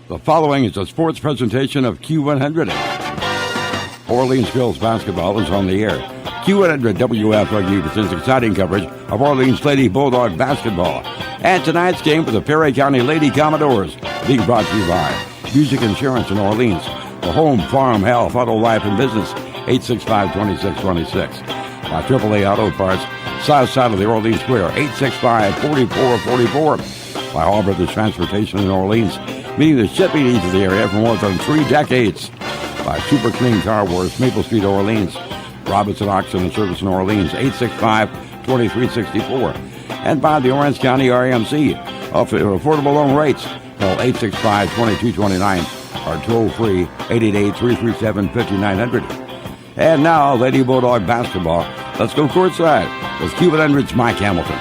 The following is a sports presentation of Q100. Orleans girls basketball is on the air. Q100 WFLQ presents exciting coverage of Orleans Lady Bulldog basketball. And tonight's game for the Perry County Lady Commodores, being brought to you by Music Insurance in Orleans, the home, farm, health, auto, life, and business, 865-2626. By AAA Auto Parts, south side of the Orleans Square, 865-4444. By All Brothers Transportation in Orleans, meeting the shipping needs of the area for more than 3 decades. By Super Clean Car Wars, Maple Street, Orleans. Robinson Auction and Service in Orleans, 865-2364. And by the Orange County RMC, affordable loan rates. Call 865-2229 or toll-free 888-337-5900. And now, Lady Bulldog basketball. Let's go courtside with Q100's Mike Hamilton.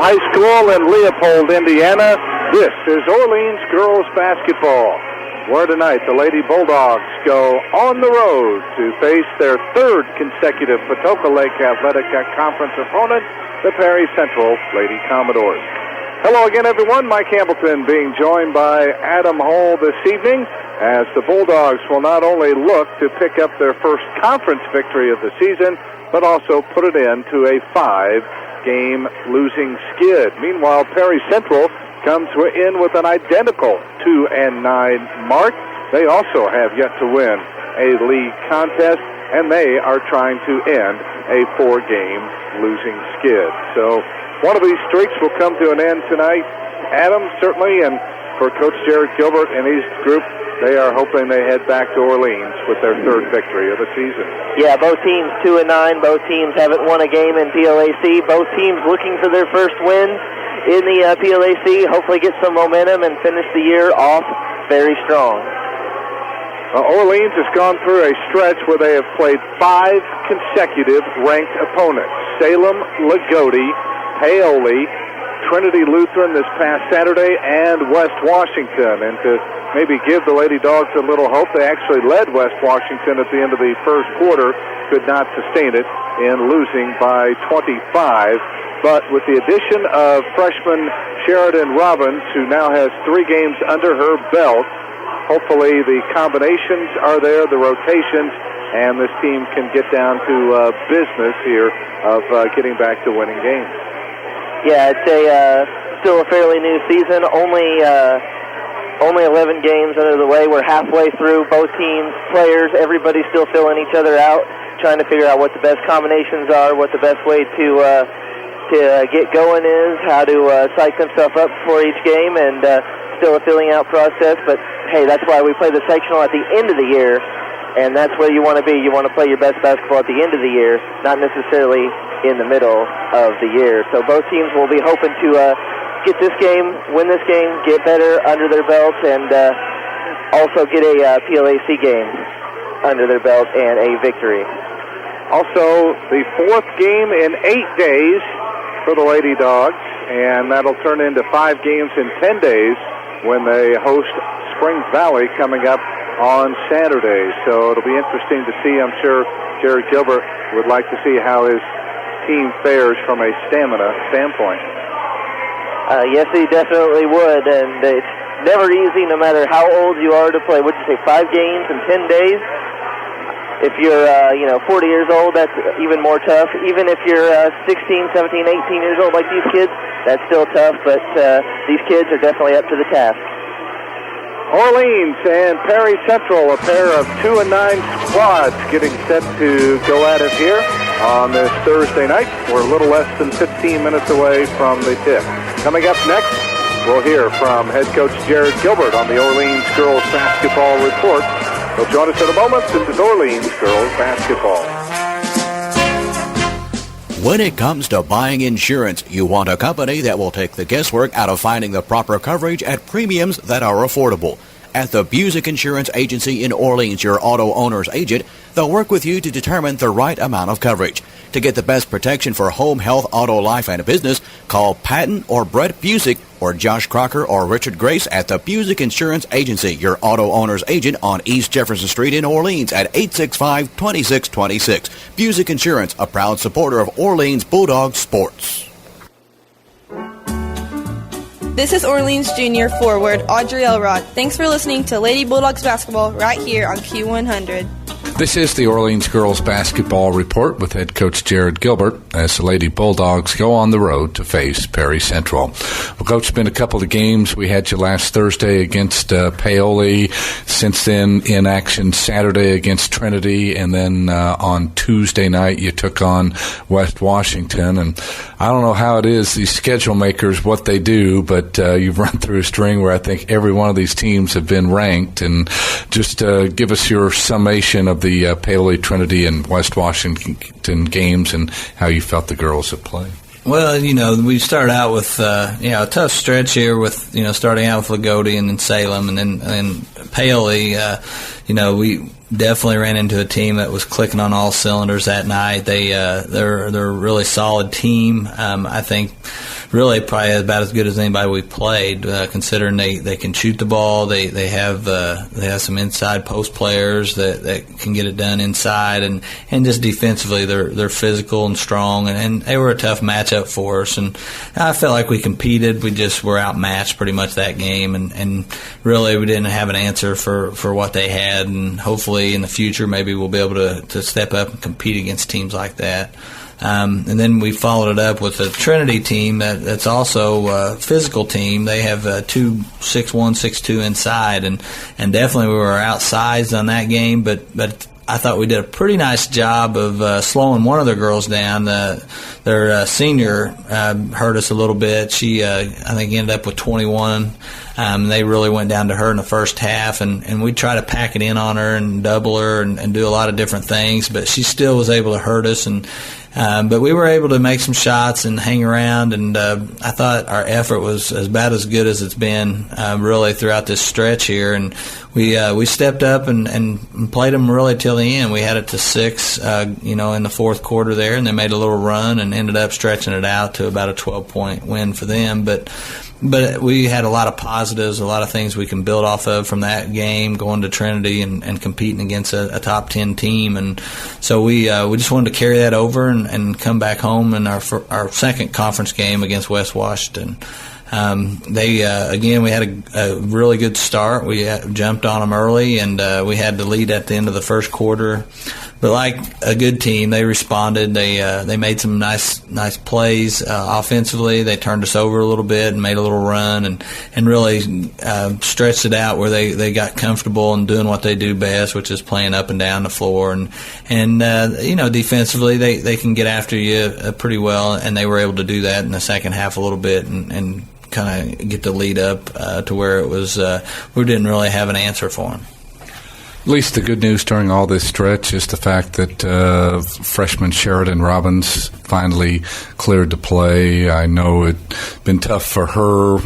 High School in Leopold, Indiana. This is Orleans girls basketball, where tonight the Lady Bulldogs go on the road to face their 3rd consecutive Patoka Lake Athletic Conference opponent, the Perry Central Lady Commodores. Hello again, everyone. Mike Hamilton being joined by Adam Hull this evening, as the Bulldogs will not only look to pick up their first conference victory of the season, but also put it into a 5-game losing skid. Meanwhile, Perry Central comes in with an identical 2-9 mark. They also have yet to win a league contest, and they are trying to end a 4-game losing skid. So one of these streaks will come to an end tonight, Adam, certainly, and for Coach Jared Gilbert and his group, they are hoping they head back to Orleans with their 3rd victory of the season. Yeah, both teams 2-9. Both teams haven't won a game in PLAC. Both teams looking for their first win in the PLAC. Hopefully get some momentum and finish the year off very strong. Orleans has gone through a stretch where they have played 5 consecutive ranked opponents. Salem, Lagodi, Paoli, Trinity Lutheran this past Saturday, and West Washington. And to maybe give the Lady Dogs a little hope, they actually led West Washington at the end of the first quarter, could not sustain it in losing by 25. But with the addition of freshman Sheridan Robbins, who now has 3 games under her belt, hopefully the combinations are there, the rotations, and this team can get down to business here of getting back to winning games. Yeah, it's still a fairly new season. Only 11 games under the way. We're halfway through. Both teams, players, everybody's still filling each other out, trying to figure out what the best combinations are, what the best way to get going is, how to psych themselves up for each game, and still a filling out process. But hey, that's why we play the sectional at the end of the year, and that's where you want to be. You want to play your best basketball at the end of the year, not necessarily in the middle of the year. So both teams will be hoping to get this game, win this game, get better under their belts, and also get a PLAC game under their belt and a victory. Also, the 4th game in 8 days for the Lady Dogs, and that'll turn into 5 games in 10 days when they host Spring Valley coming up on Saturday. So it'll be interesting to see. I'm sure Jared Gilbert would like to see how his team fares from a stamina standpoint. Yes, he definitely would, and it's never easy no matter how old you are to play. What'd you say, 5 games in 10 days? If you're, 40 years old, that's even more tough. Even if you're 16, 17, 18 years old like these kids, that's still tough, but these kids are definitely up to the task. Orleans and Perry Central, a pair of 2-9 squads getting set to go at it here on this Thursday night. We're a little less than 15 minutes away from the tip. Coming up next, we'll hear from head coach Jared Gilbert on the Orleans girls basketball report. He'll join us in a moment. This is Orleans girls basketball. When it comes to buying insurance, you want a company that will take the guesswork out of finding the proper coverage at premiums that are affordable. At the Busick Insurance Agency in Orleans, your auto owner's agent, they'll work with you to determine the right amount of coverage. To get the best protection for home, health, auto, life, and business, call Patton or Brett Busick or Josh Crocker or Richard Grace at the Busick Insurance Agency, your auto owner's agent on East Jefferson Street in Orleans at 865-2626. Busick Insurance, a proud supporter of Orleans Bulldog sports. This is Orleans Junior forward Audrey Elrod. Thanks for listening to Lady Bulldogs basketball right here on Q100. This is the Orleans Girls Basketball Report with head coach Jared Gilbert as the Lady Bulldogs go on the road to face Perry Central. Well, Coach, it's been a couple of games. We had you last Thursday against Paoli. Since then, in action Saturday against Trinity, and then on Tuesday night you took on West Washington. And I don't know how it is, these schedule makers, what they do, but you've run through a string where I think every one of these teams have been ranked. And just give us your summation of the Paoli, Trinity, and West Washington games and how you felt the girls have played. Well, we started out with a tough stretch here with starting out with Lagodi and then Salem and then Paoli. We definitely ran into a team that was clicking on all cylinders that night. They're a really solid team. I think really probably about as good as anybody we played, considering they can shoot the ball. They have some inside post players that can get it done inside, and just defensively they're physical and strong, and they were a tough matchup for us. And I felt like we competed. We just were outmatched pretty much that game, and really we didn't have an answer for what they had. And hopefully in the future maybe we'll be able to step up and compete against teams like that. And then we followed it up with a Trinity team that's also a physical team. They have 2 6'1", 6'2" inside, and definitely we were outsized on that game, but I thought we did a pretty nice job of slowing one of their girls down. Their senior hurt us a little bit. She, I think, ended up with 21. They really went down to her in the first half, and we tried to pack it in on her and double her and do a lot of different things, but she still was able to hurt us. But we were able to make some shots and hang around, and I thought our effort was about as good as it's been really throughout this stretch here. And we stepped up and played them really till the end. We had it to 6, in the fourth quarter there, and they made a little run and ended up stretching it out to about a 12-point win for them. But we had a lot of positives, a lot of things we can build off of from that game, going to Trinity and competing against a top 10 team. And so we just wanted to carry that over and come back home in our second conference game against West Washington. We had a really good start. We jumped on them early, and we had the lead at the end of the first quarter. But like a good team, they responded. They made some nice plays offensively. They turned us over a little bit and made a little run and really stretched it out where they got comfortable and doing what they do best, which is playing up and down the floor. And defensively they can get after you pretty well, and they were able to do that in the second half a little bit and kind of get the lead up to where it was we didn't really have an answer for them. At least the good news during all this stretch is the fact that freshman Sheridan Robbins finally cleared to play. I know it's been tough for her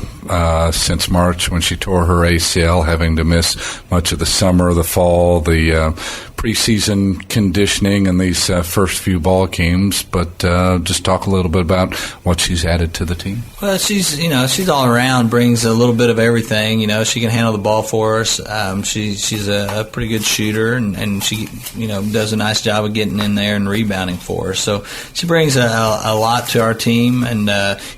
since March when she tore her ACL, having to miss much of the summer, the fall, the preseason conditioning, and these first few ball games. But just talk a little bit about what she's added to the team. Well, she's all around, brings a little bit of everything. She can handle the ball for us. She's a pretty good shooter, and she does a nice job of getting in there and rebounding for us. So she brings a lot to our team, and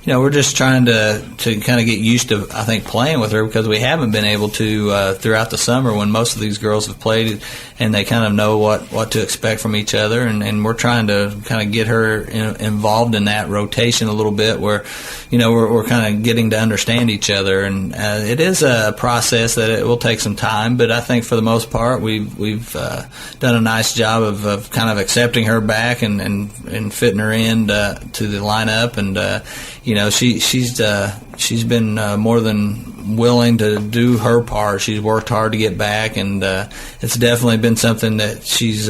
we're just trying to kind of get used to, I think, playing with her, because we haven't been able to throughout the summer when most of these girls have played, and they kind of know what to expect from each other, and we're trying to kind of get her involved in that rotation a little bit, where we're kind of getting to understand each other, and it is a process that it will take some time, but I think for the most part we've done a nice job of kind of accepting her back and fitting her in to the lineup, and she's been more than willing to do her part. She's worked hard to get back, and it's definitely been something that she's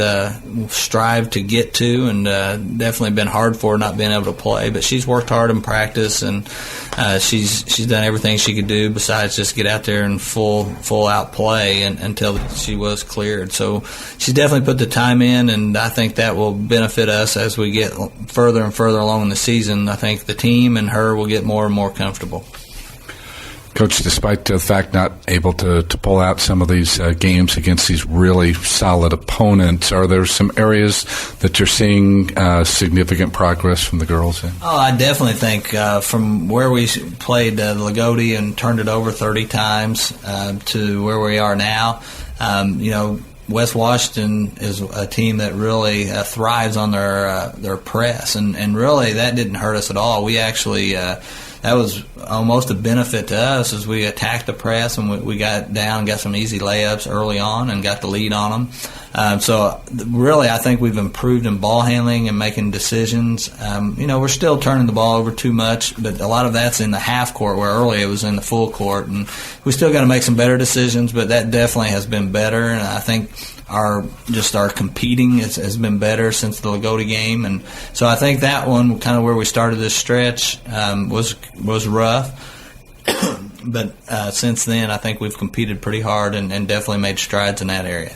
strived to get to, and definitely been hard for her not being able to play, but she's worked hard in practice, and she's done everything she could do besides just get out there and full out play until she was cleared. So she's definitely put the time in, and I think that will benefit us as we get further and further along in the season. I think the team and her will get more and more comfortable. Coach, despite the fact not able to pull out some of these games against these really solid opponents, are there some areas that you're seeing significant progress from the girls in? Oh, I definitely think from where we played Lagodi and turned it over 30 times to where we are now, West Washington is a team that really thrives on their press, and really that didn't hurt us at all. We actually that was almost a benefit to us as we attacked the press and we got down, got some easy layups early on, and got the lead on them. So really, I think we've improved in ball handling and making decisions. We're still turning the ball over too much, but a lot of that's in the half court, where earlier it was in the full court, and we still got to make some better decisions. But that definitely has been better, and I think our competing has been better since the Lagodi game, and so I think that one, kind of where we started this stretch, was rough. But since then, I think we've competed pretty hard and definitely made strides in that area.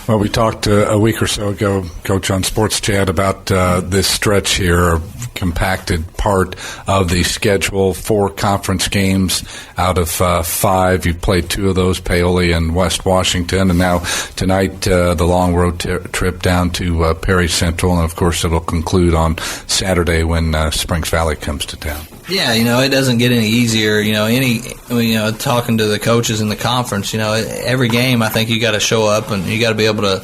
Well, we talked a week or so ago, Coach, on Sports Chat about this stretch here, a compacted part of the schedule, 4 conference games out of 5. You've played 2 of those, Paoli and West Washington, and now tonight the long road trip down to Perry Central, and of course it'll conclude on Saturday when Springs Valley comes to town. Yeah, it doesn't get any easier. Talking to the coaches in the conference, every game I think you got to show up and you got to be able to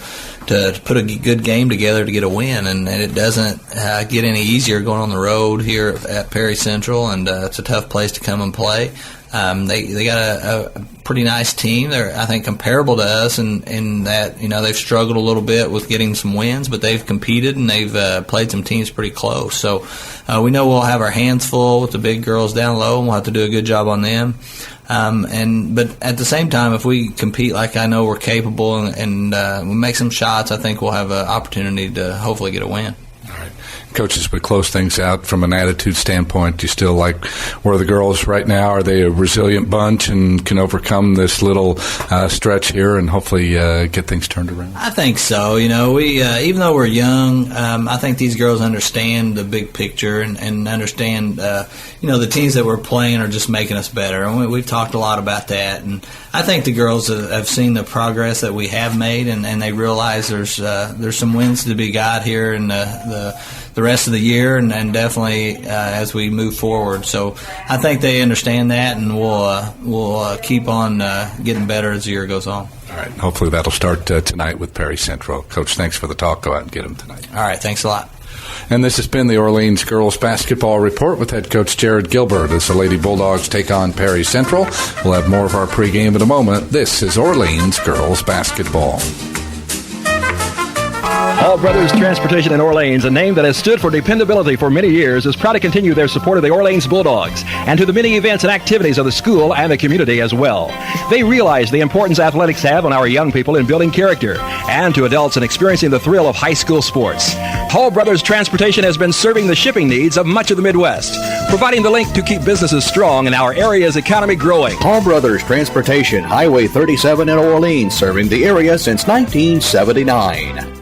put a good game together to get a win, and it doesn't get any easier going on the road here at Perry Central, and it's a tough place to come and play. They got a pretty nice team. They're, I think, comparable to us in that they've struggled a little bit with getting some wins, but they've competed and they've played some teams pretty close. So we know we'll have our hands full with the big girls down low, and we'll have to do a good job on them. But at the same time, if we compete like I know we're capable and we make some shots, I think we'll have an opportunity to hopefully get a win. All right. Coach, as we close things out from an attitude standpoint, do you still like where the girls right now? Are they a resilient bunch and can overcome this little stretch here and hopefully get things turned around? I think so. We even though we're young, I think these girls understand the big picture and understand, the teams that we're playing are just making us better. And we've talked a lot about that. And I think the girls have seen the progress that we have made, and they realize there's some wins to be got here in the rest of the year, and definitely as we move forward. So I think they understand that, and we'll keep on getting better as the year goes on. All right. Hopefully that'll start tonight with Perry Central. Coach, thanks for the talk. Go out and get them tonight. All right. Thanks a lot. And this has been the Orleans Girls Basketball Report with head coach Jared Gilbert as the Lady Bulldogs take on Perry Central. We'll have more of our pregame in a moment. This is Orleans Girls Basketball. Hall Brothers Transportation in Orleans, a name that has stood for dependability for many years, is proud to continue their support of the Orleans Bulldogs and to the many events and activities of the school and the community as well. They realize the importance athletics have on our young people in building character and to adults in experiencing the thrill of high school sports. Hall Brothers Transportation has been serving the shipping needs of much of the Midwest, providing the link to keep businesses strong and our area's economy growing. Hall Brothers Transportation, Highway 37 in Orleans, serving the area since 1979.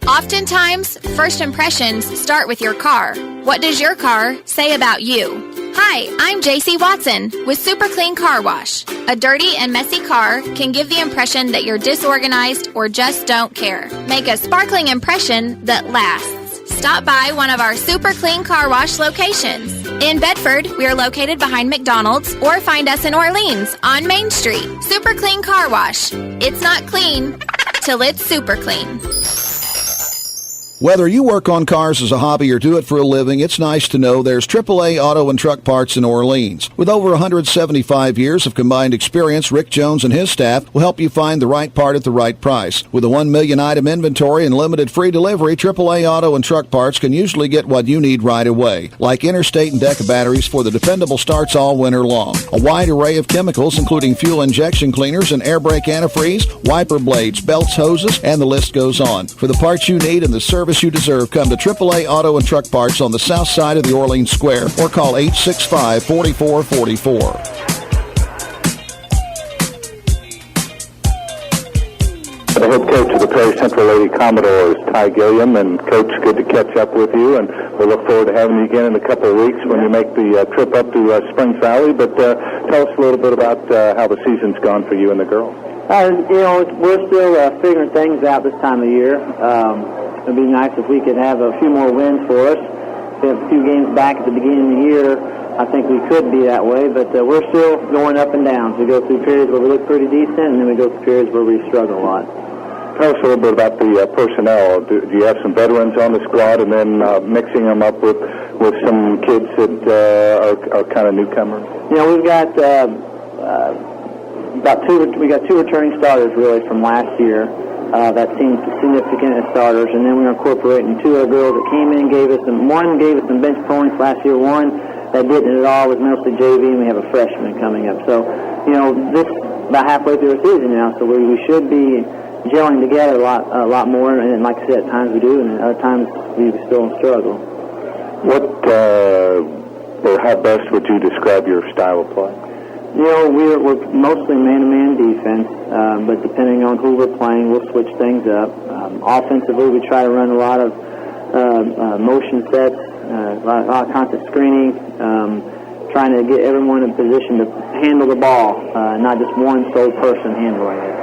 Oftentimes, first impressions start with your car. What does your car say about you? Hi, I'm JC Watson with Super Clean Car Wash. A dirty and messy car can give the impression that you're disorganized or just don't care. Make a sparkling impression that lasts. Stop by one of our Super Clean Car Wash locations. In Bedford, we are located behind McDonald's, or find us in Orleans on Main Street. Super Clean Car Wash. It's not clean till it's super clean. Whether you work on cars as a hobby or do it for a living, it's nice to know there's AAA Auto and Truck Parts in Orleans. With over 175 years of combined experience, Rick Jones and his staff will help you find the right part at the right price. With a 1 million item inventory and limited free delivery, AAA Auto and Truck Parts can usually get what you need right away, like interstate and Deca batteries for the dependable starts all winter long. A wide array of chemicals, including fuel injection cleaners and air brake antifreeze, wiper blades, belts, hoses, and the list goes on. For the parts you need and the service you deserve, come to AAA Auto and Truck Parts on the south side of the Orleans Square or call 865-4444. The head coach of the Perry Central Lady Commodores, Ty Gilliam. And Coach, good to catch up with you, and we'll look forward to having you again in a couple of weeks when you make the trip up to Springs Valley. But tell us a little bit about how the season's gone for you and the girls. We're still figuring things out this time of year. It'd be nice if we could have a few more wins for us. We have a few games back at the beginning of the year. I think we could be that way, but we're still going up and down. We go through periods where we look pretty decent, and then we go through periods where we struggle a lot. Tell us a little bit about the personnel. Do you have some veterans on the squad, and then mixing them up with some kids that are kind of newcomers? We've got we got two returning starters really from last year. That seemed significant as starters, and then we were incorporating two other girls that came in, one gave us some bench points last year, one that didn't at all, was mostly JV, and we have a freshman coming up. So, this about halfway through the season now, so we should be gelling together a lot more, and like I said, at times we do, and at other times we still struggle. What or how best would you describe your style of play? We're mostly man-to-man defense, but depending on who we're playing, we'll switch things up. Offensively, we try to run a lot of motion sets, a lot of constant screening, trying to get everyone in position to handle the ball, not just one sole person handling it.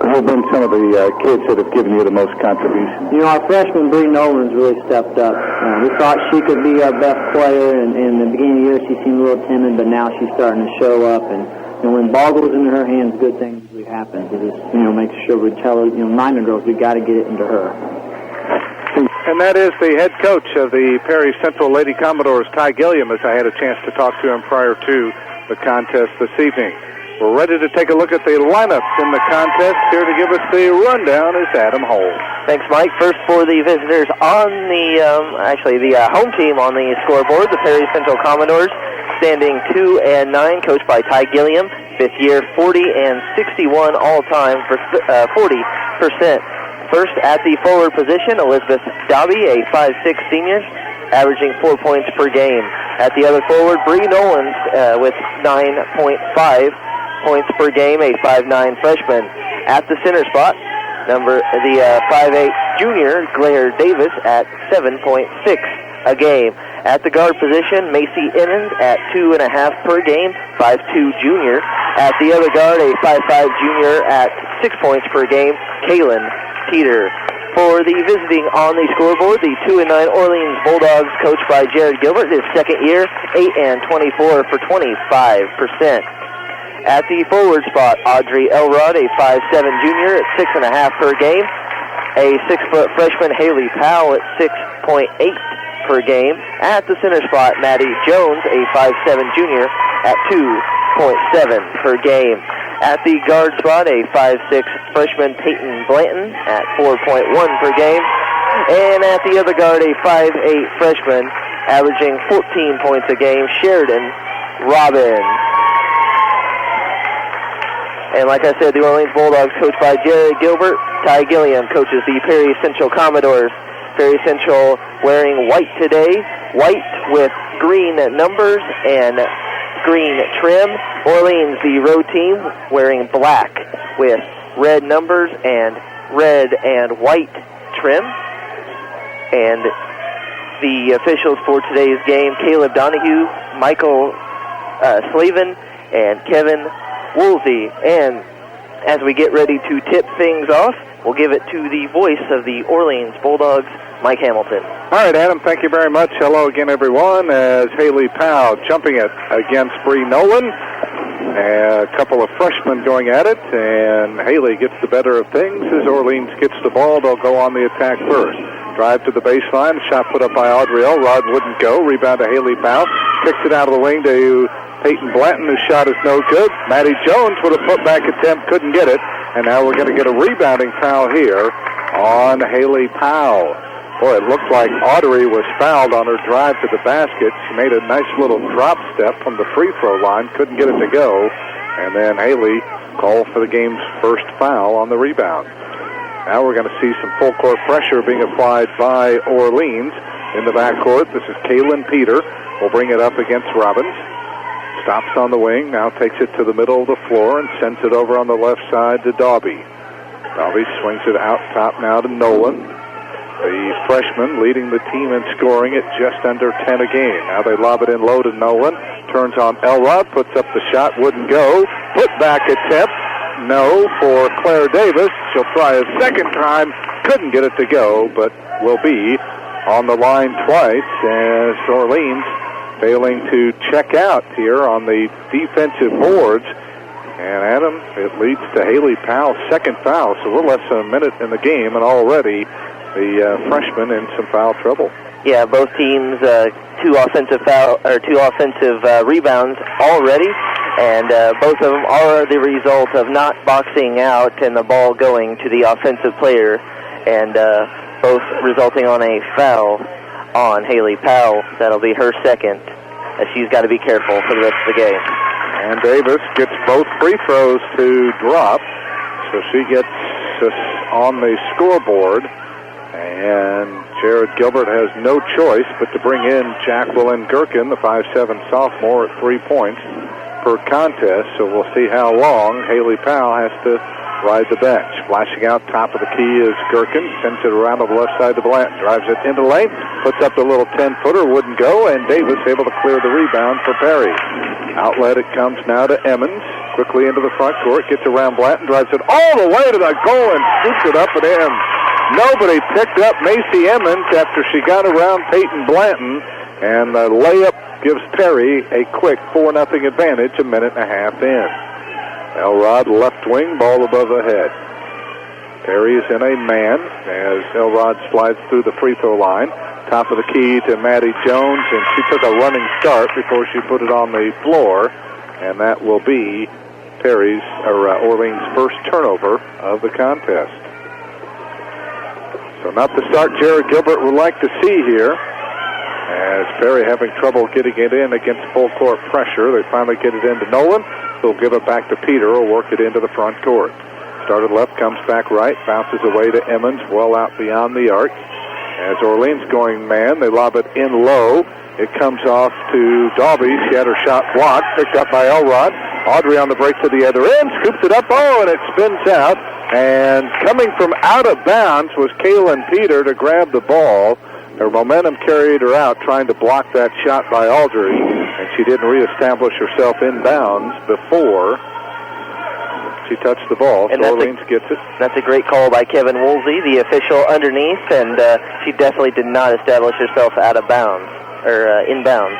Who have been some of the kids that have given you the most contribution? Our freshman, Bree Nolan's really stepped up. We thought she could be our best player, and in the beginning of the year she seemed a little timid, but now she's starting to show up. And when the ball goes into her hands, good things usually happen. We just make sure we tell her, minor girls, we got to get it into her. And that is the head coach of the Perry Central Lady Commodores, Ty Gilliam, as I had a chance to talk to him prior to the contest this evening. We're ready to take a look at the lineups in the contest. Here to give us the rundown is Adam Holt. Thanks, Mike. First for the visitors on the home team on the scoreboard, the Perry Central Commodores, standing 2-9, coached by Ty Gilliam, fifth year, 40-61 all-time for 40%. First at the forward position, Elizabeth Dobby, a 5'6 senior, averaging 4 points per game. At the other forward, Bree Nolan with 9.5 points per game, a 5'9 freshman. At the center spot, the 5'8 junior, Claire Davis, at 7.6 a game. At the guard position, Macy Innens at 2.5 per game, 5'2 junior. At the other guard, a 5'5 junior at 6 points per game, Kaylin Peter. For the visiting on the scoreboard, the 2-9 Orleans Bulldogs, coached by Jared Gilbert, his second year, 8-24 for 25%. At the forward spot, Audrey Elrod, a 5'7 junior at 6.5 per game. A 6-foot freshman, Haley Powell, at 6.8 per game. At the center spot, Maddie Jones, a 5'7 junior at 2.7 per game. At the guard spot, a 5'6 freshman, Peyton Blanton, at 4.1 per game. And at the other guard, a 5'8 freshman, averaging 14 points a game, Sheridan Robbins. And like I said, the Orleans Bulldogs, coached by Jared Gilbert. Ty Gilliam coaches the Perry Central Commodores. Perry Central wearing white today, white with green numbers and green trim. Orleans, the road team, wearing black with red numbers and red and white trim. And the officials for today's game, Caleb Donahue, Michael Slavin, and Kevin Woolsey. And as we get ready to tip things off, we'll give it to the voice of the Orleans Bulldogs, Mike Hamilton. All right, Adam, thank you very much. Hello again, everyone, as Haley Powell jumping it against Bree Nolan. A couple of freshmen going at it, and Haley gets the better of things. As Orleans gets the ball, they'll go on the attack first. Drive to the baseline, shot put up by Audrey Elrod, wouldn't go. Rebound to Haley Powell, kicks it out of the wing to Peyton Blanton, whose shot is no good. Maddie Jones with a putback attempt, couldn't get it. And now we're going to get a rebounding foul here on Haley Powell. Boy, it looked like Audrey was fouled on her drive to the basket. She made a nice little drop step from the free throw line, couldn't get it to go. And then Haley called for the game's first foul on the rebound. Now we're going to see some full court pressure being applied by Orleans in the backcourt. This is Kaylin Peter. Will bring it up against Robbins. Stops on the wing, now takes it to the middle of the floor and sends it over on the left side to Daubie. Daubie swings it out top now to Nolan. The freshman leading the team in scoring at just under 10 a game. Now they lob it in low to Nolan. Turns on Elrod, puts up the shot, wouldn't go. Put back attempt, no for Claire Davis. She'll try a second time, couldn't get it to go, but will be on the line twice as Orleans failing to check out here on the defensive boards. And Adam, it leads to Haley Powell's second foul, so we're less than a minute in the game, and already the freshman in some foul trouble. Yeah, both teams two offensive rebounds already, and both of them are the result of not boxing out and the ball going to the offensive player, and both resulting on a foul on Haley Powell. That'll be her second, as she's got to be careful for the rest of the game. And Davis gets both free throws to drop, so she gets on the scoreboard. And Jared Gilbert has no choice but to bring in Jacqueline Gherkin, the 5'7" sophomore, at 3 points per contest. So we'll see how long Haley Powell has to ride the bench. Flashing out top of the key is Gherkin. Sends it around on the left side to Blanton. Drives it into the lane. Puts up the little 10-footer. Wouldn't go. And Davis able to clear the rebound for Perry. Outlet it comes now to Emmons. Quickly into the front court. Gets around Blanton. Drives it all the way to the goal and scoops it up and in. Nobody picked up Macy Emmons after she got around Peyton Blanton, and the layup gives Perry a quick 4-0 advantage a minute and a half in. Elrod left wing, ball above the head. Perry is in a man as Elrod slides through the free throw line. Top of the key to Maddie Jones, and she took a running start before she put it on the floor, and that will be Orleans' first turnover of the contest. So not the start Jared Gilbert would like to see here, as Perry having trouble getting it in against full court pressure. They finally get it into Nolan, who'll give it back to Peter, who'll work it into the front court. Started left, comes back right, bounces away to Emmons, well out beyond the arc. As Orleans going man, they lob it in low. It comes off to Daubie. She had her shot blocked, picked up by Elrod. Audrey on the break to the other end, scoops it up, and it spins out. And coming from out of bounds was Kaylin Peter to grab the ball. Her momentum carried her out, trying to block that shot by Audrey, and she didn't reestablish herself in bounds before she touched the ball. And so Orleans gets it. That's a great call by Kevin Woolsey, the official underneath, and she definitely did not establish herself out of bounds, or in bounds.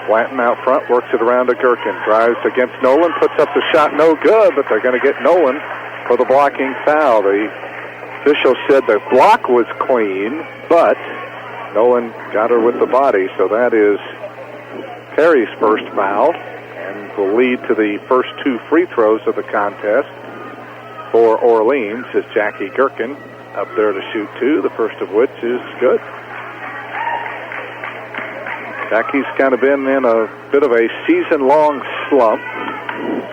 Blanton out front, works it around to Gherkin, drives against Nolan, puts up the shot, no good, but they're going to get Nolan for the blocking foul. The official said the block was clean, but Nolan got her with the body, so that is Perry's first foul, and will lead to the first two free throws of the contest for Orleans, as Jackie Gherkin up there to shoot two, the first of which is good. Jackie's kind of been in a bit of a season-long slump.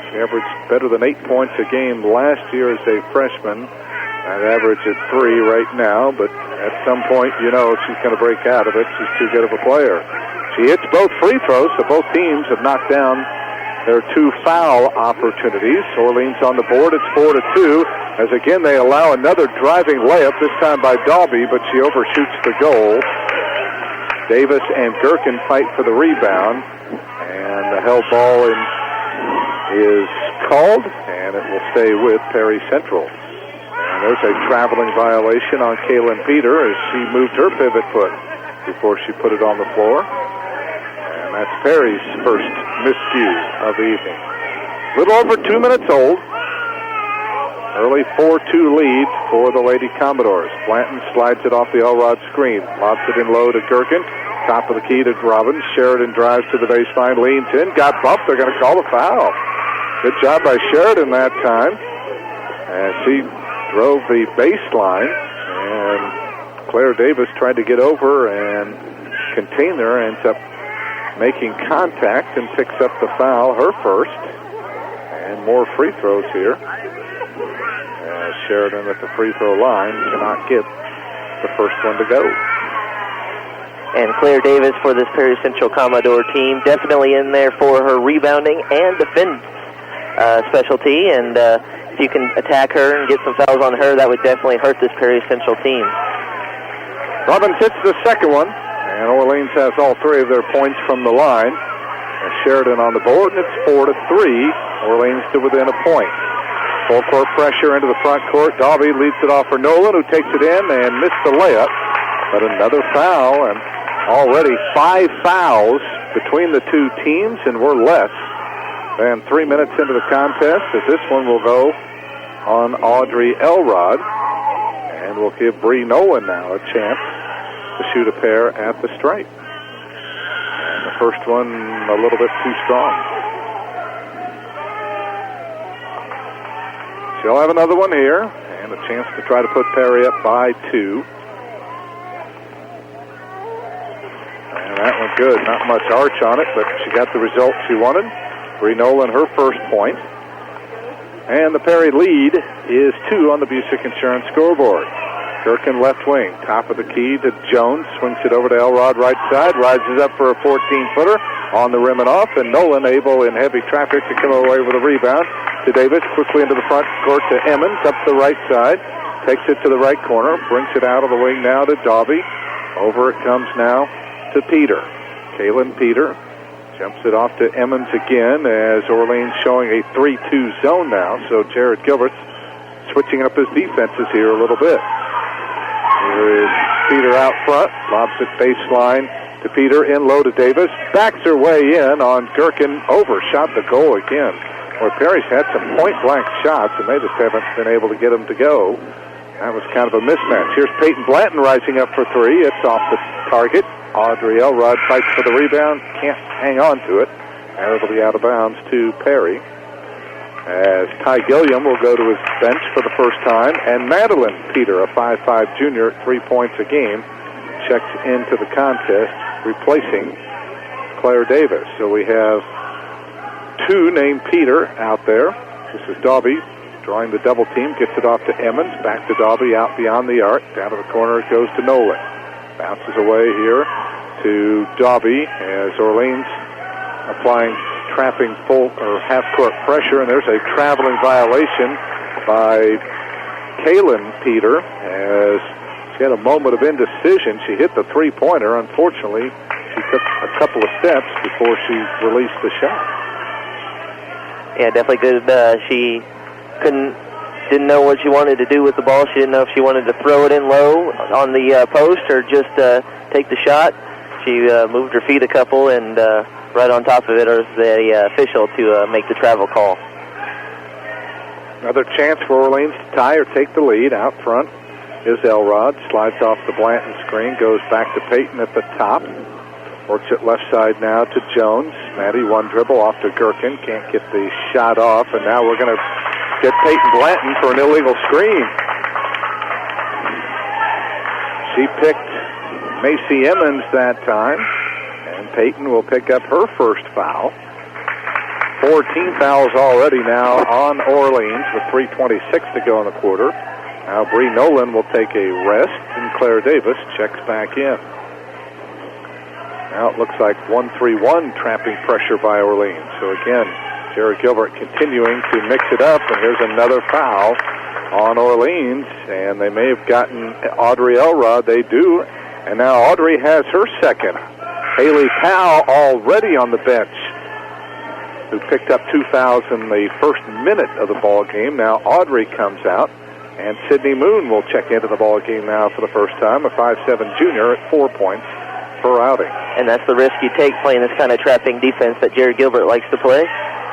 She averaged better than 8 points a game last year as a freshman. That average at 3 right now, but at some point, you know, she's going to break out of it. She's too good of a player. She hits both free throws, so both teams have knocked down their two foul opportunities. Orleans on the board, it's 4-2, as again they allow another driving layup, this time by Daubie, but she overshoots the goal. Davis and Gherkin fight for the rebound, and the held ball is called, and it will stay with Perry Central. And there's a traveling violation on Kaylin Peter as she moved her pivot foot before she put it on the floor. And that's Perry's first miscue of the evening. A little over 2 minutes old. Early 4-2 lead for the Lady Commodores. Blanton slides it off the Elrod screen. Lobs it in low to Gherkin. Top of the key to Robbins. Sheridan drives to the baseline, leans in, got bumped. They're going to call the foul. Good job by Sheridan that time. And she drove the baseline, and Claire Davis tried to get over and contain her, ends up making contact and picks up the foul, her first. And more free throws here. As Sheridan at the free throw line cannot get the first one to go. And Claire Davis for this Perry Central Commodore team, definitely in there for her rebounding and defend specialty. And if you can attack her and get some fouls on her, that would definitely hurt this Perry Central team. Robbins hits the second one, and Orleans has all three of their points from the line. And Sheridan on the board, and it's 4-3. Orleans to within a point. Full court pressure into the front court. Dalby leads it off for Nolan, who takes it in and missed the layup. But another foul, and already 5 fouls between the two teams, and we're less than 3 minutes into the contest, as this one will go on Audrey Elrod. And we'll give Bree Nolan now a chance to shoot a pair at the stripe. And the first one a little bit too strong. She'll have another one here, and a chance to try to put Perry up by 2. And that one good. Not much arch on it, but she got the result she wanted. Bree Nolan, her first point. And the Perry lead is 2 on the Busick Insurance scoreboard. Gherkin left wing, top of the key to Jones, swings it over to Elrod right side, rises up for a 14-footer on the rim and off, and Nolan able in heavy traffic to come away with a rebound to Davis, quickly into the front court to Emmons, up the right side, takes it to the right corner, brings it out of the wing now to Dobby. Over it comes now to Peter. Kaylin Peter jumps it off to Emmons again, as Orleans showing a 3-2 zone now, so Jared Gilbert's switching up his defenses here a little bit. Here is Peter out front, lobs it baseline to Peter, in low to Davis, backs her way in on Gherkin, overshot the goal again. Where Perry's had some point-blank shots, and they just haven't been able to get them to go. That was kind of a mismatch. Here's Peyton Blanton rising up for 3. It's off the target. Audrey Elrod fights for the rebound, can't hang on to it, and it'll be out of bounds to Perry. As Ty Gilliam will go to his bench for the first time, and Madeline Peter, a 5'5 junior, 3 points a game, checks into the contest, replacing Claire Davis. So we have 2 named Peter out there. This is Dobby drawing the double team, gets it off to Emmons, back to Dobby, out beyond the arc, down to the corner it goes to Nolan. Bounces away here to Dobby as Orleans applying trapping full or half-court pressure, and there's a traveling violation by Kaylin Peter as she had a moment of indecision. She hit the three-pointer. Unfortunately, she took a couple of steps before she released the shot. Yeah, definitely good. She didn't know what she wanted to do with the ball. She didn't know if she wanted to throw it in low on the post or just take the shot. She moved her feet a couple, and right on top of it is the official to make the travel call. Another chance for Orleans to tie or take the lead. Out front is Elrod. Slides off the Blanton screen. Goes back to Peyton at the top. Works it left side now to Jones. Maddie, one dribble off to Gherkin. Can't get the shot off. And now we're going to get Peyton Blanton for an illegal screen. She picked Macy Emmons that time. And Peyton will pick up her first foul. 14 fouls already now on Orleans with 3:26 to go in the quarter. Now Bree Nolan will take a rest, and Claire Davis checks back in. Now it looks like 1-3-1 trapping pressure by Orleans. So again, Jared Gilbert continuing to mix it up, and here's another foul on Orleans, and they may have gotten Audrey Elrod. They do, and now Audrey has her second. Haley Powell already on the bench, who picked up 2 fouls in the first minute of the ball game. Now Audrey comes out, and Sydney Moon will check into the ball game now for the first time, a 5'7 junior at 4 points per outing. And that's the risk you take playing this kind of trapping defense that Jared Gilbert likes to play.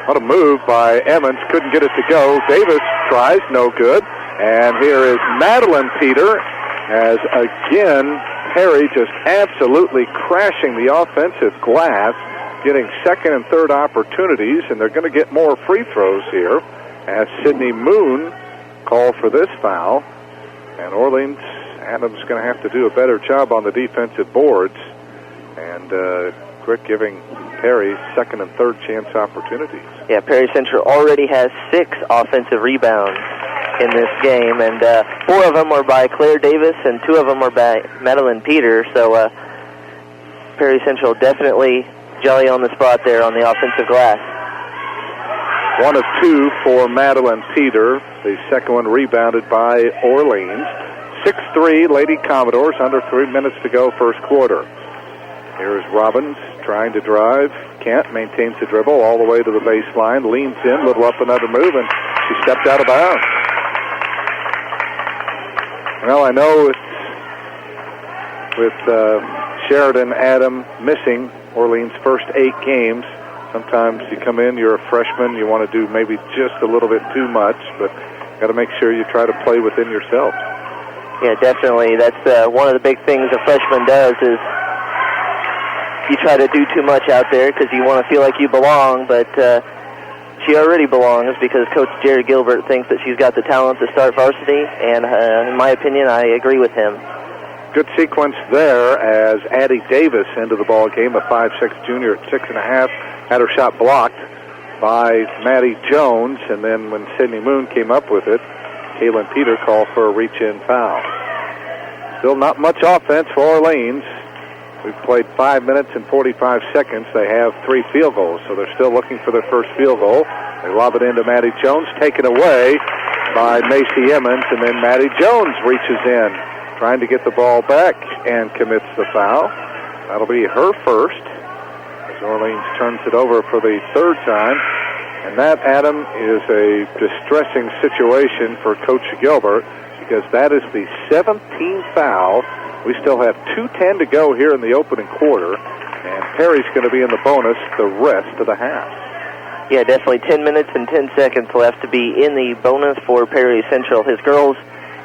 What a move by Emmons. Couldn't get it to go. Davis tries, no good. And here is Madeline Peter, as again, Perry just absolutely crashing the offensive glass, getting second and third opportunities, and they're going to get more free throws here as Sydney Moon called for this foul. And Orleans Adams is going to have to do a better job on the defensive boards, and quit giving Perry second and third chance opportunities. Yeah, Perry Central already has 6 offensive rebounds in this game, and 4 of them are by Claire Davis and 2 of them are by Madeline Peter. So Perry Central definitely jolly on the spot there on the offensive glass. 1 of 2 for Madeline Peter. The second one rebounded by Orleans. 6-3 Lady Commodores, under 3 minutes to go first quarter. Here's Robbins trying to drive. Can't, maintains the dribble all the way to the baseline. Leans in, little up another move, and she stepped out of bounds. Well, I know with Sheridan Adam missing Orleans' first 8 games, sometimes you come in, you're a freshman, you want to do maybe just a little bit too much, but got to make sure you try to play within yourself. Yeah, definitely. That's one of the big things a freshman does is you try to do too much out there because you want to feel like you belong, but she already belongs because Coach Jared Gilbert thinks that she's got the talent to start varsity, and in my opinion, I agree with him. Good sequence there as Addie Davis into the ball game, a 5'6" junior at 6.5, had her shot blocked by Maddie Jones, and then when Sydney Moon came up with it, Kaylin Peter called for a reach-in foul. Still not much offense for Orleans. We've played 5 minutes and 45 seconds. They have 3 field goals, so they're still looking for their first field goal. They lob it into Maddie Jones, taken away by Macy Emmons, and then Maddie Jones reaches in, trying to get the ball back and commits the foul. That'll be her first, as Orleans turns it over for the 3rd time. And that, Adam, is a distressing situation for Coach Gilbert, because that is the 17th foul. We still have 2:10 to go here in the opening quarter, and Perry's going to be in the bonus the rest of the half. Yeah, definitely 10 minutes and 10 seconds left to be in the bonus for Perry Central. His girls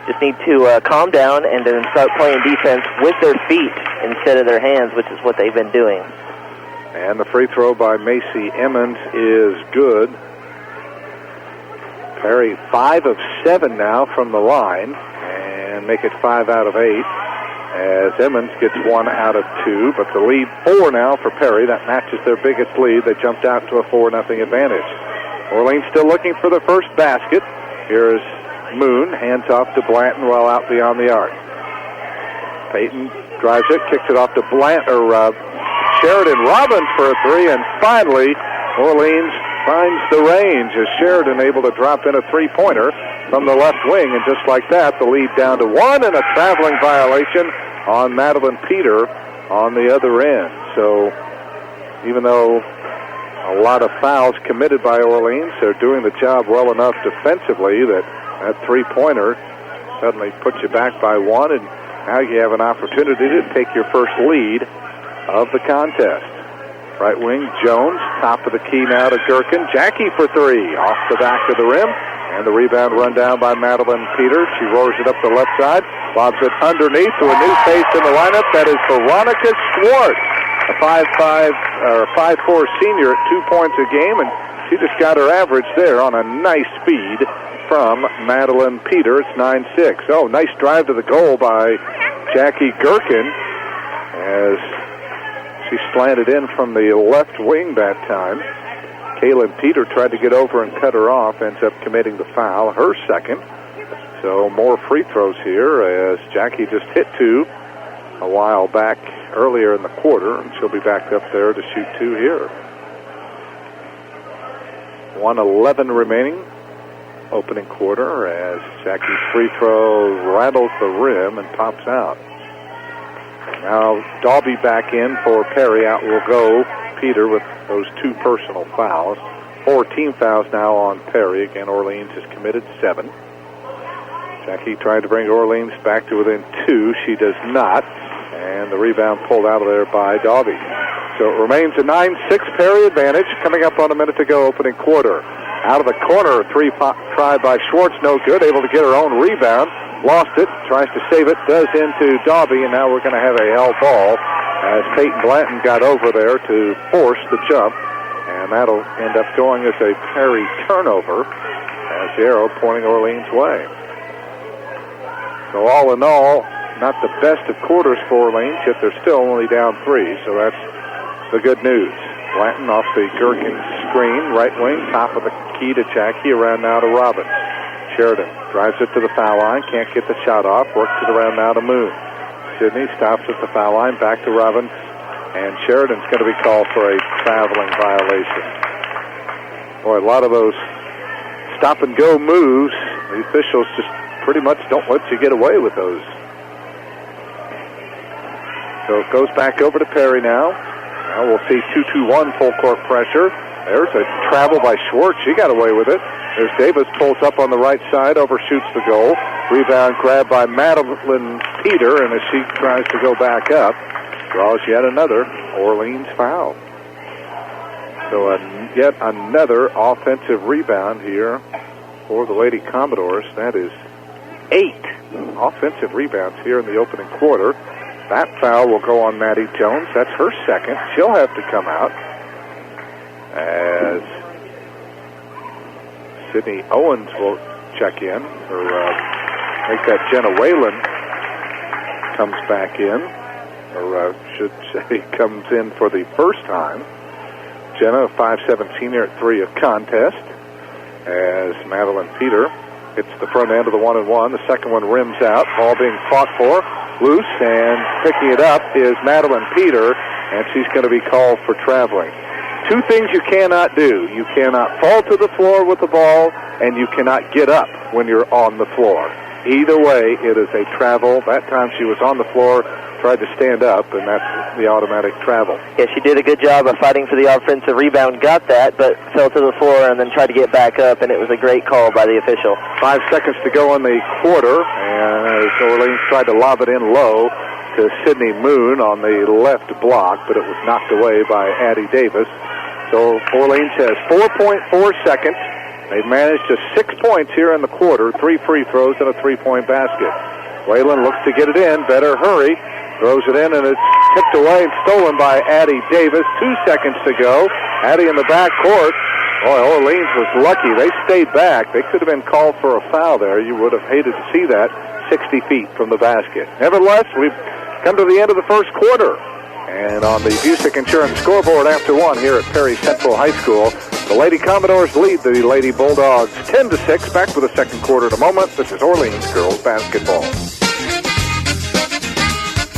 just need to calm down and then start playing defense with their feet instead of their hands, which is what they've been doing. And the free throw by Macy Emmons is good. Perry 5 of 7 now from the line, and make it 5 out of 8. As Emmons gets 1 out of 2, but the lead 4 now for Perry. That matches their biggest lead. They jumped out to a 4-0 advantage. Orleans still looking for the first basket. Here's Moon, hands off to Blanton while out beyond the arc. Peyton drives it, kicks it off to Sheridan Robbins for a 3, and finally Orleans finds the range as Sheridan able to drop in a 3-pointer from the left wing, and just like that, the lead down to 1, and a traveling violation on Madeline Peter on the other end. So even though a lot of fouls committed by Orleans, they're doing the job well enough defensively that 3-pointer suddenly puts you back by 1, and now you have an opportunity to take your first lead of the contest. Right wing, Jones, top of the key now to Gherkin. Jackie for 3, off the back of the rim, and the rebound run down by Madeline Peter. She roars it up the left side, lobs it underneath to a new face in the lineup. That is Veronica Schwartz, a 5'4" senior at 2 points a game, and she just got her average there on a nice speed from Madeline Peter. It's 9-6. Oh, nice drive to the goal by Jackie Gherkin as she slanted in from the left wing that time. Kaylin Peter tried to get over and cut her off, ends up committing the foul, her second. So more free throws here as Jackie just hit 2 a while back earlier in the quarter, and she'll be back up there to shoot 2 here. 1:11 remaining, opening quarter, as Jackie's free throw rattles the rim and pops out. Now Dalby back in for Perry. Out will go Peter with those 2 personal fouls. 4 team fouls now on Perry. Again, Orleans has committed 7. Jackie tried to bring Orleans back to within 2. She does not. And the rebound pulled out of there by Dalby. So it remains a 9-6 Perry advantage. Coming up on a minute to go, opening quarter. Out of the corner, a try by Schwartz, no good. Able to get her own rebound. Lost it, tries to save it, does into Dobby, and now we're going to have a held ball as Peyton Blanton got over there to force the jump. And that'll end up going as a Perry turnover as the arrow pointing Orleans' way. So all in all, not the best of quarters for Orleans, yet they're still only down 3, so that's the good news. Blanton off the Gherkin screen, right wing, top of the key to Jackie, around now to Robbins. Sheridan drives it to the foul line, can't get the shot off, works it around now to Moon. Sidney stops at the foul line, back to Robbins, and Sheridan's going to be called for a traveling violation. Boy, a lot of those stop-and-go moves, the officials just pretty much don't let you get away with those. So it goes back over to Perry now. Now we'll see 2-2-1 full court pressure. There's a travel by Schwartz. She got away with it. There's Davis, pulls up on the right side, overshoots the goal. Rebound grab by Madeline Peter, and as she tries to go back up, draws yet another Orleans foul. So yet another offensive rebound here for the Lady Commodores. That is 8 offensive rebounds here in the opening quarter. That foul will go on Maddie Jones. That's her second. She'll have to come out as Sydney Owens will check in, or make that Jenna Whalen comes back in, or should say comes in for the first time. Jenna, a 5'7" senior at 3 of contest, as Madeline Peter hits the front end of the 1-and-1. The second one rims out. Ball being fought for. Loose, and picking it up is Madeline Peter, and she's going to be called for traveling. 2 things you cannot do. You cannot fall to the floor with the ball, and you cannot get up when you're on the floor. Either way, it is a travel. That time she was on the floor, tried to stand up, and that's the automatic travel. Yeah, she did a good job of fighting for the offensive rebound, got that, but fell to the floor and then tried to get back up, and it was a great call by the official. 5 seconds to go in the quarter, and Orleans tried to lob it in low to Sydney Moon on the left block, but it was knocked away by Addie Davis. So Orleans has 4.4 seconds. They've managed just 6 points here in the quarter, 3 free throws and a 3-point basket. Whalen looks to get it in, better hurry. Throws it in, and it's tipped away and stolen by Addie Davis. 2 seconds to go. Addie in the back court. Boy, Orleans was lucky. They stayed back. They could have been called for a foul there. You would have hated to see that 60 feet from the basket. Nevertheless, we've come to the end of the first quarter. And on the Busick Insurance scoreboard after 1 here at Perry Central High School, the Lady Commodores lead the Lady Bulldogs 10-6. Back with the second quarter in a moment. This is Orleans girls basketball.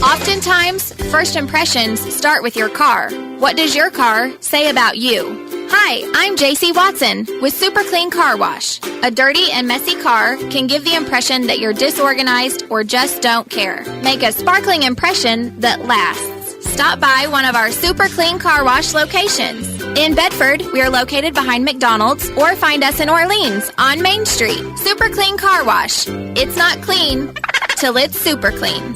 Oftentimes, first impressions start with your car. What does your car say about you? Hi, I'm JC Watson with Super Clean Car Wash. A dirty and messy car can give the impression that you're disorganized or just don't care. Make a sparkling impression that lasts. Stop by one of our Super Clean Car Wash locations. In Bedford, we are located behind McDonald's, or find us in Orleans on Main Street. Super Clean Car Wash. It's not clean till it's super clean.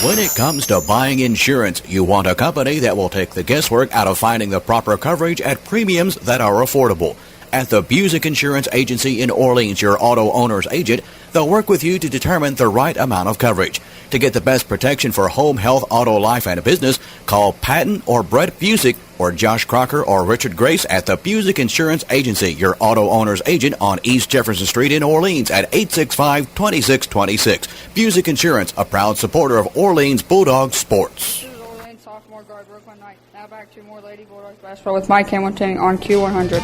When it comes to buying insurance, you want a company that will take the guesswork out of finding the proper coverage at premiums that are affordable. At the Busick Insurance Agency in Orleans, your auto owner's agent, they'll work with you to determine the right amount of coverage. To get the best protection for home, health, auto, life, and business, call Patton or Brett Busick or Josh Crocker or Richard Grace at the Busick Insurance Agency, your auto owner's agent on East Jefferson Street in Orleans at 865-2626. Busick Insurance, a proud supporter of Orleans Bulldog sports. This is Orleans sophomore guard Brooklyn Knight. Now back to more Lady Bulldogs basketball with Mike Hamilton on Q100.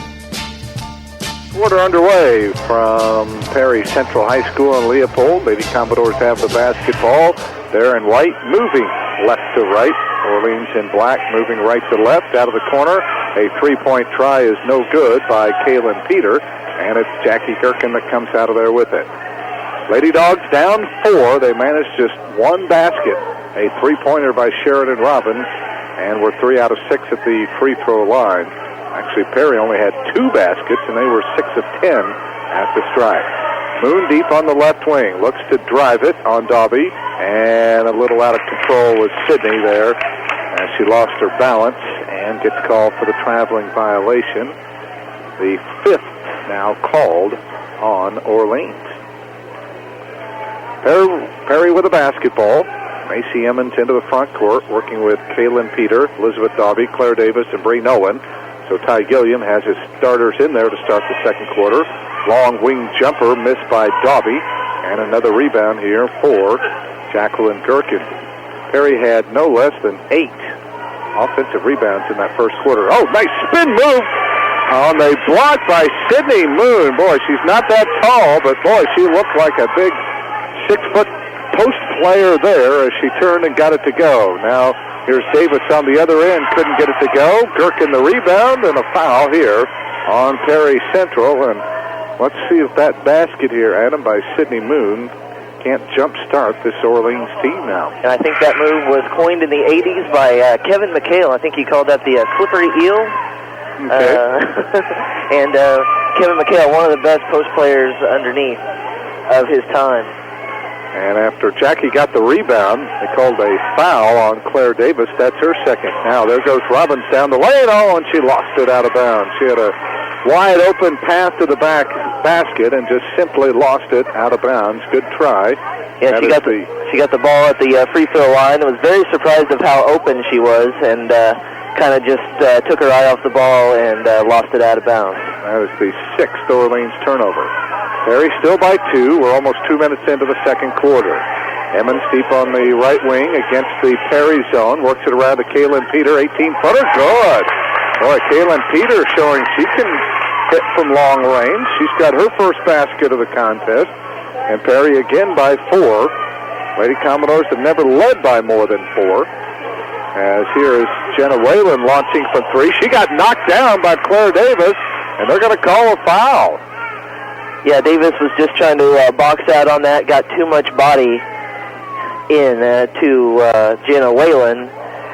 Quarter underway from Perry Central High School in Leopold. Lady Commodores have the basketball. They're in white, moving left to right. Orleans in black, moving right to left. Out of the corner, a three-point try is no good by Kaylin Peter, and it's Jackie Gherkin that comes out of there with it. Lady Dogs down 4. They managed just 1 basket. A three-pointer by Sheridan Robbins, and we're 3 out of 6 at the free throw line. Actually, Perry only had 2 baskets, and they were 6 of 10 at the stripe. Moon deep on the left wing, looks to drive it on Dobby, and a little out of control with Sydney there, and she lost her balance and gets called for the traveling violation. The 5th now called on Orleans. Perry with a basketball. Macy Emmons into the front court, working with Kaylin Peter, Elizabeth Daubie, Claire Davis, and Bree Nolan. So Ty Gilliam has his starters in there to start the second quarter. Long wing jumper missed by Daubie, and another rebound here for Jacqueline Gherkin. Perry had no less than 8 offensive rebounds in that first quarter. Oh, nice spin move on the block by Sydney Moon. Boy, she's not that tall, but boy, she looked like a big 6-foot post player there as she turned and got it to go. Now, here's Davis on the other end, couldn't get it to go. Gherkin the rebound, and a foul here on Perry Central. And let's see if that basket here, Adam, by Sydney Moon can't jumpstart this Orleans team now. And I think that move was coined in the 80s by Kevin McHale. I think he called that the slippery eel. Okay. And Kevin McHale, one of the best post players underneath of his time. And after Jackie got the rebound, they called a foul on Claire Davis. That's her second. Now there goes Robbins down the lane. Oh, and she lost it out of bounds. She had a wide open path to the basket and just simply lost it out of bounds. Good try. Yeah, she got the ball at the free throw line. Was very surprised of how open she was, and kind of just took her eye off the ball and lost it out of bounds. That is the 6th Orleans turnover. Perry still by 2. We're almost 2 minutes into the second quarter. Emmons deep on the right wing against the Perry zone. Works it around to Kaylin Peter. 18-footer. Good. Boy, Kaylin Peter showing she can hit from long range. She's got her first basket of the contest. And Perry again by 4. Lady Commodores have never led by more than 4. As here is Jenna Whalen launching from 3. She got knocked down by Claire Davis, and they're going to call a foul. Yeah, Davis was just trying to box out on that, got too much body in to Jenna Whalen,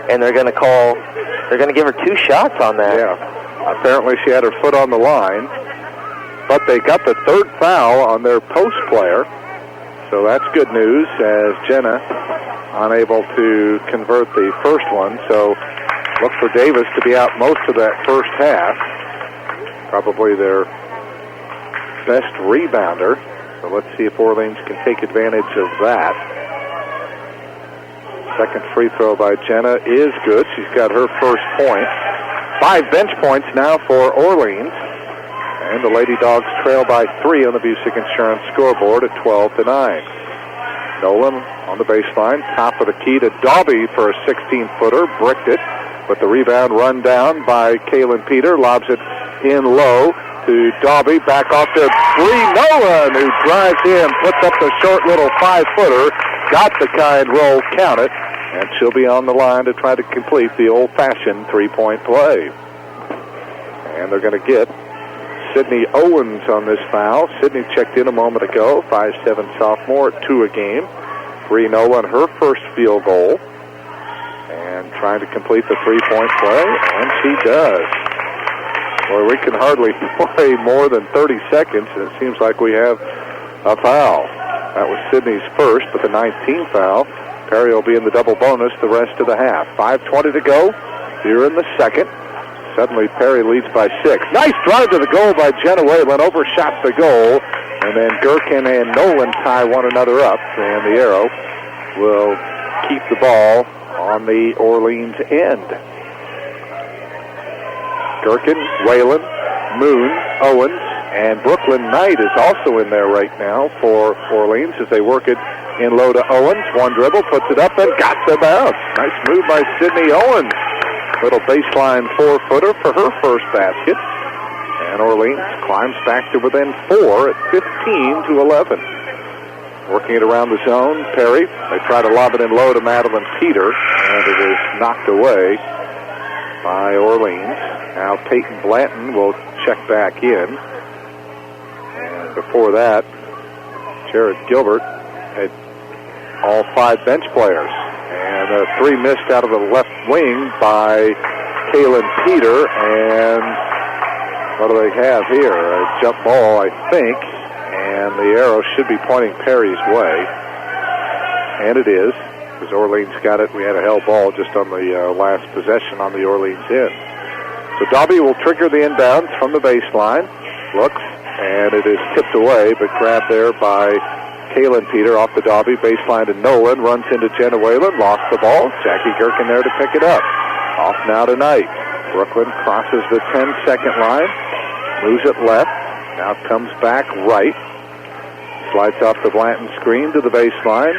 and they're going to give her 2 shots on that. Yeah, apparently she had her foot on the line, but they got the 3rd foul on their post player, so that's good news as Jenna unable to convert the first one, so look for Davis to be out most of that first half, probably their best rebounder. So let's see if Orleans can take advantage of that. Second free throw by Jenna is good. She's got her first point. 5 bench points now for Orleans. And the Lady Dogs trail by 3 on the Busick Insurance scoreboard at 12-9. Nolan on the baseline, top of the key to Daubie for a 16-footer, bricked it, but the rebound run down by Kaylin Peter, lobs it in low to Daubie, back off to Bree Nolan, who drives in, puts up the short little 5-footer, got the kind roll, count it, and she'll be on the line to try to complete the old-fashioned 3-point play. And they're going to get Sydney Owens on this foul. Sydney checked in a moment ago, 5'7" sophomore, 2 a game. Bree Nolan, her first field goal, and trying to complete the 3-point play, and she does. Boy, we can hardly play more than 30 seconds, and it seems like we have a foul. That was Sydney's first, but the 19th foul. Perry will be in the double bonus the rest of the half. 5:20 to go here in the second. Suddenly Perry leads by 6. Nice drive to the goal by Jenna Whalen, overshot the goal, and then Gherkin and Nolan tie one another up, and the arrow will keep the ball on the Orleans end. Gherkin, Whalen, Moon, Owens, and Brooklyn Knight is also in there right now for Orleans as they work it in low to Owens. One dribble, puts it up, and got the bounce. Nice move by Sydney Owens. Little baseline 4-footer for her first basket. And Orleans climbs back to within 4 at 15-11. Working it around the zone, Perry. They try to lob it in low to Madeline Peter, and it is knocked away by Orleans. Now Peyton Blanton will check back in. And before that, Jared Gilbert had all 5 bench players. And a 3 missed out of the left wing by Kaylin Peter. And what do they have here? A jump ball, I think. And the arrow should be pointing Perry's way. And it is. because Orleans got it. We had a held ball just on the last possession on the Orleans end. So Dobby will trigger the inbounds from the baseline. Looks, and it is tipped away, but grabbed there by Kaylin Peter off the Dobby. Baseline to Nolan. Runs into Jenna Whalen. Lost the ball. Jackie Gherkin there to pick it up. Off now to Knight. Brooklyn crosses the 10-second line. Moves it left. Now comes back right. Slides off the Blanton screen to the baseline.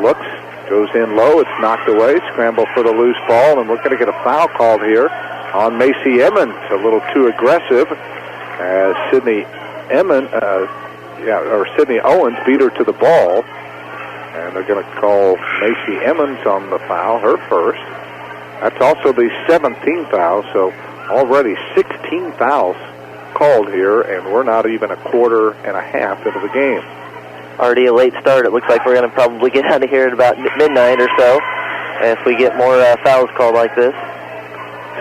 Looks. Goes in low. It's knocked away. Scramble for the loose ball, and we're going to get a foul called here on Macy Emmons. A little too aggressive as Sydney Owens beat her to the ball. And they're going to call Macy Emmons on the foul, her first. That's also the 17th foul, so already 16 fouls called here, and we're not even a quarter and a half into the game. Already a late start. It looks like we're going to probably get out of here at about midnight or so if we get more fouls called like this.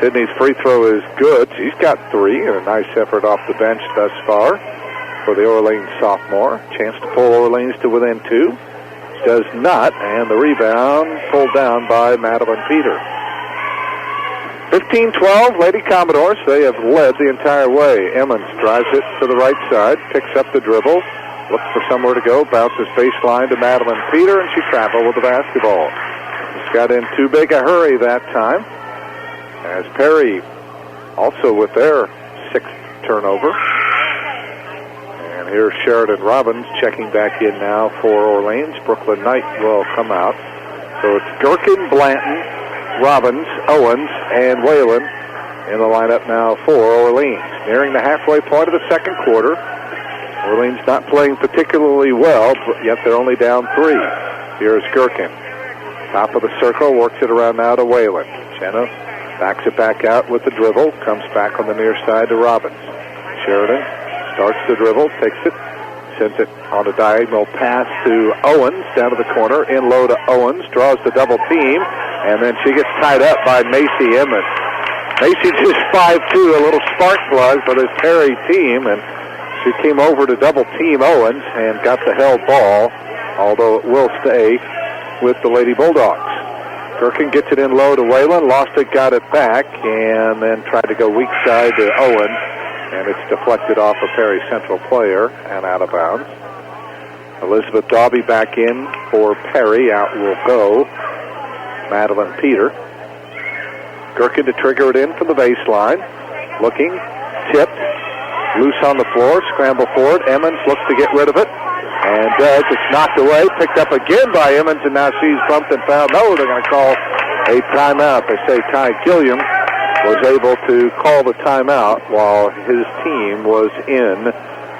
Sydney's free throw is good. She's got 3, and a nice effort off the bench thus far for the Orleans sophomore. Chance to pull Orleans to within 2. Does not, and the rebound pulled down by Madeline Peter. 15-12, Lady Commodores. They have led the entire way. Emmons drives it to the right side, picks up the dribble, looks for somewhere to go, bounces baseline to Madeline Peter, and she traveled with the basketball. Just got in too big a hurry that time, as Perry also with their 6th turnover. And here's Sheridan Robbins checking back in now for Orleans. Brooklyn Knight will come out. So it's Gherkin, Blanton, Robbins, Owens, and Whalen in the lineup now for Orleans. Nearing the halfway point of the second quarter. Orleans not playing particularly well, but yet they're only down 3. Here's Gherkin. Top of the circle, works it around now to Whalen. Jenna backs it back out with the dribble, comes back on the near side to Robbins. Sheridan starts the dribble, takes it, sends it on a diagonal pass to Owens, down to the corner, in low to Owens, draws the double team, and then she gets tied up by Macy Emmons. Macy just 5'2", a little spark plug for this Perry team, and she came over to double team Owens and got the held ball, although it will stay with the Lady Bulldogs. Gherkin gets it in low to Whalen, lost it, got it back, and then tried to go weak side to Owens, and it's deflected off a Perry Central player and out of bounds. Elizabeth Dobby back in for Perry. Out will go Madeline Peter. Gherkin to trigger it in from the baseline. Looking, tipped, loose on the floor, scramble forward. Emmons looks to get rid of it, and does. It's knocked away, picked up again by Emmons, and now she's bumped and fouled. No, they're going to call a timeout. They say Ty Gilliam was able to call the timeout while his team was in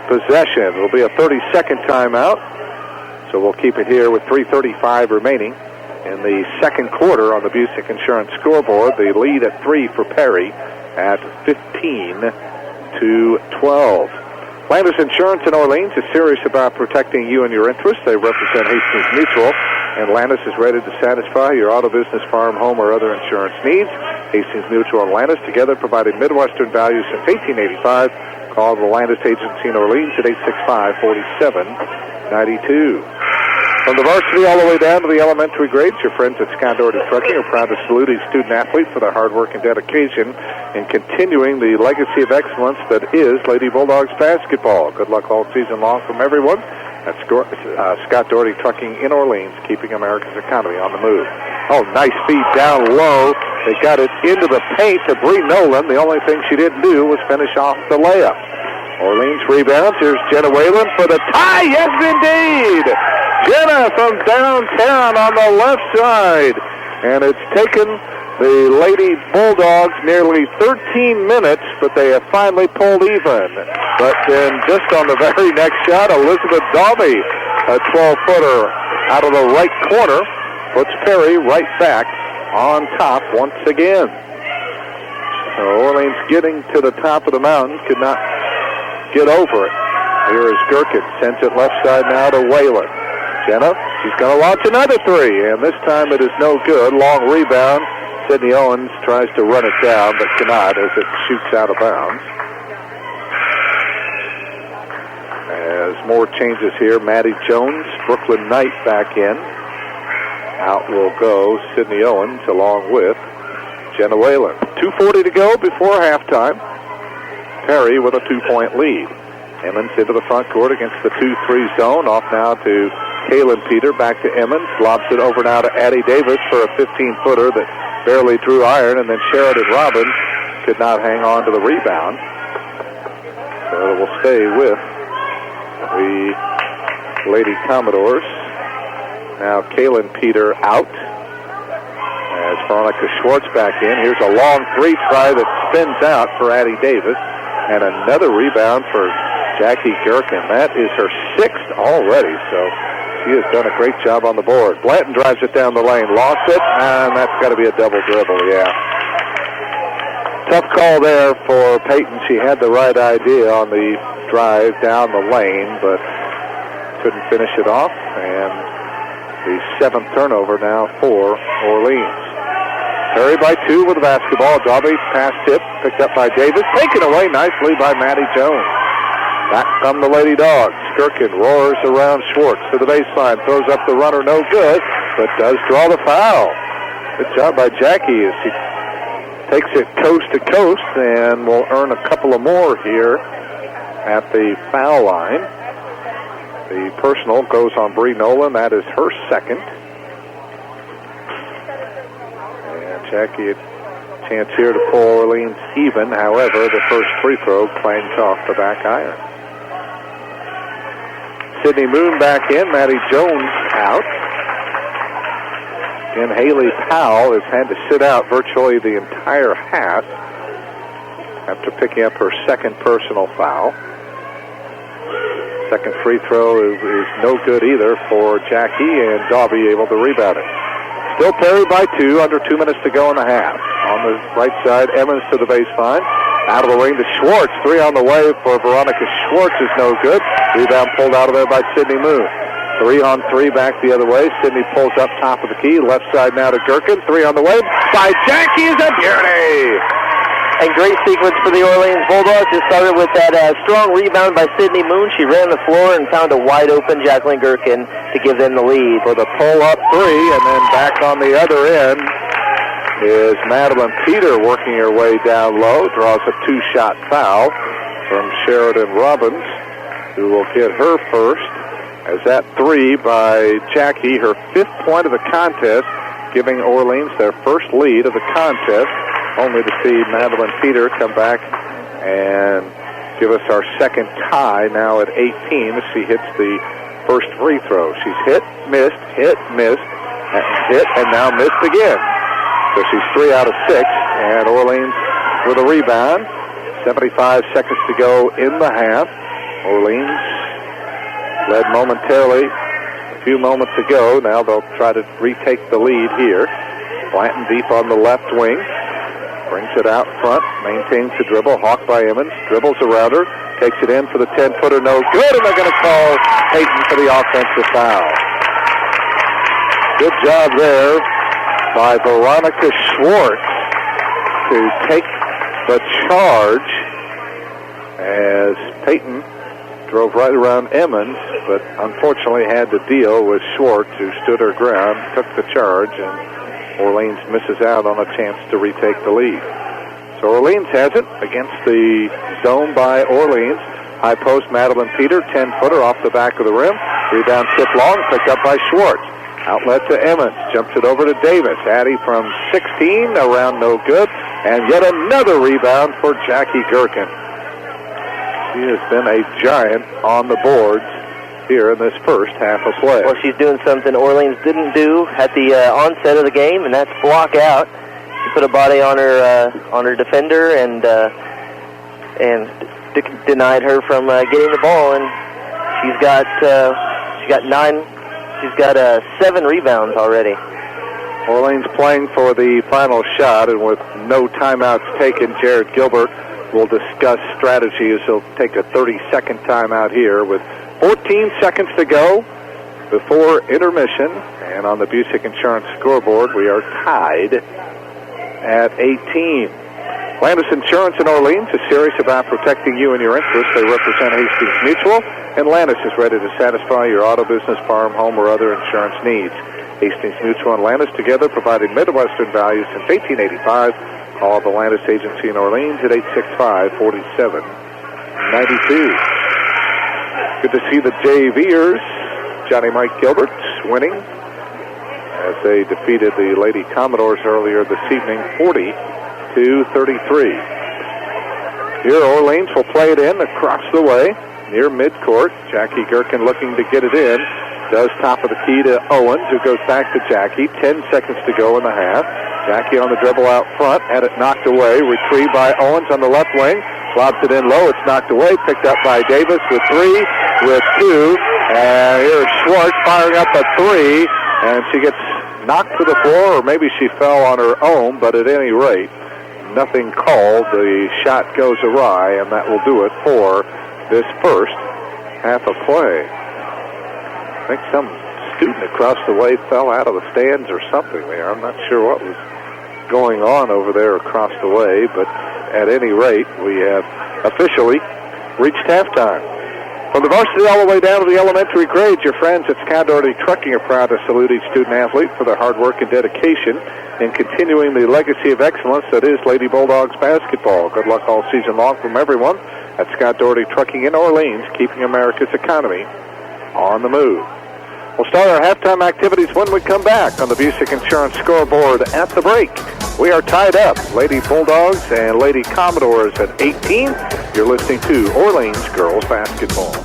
possession. It'll be a 30-second timeout, so we'll keep it here with 3:35 remaining in the second quarter on the Busick Insurance scoreboard. The lead at 3 for Perry at 15-12. Landis Insurance in Orleans is serious about protecting you and your interests. They represent Hastings Mutual, and Landis is ready to satisfy your auto, business, farm, home, or other insurance needs. Hastings Mutual and Landis together providing Midwestern values since 1885. Call the Landis Agency in Orleans at 865-4792. From the varsity all the way down to the elementary grades, your friends at Scott Doherty Trucking are proud to salute each student-athlete for their hard work and dedication in continuing the legacy of excellence that is Lady Bulldogs basketball. Good luck all season long from everyone at Scott Doherty Trucking in Orleans, keeping America's economy on the move. Oh, nice feed down low. They got it into the paint to Bree Nolan. The only thing she didn't do was finish off the layup. Orleans rebounds. Here's Jenna Whalen for the tie. Yes, indeed. Jenna from downtown on the left side. And it's taken the Lady Bulldogs nearly 13 minutes, but they have finally pulled even. But then just on the very next shot, Elizabeth Dobby, a 12-footer out of the right corner, puts Perry right back on top once again. So Orleans getting to the top of the mountain, could not get over it. Here is Gherkin, sends it left side now to Whalen. Jenna, she's going to launch another three, and this time it is no good. Long rebound. Sydney Owens tries to run it down, but cannot as it shoots out of bounds. As more changes here, Maddie Jones, Brooklyn Knight back in. Out will go Sydney Owens along with Jenna Whalen. 2:40 to go before halftime. Perry with a 2-point lead. Emmons into the front court against the 2-3 zone. Off now to Kaylin Peter. Back to Emmons. Lobs it over now to Addie Davis for a 15-footer that barely drew iron. And then Sheridan Robbins could not hang on to the rebound. So it will stay with the Lady Commodores. Now Kaylin Peter out. As Veronica Schwartz back in. Here's a long three try that spins out for Addie Davis. And another rebound for Jackie Gherkin. That is her 6th already, so she has done a great job on the board. Blanton drives it down the lane. Lost it, and that's got to be a double dribble, yeah. Tough call there for Peyton. She had the right idea on the drive down the lane, but couldn't finish it off. And the 7th turnover now for Orleans. Perry by 2 with the basketball. Darby pass tip picked up by Davis. Taken away nicely by Maddie Jones. Back come the Lady Dogs. Gherkin roars around Schwartz to the baseline. Throws up the runner. No good, but does draw the foul. Good job by Jackie as she takes it coast to coast and will earn a couple of more here at the foul line. The personal goes on Bree Nolan. That is her 2nd. Jackie, a chance here to pull Orleans even. However, the first free throw clangs off the back iron. Sydney Moon back in. Maddie Jones out. And Haley Powell has had to sit out virtually the entire half after picking up her 2nd personal foul. 2nd free throw is no good either for Jackie, and Darby able to rebound it. Still Perry by 2, under 2 minutes to go in the half. On the right side, Emmons to the baseline. Out of the lane to Schwartz. 3 on the way for Veronica Schwartz is no good. Rebound pulled out of there by Sydney Moon. 3 on 3 back the other way. Sydney pulls up top of the key. Left side now to Gherkin. 3 on the way by Jackie is a beauty. And great sequence for the Orleans Bulldogs. It started with that strong rebound by Sydney Moon. She ran the floor and found a wide-open Jacqueline Gherkin to give them the lead. For the pull-up 3, and then back on the other end is Madeline Peter working her way down low. Draws a 2-shot foul from Sheridan Robbins, who will get her first. As that 3 by Jackie, her 5th point of the contest, giving Orleans their first lead of the contest. Only to see Madeline Peter come back and give us our 2nd tie now at 18 as she hits the first free throw. She's hit, missed, hit, missed, hit, and now missed again. So she's 3 out of 6, and Orleans with a rebound. 75 seconds to go in the half. Orleans led momentarily a few moments ago. Now they'll try to retake the lead here. Blanton deep on the left wing. Brings it out front, maintains the dribble. Hawk by Emmons, dribbles around her, takes it in for the 10-footer, no good, and they're going to call Peyton for the offensive foul. Good job there by Veronica Schwartz to take the charge as Peyton drove right around Emmons, but unfortunately had to deal with Schwartz, who stood her ground, took the charge, and Orleans misses out on a chance to retake the lead. So Orleans has it against the zone by Orleans. High post, Madeline Peter, 10-footer off the back of the rim. Rebound tip long, picked up by Schwartz. Outlet to Emmons, jumps it over to Davis. Addie from 16, around no good. And yet another rebound for Jackie Gherkin. She has been a giant on the boards here in this first half of play. Well, she's doing something Orleans didn't do at the onset of the game, and that's block out. She put a body on her defender and denied her from getting the ball. And she's got 7 rebounds already. Orleans playing for the final shot, and with no timeouts taken, Jared Gilbert will discuss strategy as he'll take a 30-second timeout here with 14 seconds to go before intermission. And on the Busick Insurance scoreboard, we are tied at 18. Landis Insurance in Orleans is serious about protecting you and your interests. They represent Hastings Mutual, and Landis is ready to satisfy your auto, business, farm, home, or other insurance needs. Hastings Mutual and Landis together providing Midwestern values since 1885. Call the Landis Agency in Orleans at 865-4792. Good to see the JVers, Johnny Mike Gilbert, winning as they defeated the Lady Commodores earlier this evening, 40-33. Here, Orleans will play it in across the way near midcourt. Jackie Gherkin looking to get it in. Does top of the key to Owens, who goes back to Jackie. 10 seconds to go in the half. Jackie on the dribble out front, had it knocked away. Retrieved by Owens on the left wing. Lobs it in low. It's knocked away. Picked up by Davis with 3, with 2. And here's Schwartz firing up a 3. And she gets knocked to the floor, or maybe she fell on her own, but at any rate, nothing called. The shot goes awry, and that will do it for this first half of play. I think some student across the way fell out of the stands or something there. I'm not sure what was going on over there across the way, but at any rate, we have officially reached halftime. From the varsity all the way down to the elementary grades, your friends at Scott Doherty Trucking are proud to salute each student-athlete for their hard work and dedication in continuing the legacy of excellence that is Lady Bulldogs basketball. Good luck all season long from everyone at Scott Doherty Trucking in Orleans, keeping America's economy on the move. We'll start our halftime activities when we come back on the Busick Insurance scoreboard at the break. We are tied up, Lady Bulldogs and Lady Commodores at 18. You're listening to Orleans Girls Basketball.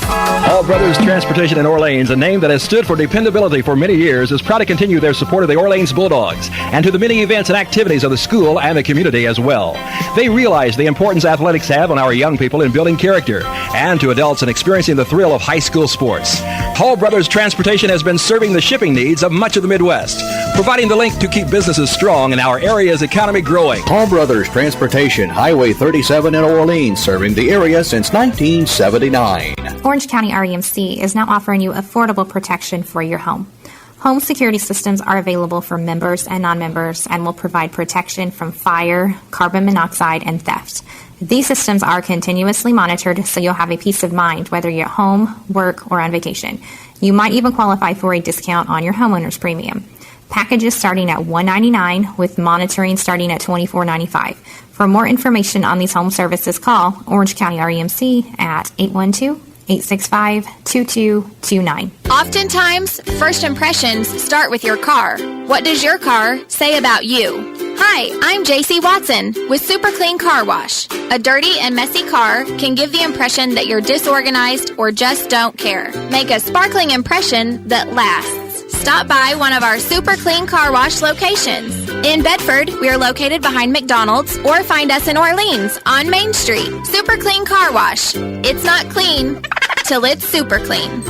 Hall Brothers Transportation in Orleans, a name that has stood for dependability for many years, is proud to continue their support of the Orleans Bulldogs and to the many events and activities of the school and the community as well. They realize the importance athletics have on our young people in building character and to adults in experiencing the thrill of high school sports. Hall Brothers Transportation has been serving the shipping needs of much of the Midwest, providing the link to keep businesses strong and our area's economy growing. Hall Brothers Transportation, Highway 37 in Orleans, serving the area since 1979. Orange County REMC is now offering you affordable protection for your home. Home security systems are available for members and non-members and will provide protection from fire, carbon monoxide, and theft. These systems are continuously monitored, so you'll have a peace of mind whether you're at home, work, or on vacation. You might even qualify for a discount on your homeowner's premium. Packages starting at $199 with monitoring starting at $24.95. For more information on these home services, call Orange County REMC at 812-865-2229. Oftentimes, first impressions start with your car. What does your car say about you? Hi, I'm JC Watson with Super Clean Car Wash. A dirty and messy car can give the impression that you're disorganized or just don't care. Make a sparkling impression that lasts. Stop by one of our Super Clean Car Wash locations. In Bedford, we are located behind McDonald's, or find us in Orleans on Main Street. Super Clean Car Wash. It's not clean till it's super clean.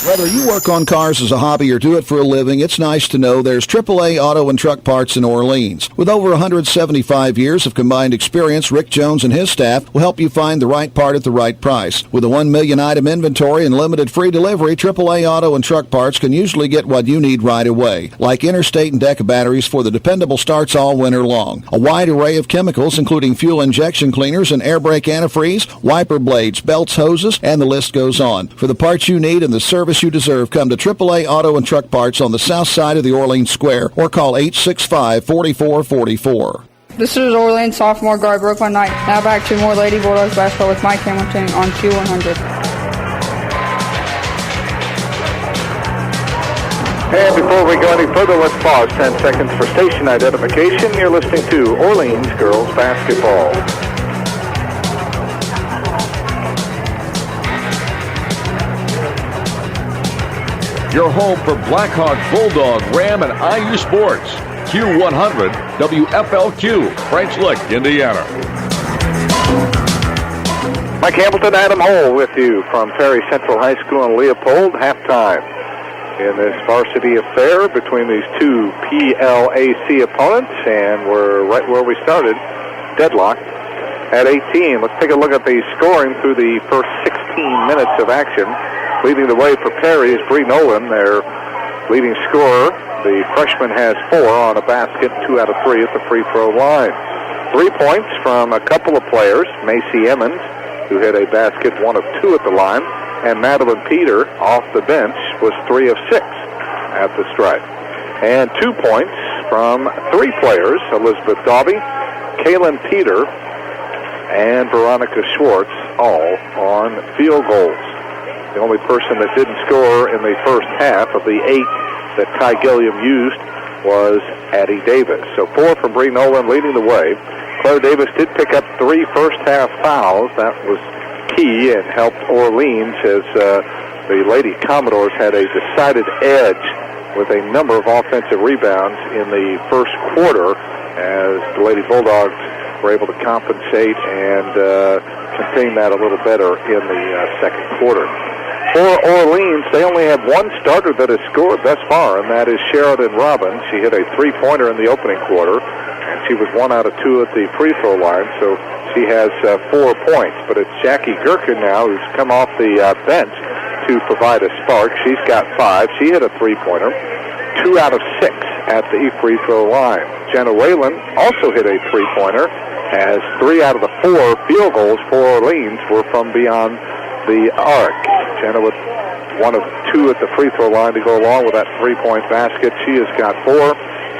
Whether you work on cars as a hobby or do it for a living, it's nice to know there's AAA Auto and Truck Parts in Orleans. With over 175 years of combined experience, Rick Jones and his staff will help you find the right part at the right price. With a 1 million item inventory and limited free delivery, AAA Auto and Truck Parts can usually get what you need right away, like interstate and deck batteries for the dependable starts all winter long. A wide array of chemicals, including fuel injection cleaners and air brake antifreeze, wiper blades, belts, hoses, and the list goes on. For the parts you need and the service you deserve, come to AAA Auto and Truck Parts on the south side of the Orleans Square or call 865-4444. This is Orleans sophomore guard Brooklyn Knight. Now back to more Lady Bulldogs basketball with Mike Hamilton on Q100. And before we go any further, let's pause 10 seconds for station identification. You're listening to Orleans Girls Basketball. Your home for Blackhawk, Bulldog, Ram, and IU sports. Q100 WFLQ, French Lick, Indiana. Mike Hamilton, Adam Hole with you from Perry Central High School in Leopold. Halftime in this varsity affair between these two PLAC opponents, and we're right where we started, deadlocked at 18. Let's take a look at the scoring through the first 16 minutes of action. Leading the way for Perry is Bree Nolan, their leading scorer. The freshman has 4 on a basket, 2 out of 3 at the free throw line. 3 points from a couple of players. Macy Emmons, who hit a basket, 1 of 2 at the line, and Madeline Peter off the bench was 3 of 6 at the stripe. And 2 points from 3 players, Elizabeth Daubey, Kaylin Peter, and Veronica Schwartz, all on field goals. The only person that didn't score in the first half of the 8 that Ty Gilliam used was Addie Davis. So 4 from Bree Nolan leading the way. Claire Davis did pick up 3 first-half fouls. That was key and helped Orleans as the Lady Commodores had a decided edge with a number of offensive rebounds in the first quarter as the Lady Bulldogs were able to compensate and contain that a little better in the second quarter. For Orleans, they only have 1 starter that has scored thus far, and that is Sheridan Robbins. She hit a 3-pointer in the opening quarter, and she was 1 out of 2 at the free throw line, so she has 4 points. But it's Jackie Gherkin now who's come off the bench to provide a spark. She's got 5. She hit a 3-pointer, 2 out of 6 at the free throw line. Jenna Whalen also hit a 3-pointer, as 3 out of the 4 field goals for Orleans were from beyond the arc. Jenna with 1 of 2 at the free throw line to go along with that 3-point basket. She has got 4.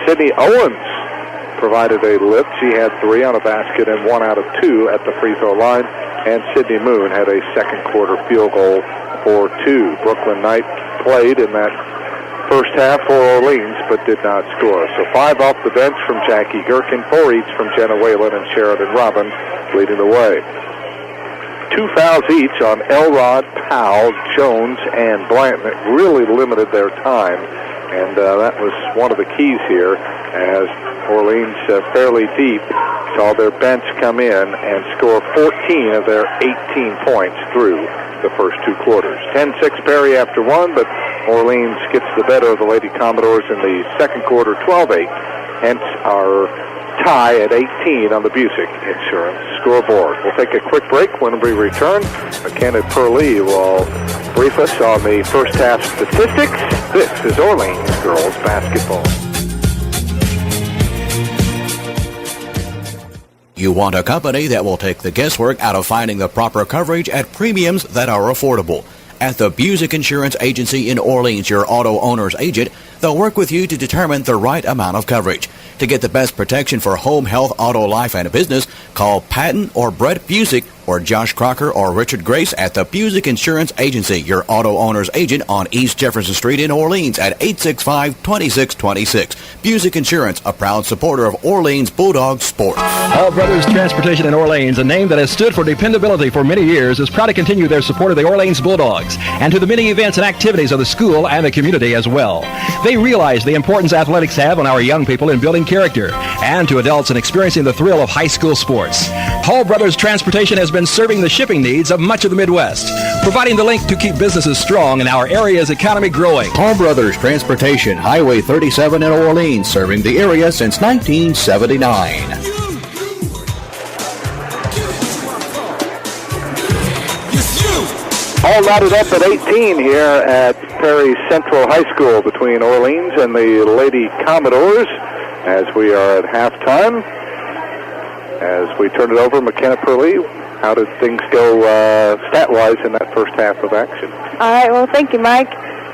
Sydney Owens provided a lift. She had 3 on a basket and 1 out of 2 at the free throw line. And Sydney Moon had a second quarter field goal for 2. Brooklyn Knight played in that first half for Orleans but did not score. So 5 off the bench from Jackie Gherkin, 4 each from Jenna Whalen and Sheridan Robbins leading the way. 2 fouls each on Elrod, Powell, Jones, and Blanton. It really limited their time, and that was one of the keys here as Orleans, fairly deep, saw their bench come in and score 14 of their 18 points through the first 2 quarters. 10-6 Perry after 1, but Orleans gets the better of the Lady Commodores in the second quarter, 12-8, hence our tie at 18 on the Busick Insurance scoreboard. We'll take a quick break. When we return, McKenna Purley will brief us on the first half statistics. This is Orleans girls basketball. You want a company that will take the guesswork out of finding the proper coverage at premiums that are affordable. At the Busick Insurance Agency in Orleans, your auto owner's agent, they'll work with you to determine the right amount of coverage. To get the best protection for home, health, auto, life, and business, call Patton or Brett Busick or Josh Crocker or Richard Grace at the Busick Insurance Agency, your auto owner's agent on East Jefferson Street in Orleans at 865-2626. Busick Insurance, a proud supporter of Orleans Bulldog sports. Hall Brothers Transportation in Orleans, a name that has stood for dependability for many years, is proud to continue their support of the Orleans Bulldogs and to the many events and activities of the school and the community as well. They realize the importance athletics have on our young people in building character and to adults in experiencing the thrill of high school sports. Hall Brothers Transportation has been serving the shipping needs of much of the Midwest, providing the link to keep businesses strong and our area's economy growing. Hall Brothers Transportation, Highway 37 in Orleans, serving the area since 1979. All knotted up at 18 here at Perry Central High School between Orleans and the Lady Commodores as we are at halftime. As we turn it over, McKenna Purley, how did things go stat-wise in that first half of action? All right, well, thank you, Mike.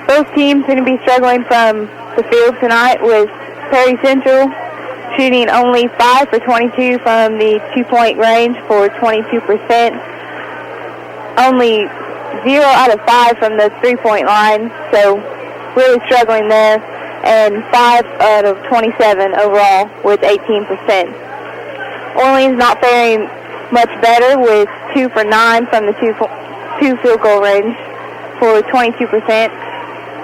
Both teams going to be struggling from the field tonight with Perry Central shooting only 5 for 22 from the 2-point range for 22%. Only 0 out of 5 from the 3-point line, so really struggling there. And 5 out of 27 overall with 18%. Orleans not faring much better with 2 for 9 from the 2 field goal range for 22%.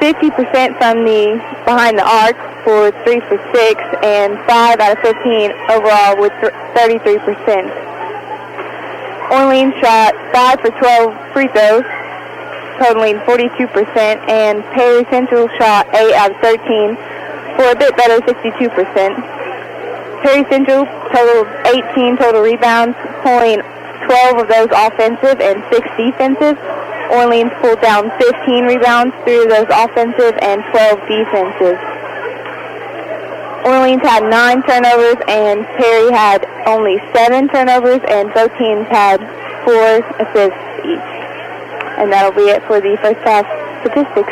50% from the behind the arc for 3 for 6, and 5 out of 15 overall with 33%. Orleans shot 5 for 12 free throws, totaling 42%, and Perry Central shot 8 out of 13 for a bit better, 62%. Perry Central totaled 18 total rebounds, pulling 12 of those offensive and 6 defensive. Orleans pulled down 15 rebounds, 3 of those offensive and 12 defensive. Orleans had 9 turnovers and Perry had only 7 turnovers, and both teams had 4 assists each. And that'll be it for the first half statistics.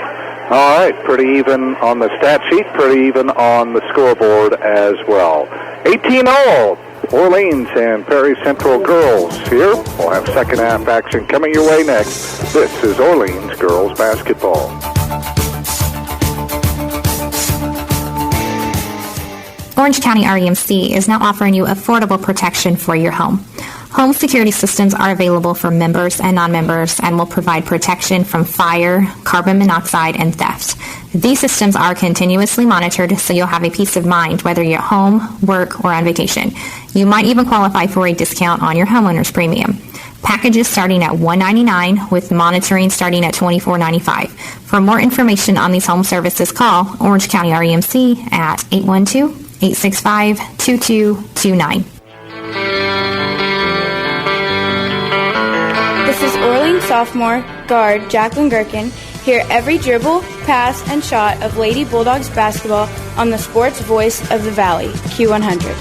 All right, pretty even on the stat sheet, pretty even on the scoreboard as well. 18-all, Orleans and Perry Central girls here. We'll have second half action coming your way next. This is Orleans girls basketball. Orange County REMC is now offering you affordable protection for your home. Home security systems are available for members and non-members and will provide protection from fire, carbon monoxide, and theft. These systems are continuously monitored, so you'll have a peace of mind whether you're at home, work, or on vacation. You might even qualify for a discount on your homeowner's premium. Packages starting at $199 with monitoring starting at $24.95. For more information on these home services, call Orange County REMC at 812-865-2229. This is Orleans sophomore guard Jacqueline Gherkin. Hear every dribble, pass, and shot of Lady Bulldogs basketball on the sports voice of the Valley, Q100.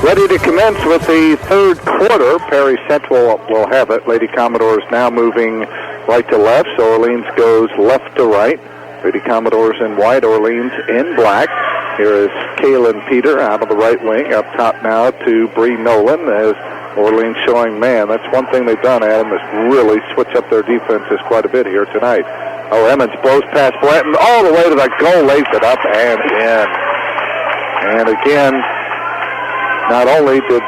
Ready to commence with the third quarter. Perry Central will have it. Lady Commodores now moving right to left, so Orleans goes left to right. Lady Commodores in white, Orleans in black. Here is Kaylin Peter out of the right wing. Up top now to Bree Nolan as Orleans showing man. That's one thing they've done, Adam, is really switch up their defenses quite a bit here tonight. Oh, Emmons blows past Blanton all the way to the goal, lays it up and in. And again, not only did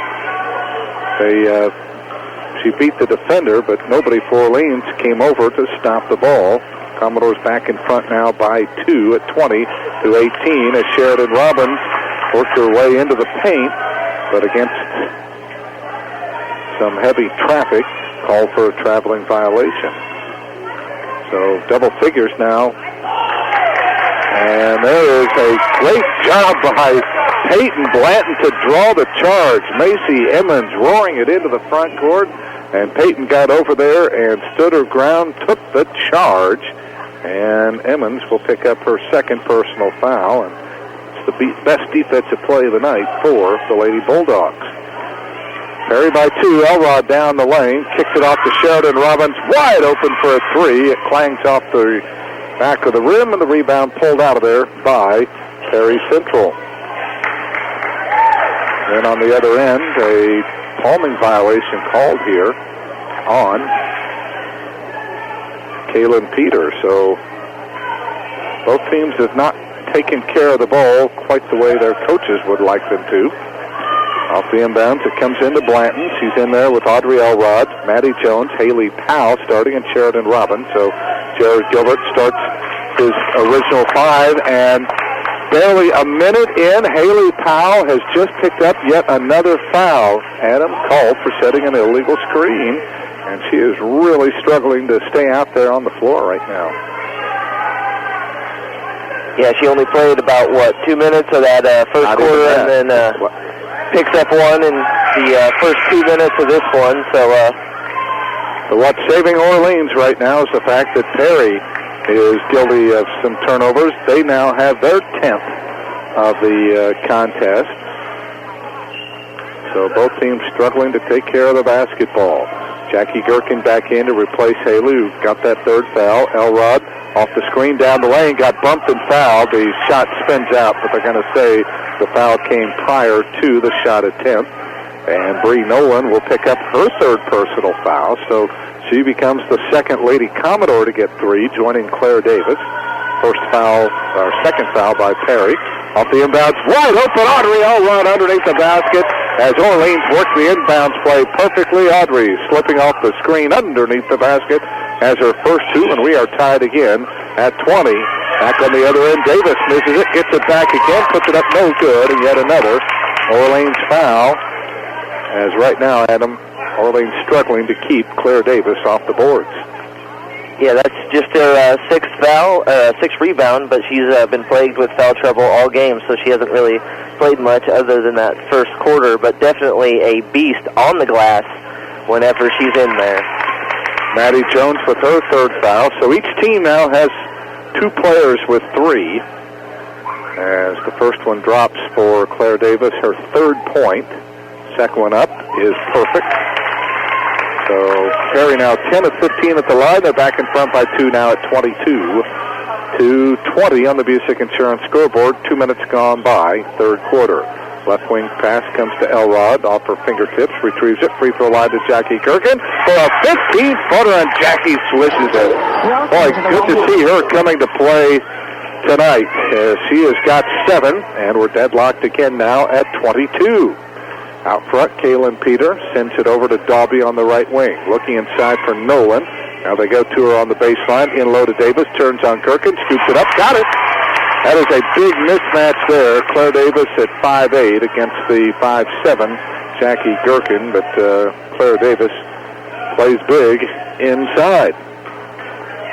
she beat the defender, but nobody for Orleans came over to stop the ball. Commodores back in front now by 2 at 20-18 as Sheridan Robbins worked her way into the paint, but against some heavy traffic, called for a traveling violation. So double figures now. And there is a great job by Peyton Blanton to draw the charge. Macy Emmons roaring it into the front court, and Peyton got over there and stood her ground, took the charge. And Emmons will pick up her second personal foul, and it's the best defensive play of the night for the Lady Bulldogs. Perry by 2, Elrod down the lane, kicks it off to Sheridan Robbins, wide open for a three. It clangs off the back of the rim, and the rebound pulled out of there by Perry Central. Then on the other end, a palming violation called here on Kaylin Peter. So both teams have not taken care of the ball quite the way their coaches would like them to. Off the inbounds, it comes into Blanton. She's in there with Audrey Elrod, Maddie Jones, Haley Powell starting, and Sheridan Robbins. So Jared Gilbert starts his original five, and barely a minute in, Haley Powell has just picked up yet another foul. Adam called for setting an illegal screen, and she is really struggling to stay out there on the floor right now. Yeah, she only played about, 2 minutes of that first quarter, and then picks up one in the first 2 minutes of this one. So what's saving Orleans right now is the fact that Perry is guilty of some turnovers. They now have their 10th of the contest. So both teams struggling to take care of the basketball. Jackie Gherkin back in to replace Haley, got that third foul. Elrod off the screen down the lane, got bumped and fouled. The shot spins out, but they're going to say the foul came prior to the shot attempt. And Bree Nolan will pick up her third personal foul. So she becomes the second Lady Commodore to get three, joining Claire Davis. Second foul by Perry. Off the inbounds, wide open, Audrey Elrod underneath the basket as Orleans works the inbounds play perfectly. Audrey slipping off the screen underneath the basket has her first two, and we are tied again at 20. Back on the other end, Davis misses it, gets it back again, puts it up no good, and yet another Orleans foul. As right now, Adam, Orleans struggling to keep Claire Davis off the boards. Yeah, that's just her sixth rebound, but she's been plagued with foul trouble all game, so she hasn't really played much other than that first quarter, but definitely a beast on the glass whenever she's in there. Maddie Jones with her third foul, so each team now has two players with three, as the first one drops for Claire Davis, her third point. Second one up is perfect. So Perry now 10 of 15 at the line. They're back in front by 2 now at 22-20 on the Busick Insurance scoreboard. 2 minutes gone by, third quarter. Left wing pass comes to Elrod, off her fingertips, retrieves it, free throw line to Jackie Gerken for a 15-footer, and Jackie swishes it. Boy, good to see her coming to play tonight. She has got 7, and we're deadlocked again now at 22. Out front, Kaylin Peter sends it over to Daubie on the right wing. Looking inside for Nolan. Now they go to her on the baseline. In low to Davis, turns on Gerken, scoops it up, got it. That is a big mismatch there. Claire Davis at 5'8" against the 5'7" Jackie Gerken, but Claire Davis plays big inside.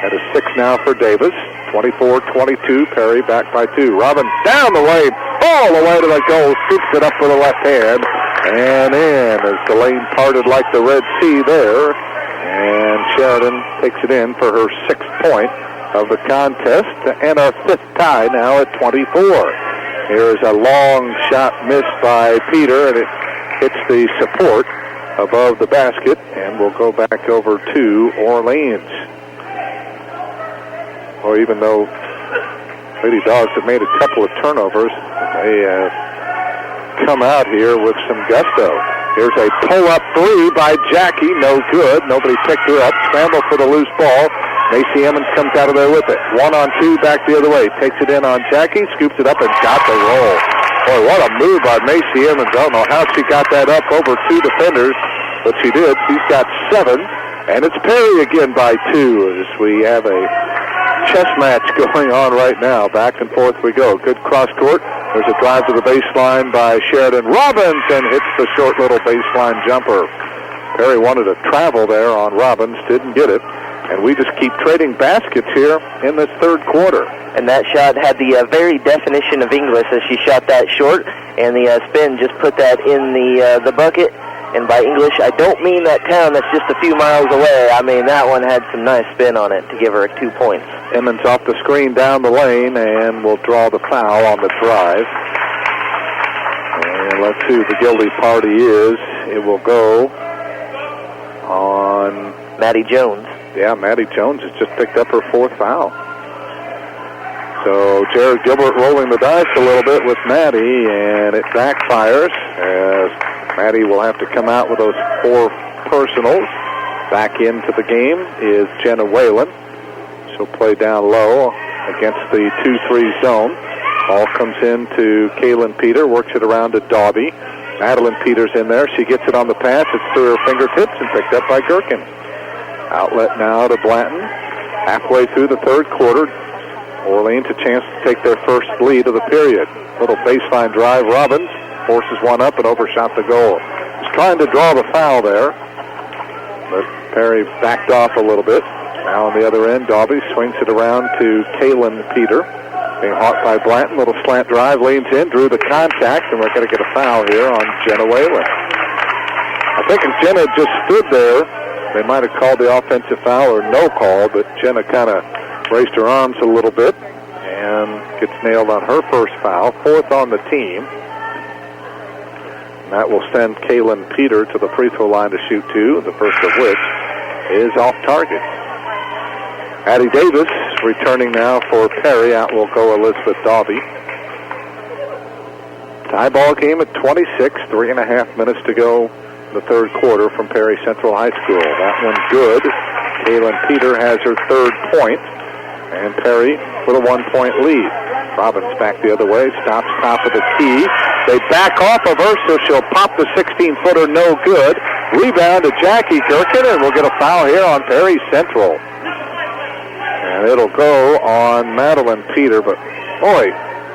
That is 6 now for Davis. 24-22, Perry back by 2. Robbins down the lane, all the way to the goal, scoops it up with the left hand, and in as the lane parted like the Red Sea there. And Sheridan takes it in for her 6th point of the contest, and our 5th tie now at 24. Here's a long shot missed by Peter, and it hits the support above the basket, and we'll go back over to Orleans. Well, even though Lady Dogs have made a couple of turnovers, they come out here with some gusto. Here's a pull-up 3 by Jackie, no good. Nobody picked her up. Scramble for the loose ball. Macy Emmons comes out of there with it. 1-on-2, back the other way. Takes it in on Jackie, scoops it up, and got the roll. Boy, what a move by Macy Emmons. I don't know how she got that up over 2 defenders, but she did. She's got 7, and it's Perry again by 2 as we have a chess match going on right now. Back and forth we go. Good cross court. There's a drive to the baseline by Sheridan Robbins, and hits the short little baseline jumper. Perry wanted to travel there on Robbins, didn't get it. And we just keep trading baskets here in this third quarter. And that shot had the very definition of English as she shot that short, and the spin just put that in the bucket. And by English, I don't mean that town that's just a few miles away. I mean that one had some nice spin on it to give her 2 points. Emmons off the screen down the lane, and will draw the foul on the drive. And let's see who the guilty party is. It will go on Maddie Jones. Yeah, Maddie Jones has just picked up her 4th foul. So Jared Gilbert rolling the dice a little bit with Maddie, and it backfires as Maddie will have to come out with those 4 personals. Back into the game is Jenna Whalen. She'll play down low against the 2-3 zone. Ball comes in to Kaylin Peter, works it around to Daubie. Madeline Peters in there. She gets it on the pass. It's through her fingertips and picked up by Gerken. Outlet now to Blanton. Halfway through the third quarter, Orleans a chance to take their first lead of the period. Little baseline drive. Robbins forces one up and overshot the goal. He's trying to draw the foul there, but Perry backed off a little bit. Now on the other end, Daubie swings it around to Kaylin Peter. Being hawked by Blanton. Little slant drive, leans in, drew the contact, and we're going to get a foul here on Jenna Whalen. I think if Jenna just stood there, they might have called the offensive foul or no call, but Jenna kind of raised her arms a little bit and gets nailed on her first foul, 4th on the team. And that will send Kaylin Peter to the free throw line to shoot 2, the first of which is off target. Addie Davis returning now for Perry. Out will go Elizabeth Daubie. Tie ball game at 26, 3.5 minutes to go in the third quarter from Perry Central High School. That one good. Kaylin Peter has her 3rd point, and Perry with a 1-point lead. Robbins back the other way, stops top of the key. They back off of her, so she'll pop the 16-footer, no good. Rebound to Jackie Gerken, and we'll get a foul here on Perry Central. And it'll go on Madeline Peter, but boy,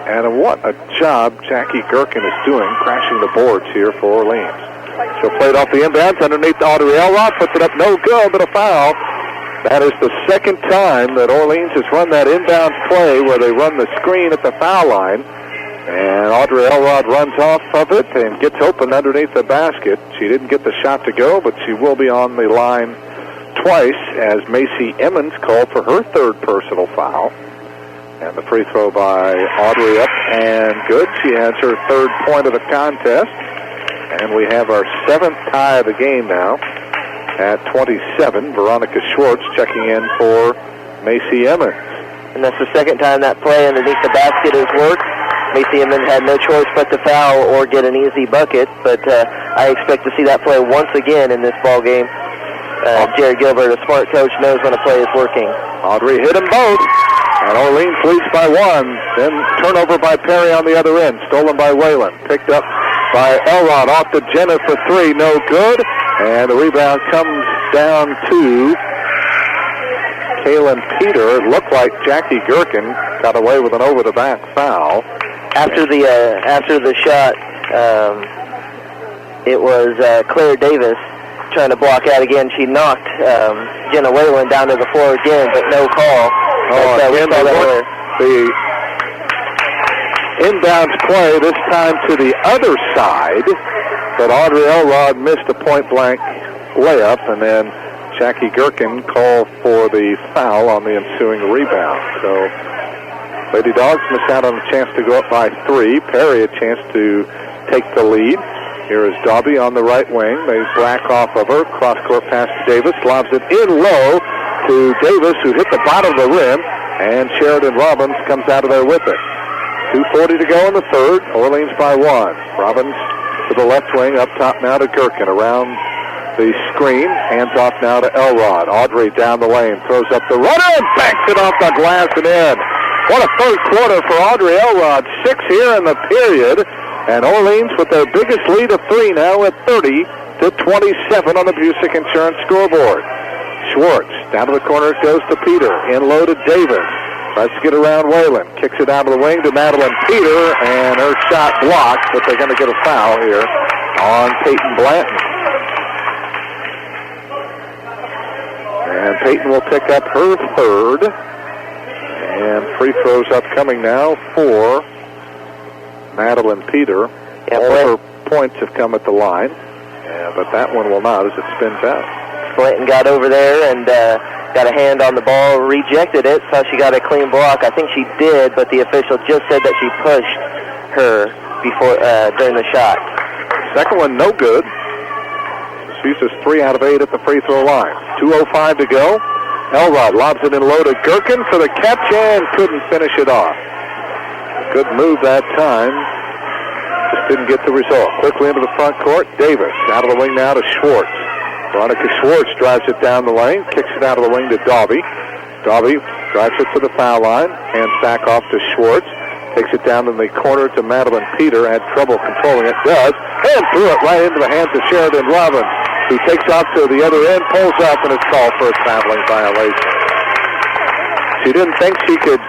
and what a job Jackie Gerken is doing, crashing the boards here for Orleans. She'll play it off the inbounds underneath Audrey Elrod, puts it up, no good, but a foul. That is the second time that Orleans has run that inbounds play where they run the screen at the foul line. And Audrey Elrod runs off of it and gets open underneath the basket. She didn't get the shot to go, but she will be on the line twice as Macy Emmons called for her 3rd personal foul. And the free throw by Audrey up and good. She has her 3rd point of the contest. And we have our 7th tie of the game now at 27. Veronica Schwartz checking in for Macy Emmons. And that's the second time that play underneath the basket has worked. Macy Emmons had no choice but to foul or get an easy bucket, but I expect to see that play once again in this ball game. Jared Gilbert, a smart coach, knows when a play is working. Audrey hit them both, and Orleans leads by 1. Then turnover by Perry on the other end, stolen by Whalen. Picked up by Elrod off to Jenna for 3, no good. And the rebound comes down to Kaylin Peter. It looked like Jackie Gherkin got away with an over-the-back foul. After the shot, it was Claire Davis trying to block out again. She knocked Jenna Whalen down to the floor again, but no call. Again, the inbounds play, this time to the other side, but Audrey Elrod missed a point-blank layup, and then Jackie Gherkin called for the foul on the ensuing rebound. So Lady Dogs miss out on a chance to go up by 3. Perry a chance to take the lead. Here is Dobby on the right wing. They back off of her. Cross-court pass to Davis. Lobs it in low to Davis, who hit the bottom of the rim, and Sheridan Robbins comes out of there with it. 2:40 to go in the third. Orleans by 1. Robbins to the left wing. Up top now to Gherkin. Around the screen. Hands off now to Elrod. Audrey down the lane. Throws up the runner and banks it off the glass and in. What a third quarter for Audrey Elrod. 6 here in the period. And Orleans with their biggest lead of 3 now at 30-27 on the Busick Insurance scoreboard. Schwartz down to the corner. It goes to Peter. In low to Davis. Tries to get around Whalen. Kicks it out of the wing to Madeline Peter. And her shot blocked, but they're going to get a foul here on Peyton Blanton. And Peyton will pick up her third. And free throws upcoming now for Madeline Peter. All her points have come at the line, but that one will not as it spins out. Blanton got over there and got a hand on the ball, rejected it, thought she got a clean block. I think she did, but the official just said that she pushed her before during the shot. Second one no good. She's just 3 out of 8 at the free throw line. 2:05 to go. Elrod lobs it in low to Gherkin for the catch and couldn't finish it off. Good move that time. Just didn't get the result. Quickly into the front court. Davis out of the wing now to Schwartz. Veronica Schwartz drives it down the lane. Kicks it out of the wing to Dobby. Dobby drives it to the foul line. Hands back off to Schwartz. Takes it down in the corner to Madeline Peter. Had trouble controlling it. Does. And threw it right into the hands of Sheridan Robbins, who takes off to the other end, pulls up, and is called for a traveling violation. She didn't think she could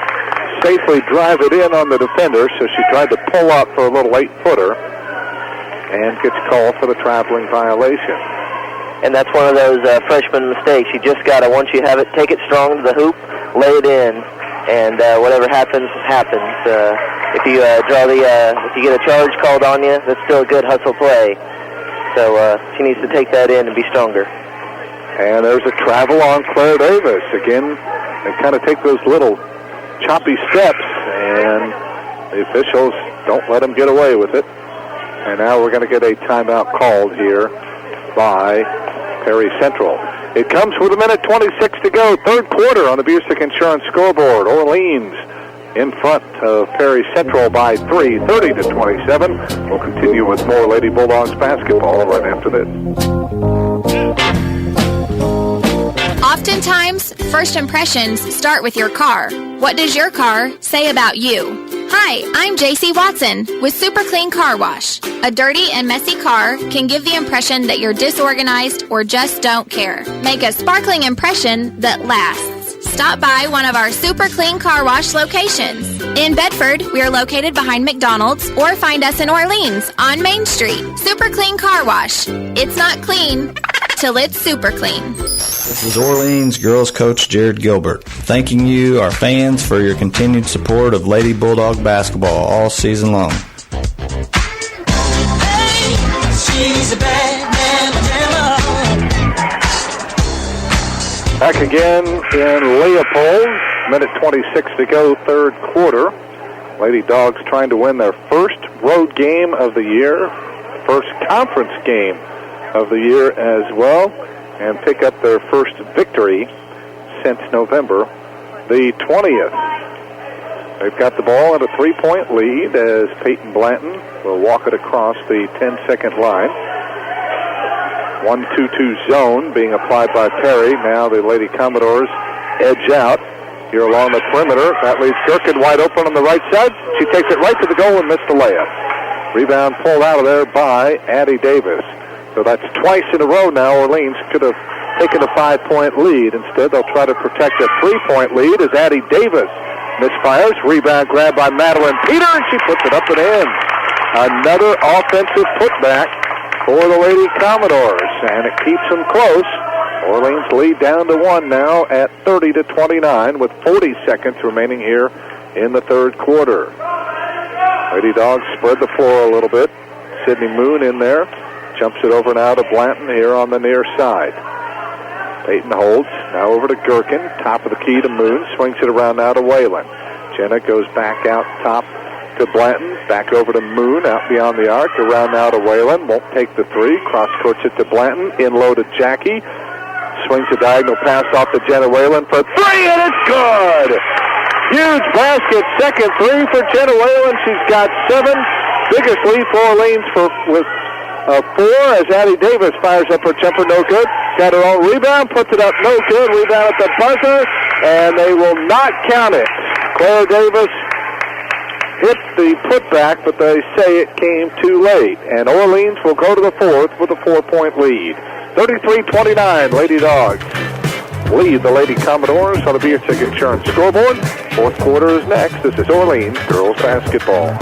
safely drive it in on the defender, so she tried to pull up for a little 8-footer and gets called for the traveling violation. And that's one of those freshman mistakes. You just got to, once you have it, take it strong to the hoop, lay it in, and whatever happens, happens. If you if you get a charge called on you, that's still a good hustle play. So she needs to take that in and be stronger. And there's a travel on Claire Davis. Again, they kind of take those little choppy steps, and the officials don't let them get away with it. And now we're going to get a timeout called here by Perry Central. It comes with 1:26 to go, third quarter on the Busick Insurance scoreboard. Orleans in front of Perry Central by 3, 30-27. We'll continue with more Lady Bulldogs basketball right after this. Oftentimes, first impressions start with your car. What does your car say about you? Hi, I'm JC Watson with Super Clean Car Wash. A dirty and messy car can give the impression that you're disorganized or just don't care. Make a sparkling impression that lasts. Stop by one of our Super Clean Car Wash locations. In Bedford, we are located behind McDonald's, or find us in Orleans on Main Street. Super Clean Car Wash. It's not clean till it's super clean. This is Orleans girls coach Jared Gilbert, thanking you, our fans, for your continued support of Lady Bulldog basketball all season long. Hey, she's a bad Back again in Leopold. 1:26 to go, third quarter. Lady Dogs trying to win their first road game of the year. first conference game of the year as well, and pick up their first victory since November the 20th. They've got the ball at a 3-point lead as Peyton Blanton will walk it across the 10-second line. 1-2-2 zone being applied by Perry. Now the Lady Commodores edge out here along the perimeter. That leaves Gherkin wide open on the right side. She takes it right to the goal and missed the layup. Rebound pulled out of there by Addie Davis. So that's twice in a row now. Orleans could have taken a 5-point lead. Instead, they'll try to protect a 3-point lead as Addie Davis misfires. Rebound grabbed by Madeline Peter, and she puts it up and in. Another offensive putback for the Lady Commodores, and it keeps them close. Orleans lead down to 1 now at 30-29 with 40 seconds remaining here in the third quarter. Lady Dogs spread the floor a little bit. Sydney Moon in there. Jumps it over now to Blanton here on the near side. Peyton holds. Now over to Gherkin. Top of the key to Moon. Swings it around now to Whalen. Jenna goes back out top to Blanton. Back over to Moon. Out beyond the arc. Around now to Whalen. Won't take the three. Cross-courts it to Blanton. In low to Jackie. Swings a diagonal pass off to Jenna Whalen for three, and it's good! Huge basket. Second three for Jenna Whalen. She's got 7. Biggest lead for Orleans with 4 as Addie Davis fires up her jumper, no good. Got her own rebound, puts it up, no good. Rebound at the buzzer, and they will not count it. Claire Davis hit the putback, but they say it came too late. And Orleans will go to the fourth with a 4-point lead. 33-29, Lady Dogs lead the Lady Commodores on the Busick Insurance scoreboard. Fourth quarter is next. This is Orleans girls basketball.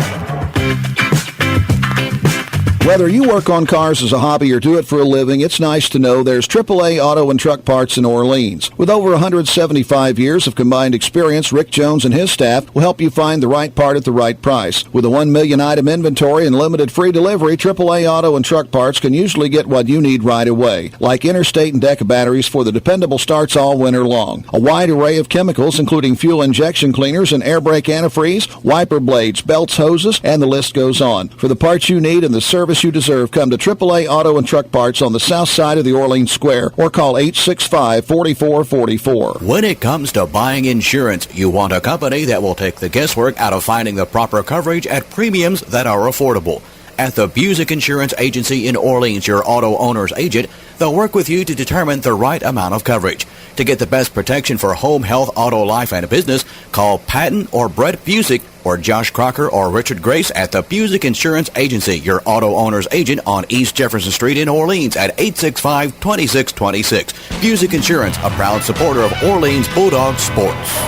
Whether you work on cars as a hobby or do it for a living, it's nice to know there's AAA Auto and Truck Parts in Orleans. With over 175 years of combined experience, Rick Jones and his staff will help you find the right part at the right price. With a 1 million item inventory and limited free delivery, AAA Auto and Truck Parts can usually get what you need right away, like interstate and deck batteries for the dependable starts all winter long. A wide array of chemicals, including fuel injection cleaners and air brake antifreeze, wiper blades, belts, hoses, and the list goes on. For the parts you need and the service you deserve, come to AAA Auto and Truck Parts on the south side of the Orleans Square or call 865-4444. When it comes to buying insurance, you want a company that will take the guesswork out of finding the proper coverage at premiums that are affordable. At the Busick Insurance Agency in Orleans, your auto owner's agent, they'll work with you to determine the right amount of coverage. To get the best protection for home, health, auto, life, and business, call Patton or Brett Busick or Josh Crocker or Richard Grace at the Busick Insurance Agency, your auto owner's agent on East Jefferson Street in Orleans at 865-2626. Busick Insurance, a proud supporter of Orleans Bulldog sports.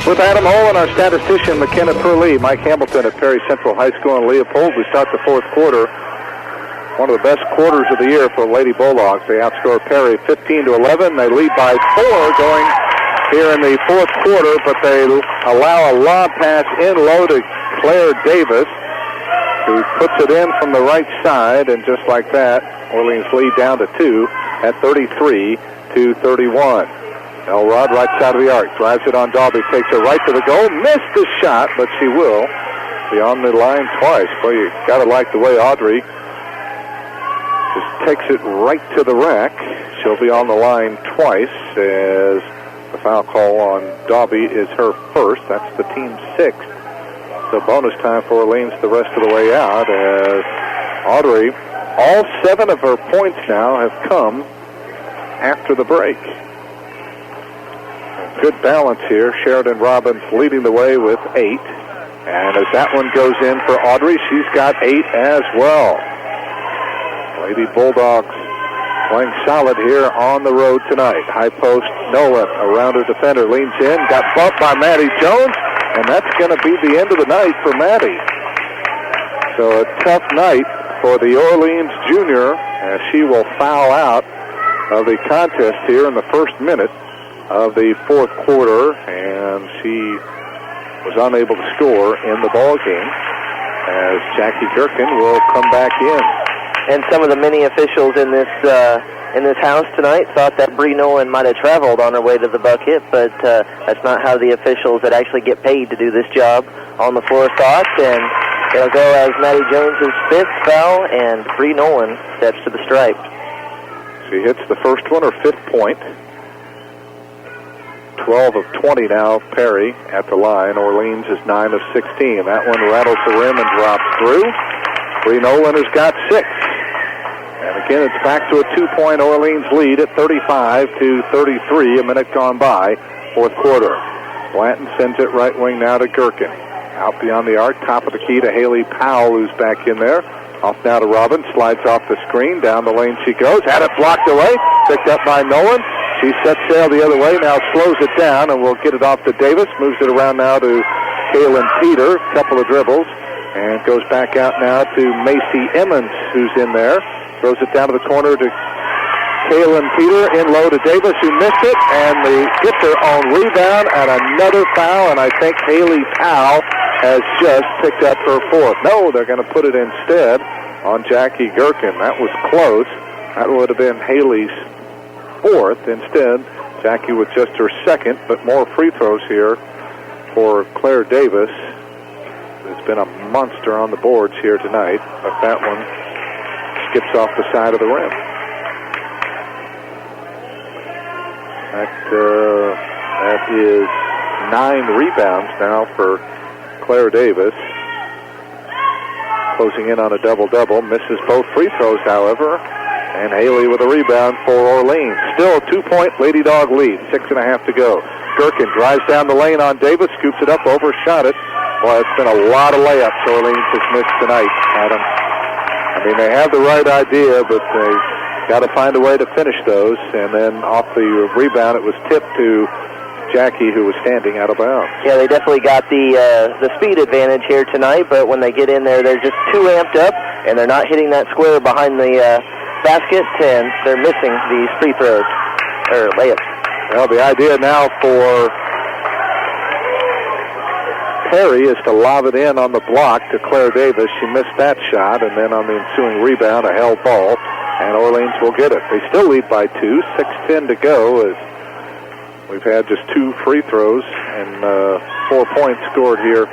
With Adam Hole and our statistician, McKenna Purley, Mike Hamilton at Perry Central High School in Leopold, we start the fourth quarter. One of the best quarters of the year for Lady Bulldogs. They outscore Perry 15-11. They lead by 4 going here in the fourth quarter, but they allow a lob pass in low to Claire Davis, who puts it in from the right side, and just like that, Orleans lead down to 2 at 33-31. Elrod, right side of the arc, drives it on Dalby, takes it right to the goal, missed the shot, but she will be on the line twice. Boy, you got to like the way Audrey just takes it right to the rack. She'll be on the line twice as the foul call on Dalby is her first. That's the team's 6th. So bonus time for Orleans the rest of the way out as Audrey, all 7 of her points now have come after the break. Good balance here. Sheridan Robbins leading the way with 8. And as that one goes in for Audrey, she's got 8 as well. Lady Bulldogs playing solid here on the road tonight. High post, Nolan around her defender, leans in, got bumped by Maddie Jones, and that's going to be the end of the night for Maddie. So a tough night for the Orleans junior as she will foul out of the contest here in the first minute of the fourth quarter, and she was unable to score in the ball game as Jackie Gherkin will come back in. And some of the many officials in this house tonight thought that Bree Nolan might have traveled on her way to the bucket, but that's not how the officials that actually get paid to do this job on the floor thought. And It'll go as Maddie Jones' 5th foul, and Bree Nolan steps to the stripe. She hits the first one, her 5th point. 12 of 20 now, Perry at the line. Orleans is 9 of 16. That one rattles the rim and drops through. Bree Nolan has got 6. And again, it's back to a 2-point Orleans lead at 35-33, a minute gone by, fourth quarter. Blanton sends it right wing now to Gherkin. Out beyond the arc, top of the key to Haley Powell, who's back in there. Off now to Robin, slides off the screen. Down the lane she goes. Had it blocked away. Picked up by Nolan. She sets sail the other way. Now slows it down, and will get it off to Davis. Moves it around now to Kaylin Peter. Couple of dribbles. And goes back out now to Macy Emmons, who's in there. Throws it down to the corner to Kaylin Peter. In low to Davis, who missed it. And gets her own rebound and another foul. And I think Haley Powell has just picked up her 4th. No, they're going to put it instead on Jackie Gherkin. That was close. That would have been Haley's 4th. Instead, Jackie with just her 2nd, but more free throws here for Claire Davis. It's been a monster on the boards here tonight, but that one skips off the side of the rim. That is 9 rebounds now for Claire Davis. Closing in on a double-double. Misses both free throws, however. And Haley with a rebound for Orleans. Still a 2-point Lady Dog lead. 6.5 to go. Gherkin drives down the lane on Davis. Scoops it up, overshot it. Boy, it's been a lot of layups Orleans has missed tonight, Adam. I mean, they have the right idea, but they got to find a way to finish those. And then off the rebound, it was tipped to Jackie, who was standing out of bounds. Yeah, they definitely got the speed advantage here tonight, but when they get in there, they're just too amped up, and they're not hitting that square behind the basket, and they're missing these free throws, or layups. Well, the idea now for Perry is to lob it in on the block to Claire Davis. She missed that shot, and then on the ensuing rebound, a held ball, and Orleans will get it. They still lead by 2, 6:10 to go, as we've had just 2 free throws and 4 points scored here,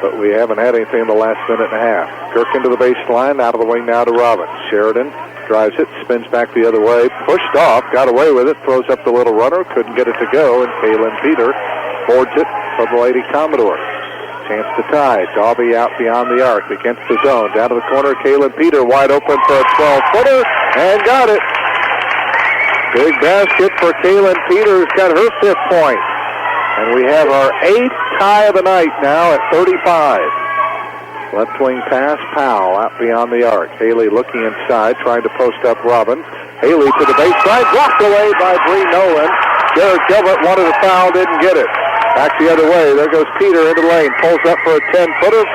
but we haven't had anything in the last minute and a half. Gherkin to the baseline, out of the wing now to Robbins. Sheridan drives it, spins back the other way, pushed off, got away with it, throws up the little runner, couldn't get it to go, and Kaylin Peter boards it for the Lady Commodores. Chance to tie. Dalby out beyond the arc against the zone. Down to the corner, Kaylin Peter wide open for a 12-footer, and got it. Big basket for Kaylin Peter, who's got her 5th point. And we have our 8th tie of the night now at 35. Left wing pass, Powell out beyond the arc. Haley looking inside, trying to post up Robin. Haley to the baseline, blocked away by Bree Nolan. Jared Gilbert wanted a foul, didn't get it. Back the other way, there goes Peter into the lane, pulls up for a 10-footer,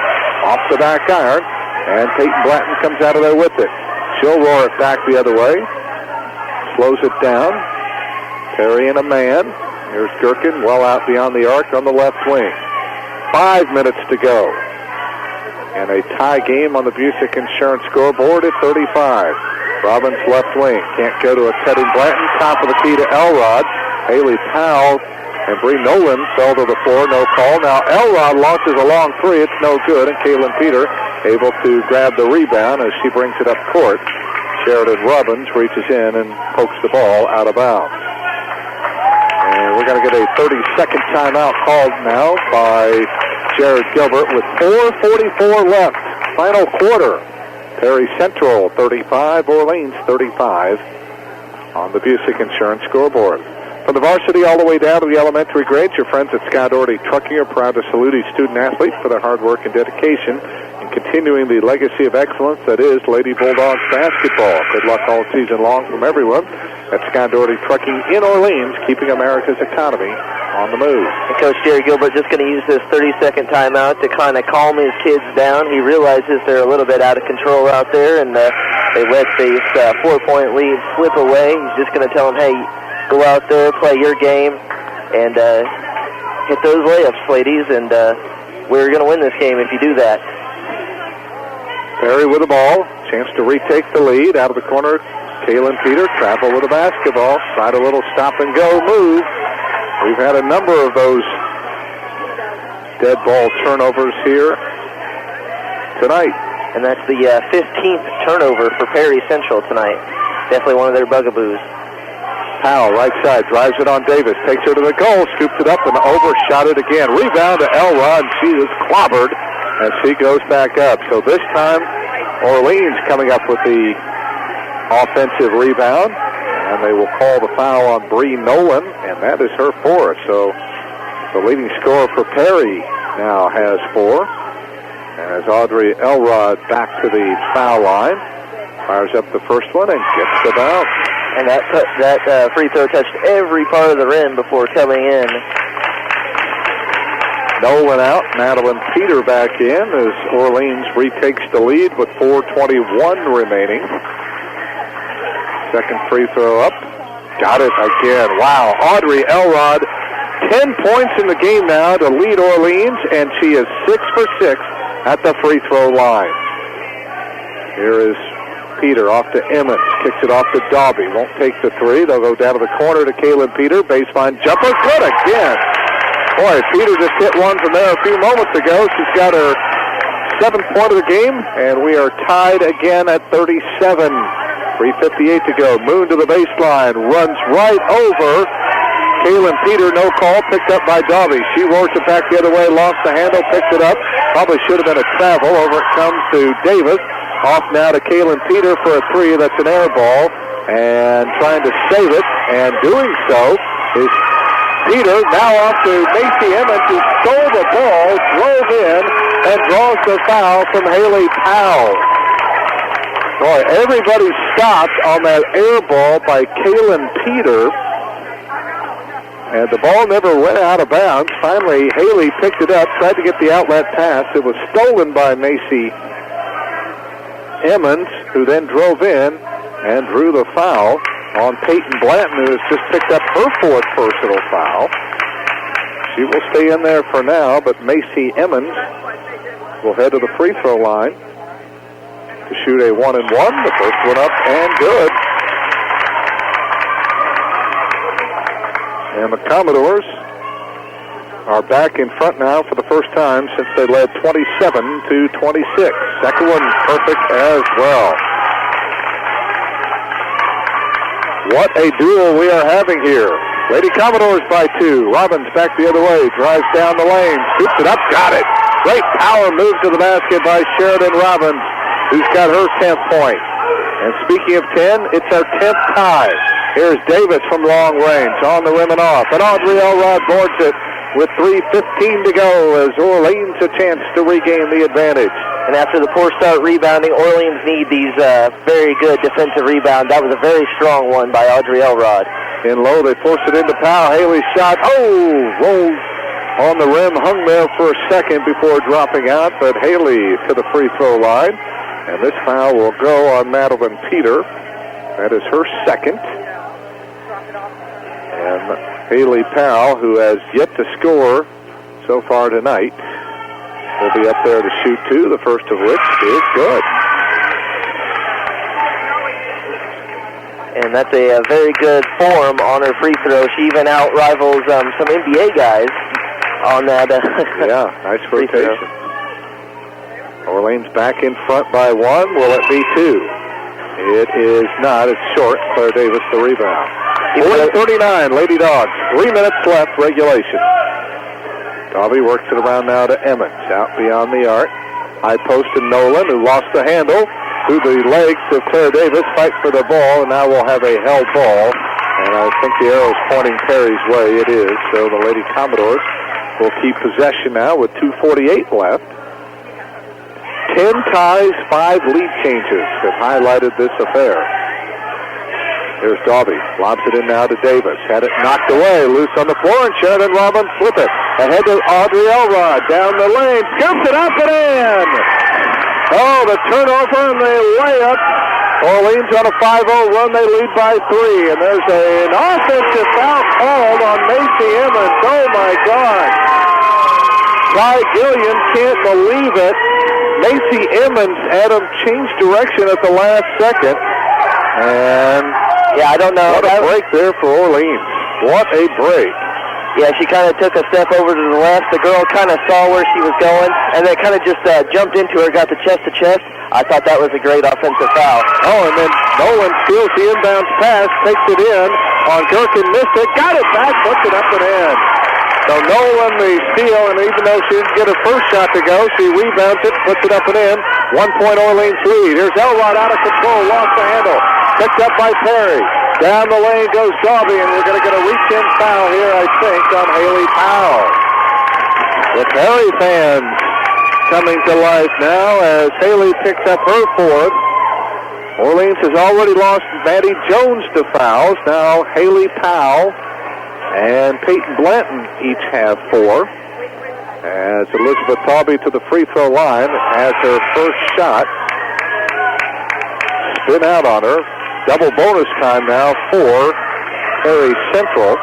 off the back iron, and Peyton Blanton comes out of there with it. She'll roar it back the other way. Slows it down. Perry and a man. Here's Gherkin, well out beyond the arc on the left wing. 5 minutes to go. And a tie game on the Busick Insurance scoreboard at 35. Robbins left wing. Can't go to a Teddy Blanton. Top of the key to Elrod. Haley Powell and Bree Nolan fell to the floor. No call. Now Elrod launches a long 3. It's no good. And Kaylin Peter able to grab the rebound as she brings it up court. Sheridan Robbins reaches in and pokes the ball out of bounds. And we're going to get a 30-second timeout called now by Jared Gilbert with 4:44 left. Final quarter. Perry Central 35, Orleans 35 on the Busick Insurance scoreboard. From the varsity all the way down to the elementary grades, your friends at Sky Doherty Trucking are proud to salute each student athlete for their hard work and dedication in continuing the legacy of excellence that is Lady Bulldogs basketball. Good luck all season long from everyone at Sky Doherty Trucking in Orleans, keeping America's economy on the move. And Coach Jerry Gilbert just going to use this 30-second timeout to kind of calm his kids down. He realizes they're a little bit out of control out there, and they let this 4-point lead slip away. He's just going to tell them, hey, go out there, play your game, and hit those layups, ladies, and we're going to win this game if you do that. Perry with the ball. Chance to retake the lead. Out of the corner, Kaylin Peter. Travel with a basketball. Tried a little stop-and-go move. We've had a number of those dead ball turnovers here tonight. And that's the 15th turnover for Perry Central tonight. Definitely one of their bugaboos. Powell, right side, drives it on Davis, takes her to the goal, scoops it up and overshot it again. Rebound to Elrod, she is clobbered as she goes back up. So this time, Orleans coming up with the offensive rebound, and they will call the foul on Bree Nolan, and that is her fourth. So the leading scorer for Perry now has 4. As Audrey Elrod back to the foul line, fires up the first one and gets the bounce. And that free throw touched every part of the rim before coming in. Nolan out, Madeline Peter back in as Orleans retakes the lead with 4:21 remaining. Second free throw up. Got it again. Wow. Audrey Elrod, 10 points in the game now to lead Orleans, and she is 6 for 6 at the free throw line. Here is Peter off to Emmons. Kicks it off to Dobby. Won't take the three. They'll go down to the corner to Kaylin Peter. Baseline jumper. Good again. Boy, Peter just hit one from there a few moments ago. She's got her 7th point of the game, and we are tied again at 37. 3:58 to go. Moon to the baseline. Runs right over Kaylin Peter. No call. Picked up by Dobby. She works it back the other way. Lost the handle. Picked it up. Probably should have been a travel. Over it comes to Davis. Off now to Kaylin Peter for a three. That's an air ball. And trying to save it. And doing so is Peter. Now off to Macy Emmons, who stole the ball, drove in, and draws the foul from Haley Powell. Boy, everybody stopped on that air ball by Kaylin Peter. And the ball never went out of bounds. Finally, Haley picked it up, tried to get the outlet pass. It was stolen by Macy Emmons, who then drove in and drew the foul on Peyton Blanton, who has just picked up her 4th personal foul. She will stay in there for now, but Macy Emmons will head to the free throw line to shoot a 1-and-1. The first one up and good. And the Commodores are back in front now for the first time since they led 27-26. Second one perfect as well. What a duel we are having here. Lady Commodores by 2. Robbins back the other way. Drives down the lane. Scoops it up. Got it. Great power move to the basket by Sheridan Robbins, who's got her 10th point. And speaking of 10, it's our 10th tie. Here's Davis from long range. On the rim and off. And Audrey Elrod boards it with 3:15 to go as Orleans a chance to regain the advantage. And after the poor start rebounding, Orleans need these very good defensive rebounds. That was a very strong one by Audrey Elrod. In low, they force it into Powell. Haley's shot. Oh, rolled on the rim, hung there for a second before dropping out, but Haley to the free throw line. And this foul will go on Madeline Peter. That is her 2nd. And Haley Powell, who has yet to score so far tonight, will be up there to shoot 2, the first of which is good. And that's a very good form on her free throw. She even out-rivals some NBA guys on that yeah, nice free rotation. Throw. Orleans back in front by 1. Will it be 2? It is not. It's short. Claire Davis the rebound. 40-39, Lady Dogs. 3 minutes left, regulation. Dobby works it around now to Emmons, out beyond the arc. High post to Nolan, who lost the handle. Through the legs of Claire Davis, fight for the ball, and now we'll have a held ball. And I think the arrow's pointing Perry's way. It is. So the Lady Commodores will keep possession now with 2:48 left. 10 ties, 5 lead changes have highlighted this affair. Here's Dobby. Lobs it in now to Davis. Had it knocked away. Loose on the floor, and Sheridan Robbins flip it. Ahead to Audrey Elrod. Down the lane. Scoops it up and in. Oh, the turnover and the layup. Orleans on a 5-0 run. They lead by 3. And there's an offensive foul called on Macy Emmons. Oh, my God. Ty Gilliam can't believe it. Macy Emmons had him change direction at the last second. And yeah, I don't know. What a break there for Orleans. What a break. Yeah, she kind of took a step over to the left. The girl kind of saw where she was going, and then kind of just jumped into her, got the chest-to-chest. I thought that was a great offensive foul. Oh, and then Nolan steals the inbounds pass, takes it in on Gherkin, missed it, got it back, puts it up and in. So Nolan the steal, and even though she didn't get her first shot to go, she rebounds it, puts it up and in. 1 point Orleans lead. Here's Elrod out of control, lost the handle. Picked up by Perry. Down the lane goes Darby, and we're going to get a reach-in foul here, I think, on Haley Powell. The Perry fans coming to life now as Haley picks up her fourth. Orleans has already lost Maddie Jones to fouls. Now Haley Powell and Peyton Blanton each have 4. As Elizabeth Tawby to the free throw line has her first shot. Spin out on her. Double bonus time now for Perry Central.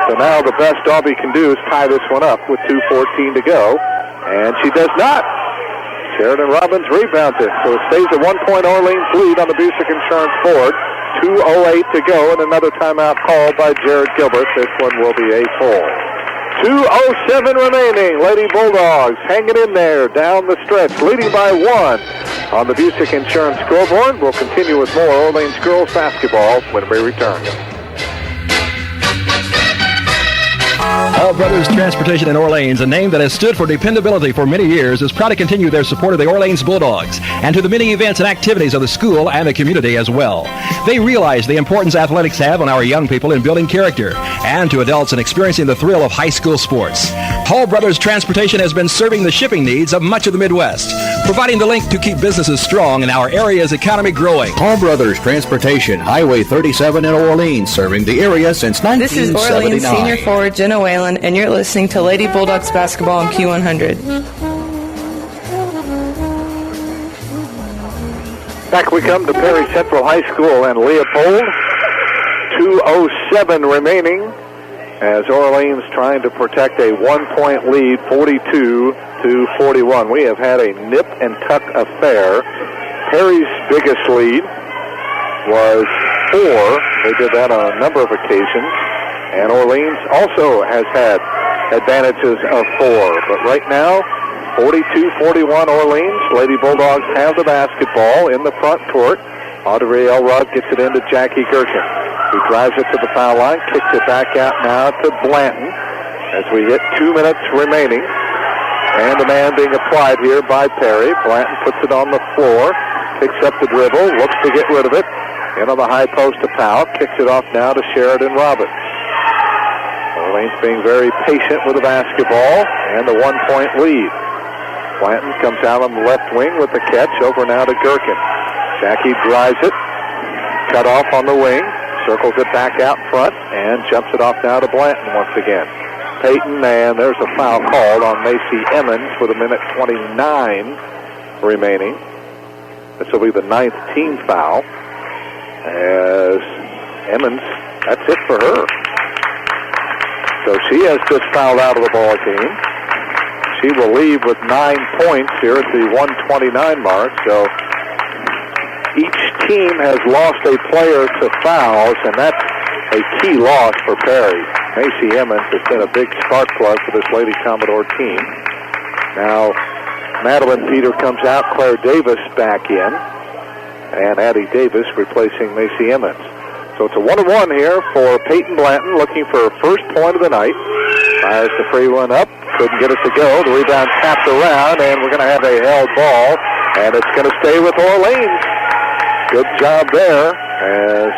So now the best Darby can do is tie this one up with 2:14 to go. And she does not. Sheridan Robbins rebounds it. So it stays a 1 point Orleans lead on the Busick Insurance board. 2:08 to go and another timeout called by Jared Gilbert. This one will be a full. 2:07 remaining. Lady Bulldogs hanging in there down the stretch, leading by 1 on the Busick Insurance scoreboard. We'll continue with more Orleans girls basketball when we return. All Brothers Transportation in Orleans, a name that has stood for dependability for many years, is proud to continue their support of the Orleans Bulldogs and to the many events and activities of the school and the community as well. They realize the importance athletics have on our young people in building character and to adults in experiencing the thrill of high school sports. Hall Brothers Transportation has been serving the shipping needs of much of the Midwest, providing the link to keep businesses strong and our area's economy growing. Hall Brothers Transportation, Highway 37 in Orleans, serving the area since 1979. This is Orleans senior forward Jenna Whalen, and you're listening to Lady Bulldogs basketball on Q100. Back we come to Perry Central High School and Leopold. 2:07 remaining as Orleans trying to protect a 1 point lead, 42-41. We have had a nip and tuck affair. Perry's biggest lead was 4. They did that on a number of occasions. And Orleans also has had advantages of 4. But right now, 42-41 Orleans. Lady Bulldogs have the basketball in the front court. Audrey Elrod gets it into Jackie Gherkin, who drives it to the foul line, kicks it back out now to Blanton as we hit 2 minutes remaining. And a man being applied here by Perry. Blanton puts it on the floor, picks up the dribble, looks to get rid of it. In on the high post to Powell, kicks it off now to Sheridan Robbins. Orleans being very patient with the basketball and the 1 point lead. Blanton comes out on the left wing with the catch, over now to Gherkin. Jackie drives it, cut off on the wing, circles it back out front, and jumps it off now to Blanton once again. Peyton, and there's a foul called on Macy Emmons with 1:29 remaining. This will be the 9th team foul, as Emmons, that's it for her. So she has just fouled out of the ball game. She will leave with 9 points here at the 1:29 mark. So each team has lost a player to fouls, and that's a key loss for Perry. Macy Emmons has been a big spark plug for this Lady Commodore team. Now Madeline Peter comes out, Claire Davis back in, and Addie Davis replacing Macy Emmons. So it's a 1-1 here for Peyton Blanton, looking for her first point of the night. Fires the free one up, couldn't get it to go. The rebound tapped around, and we're going to have a held ball, and it's going to stay with Orleans. Good job there, as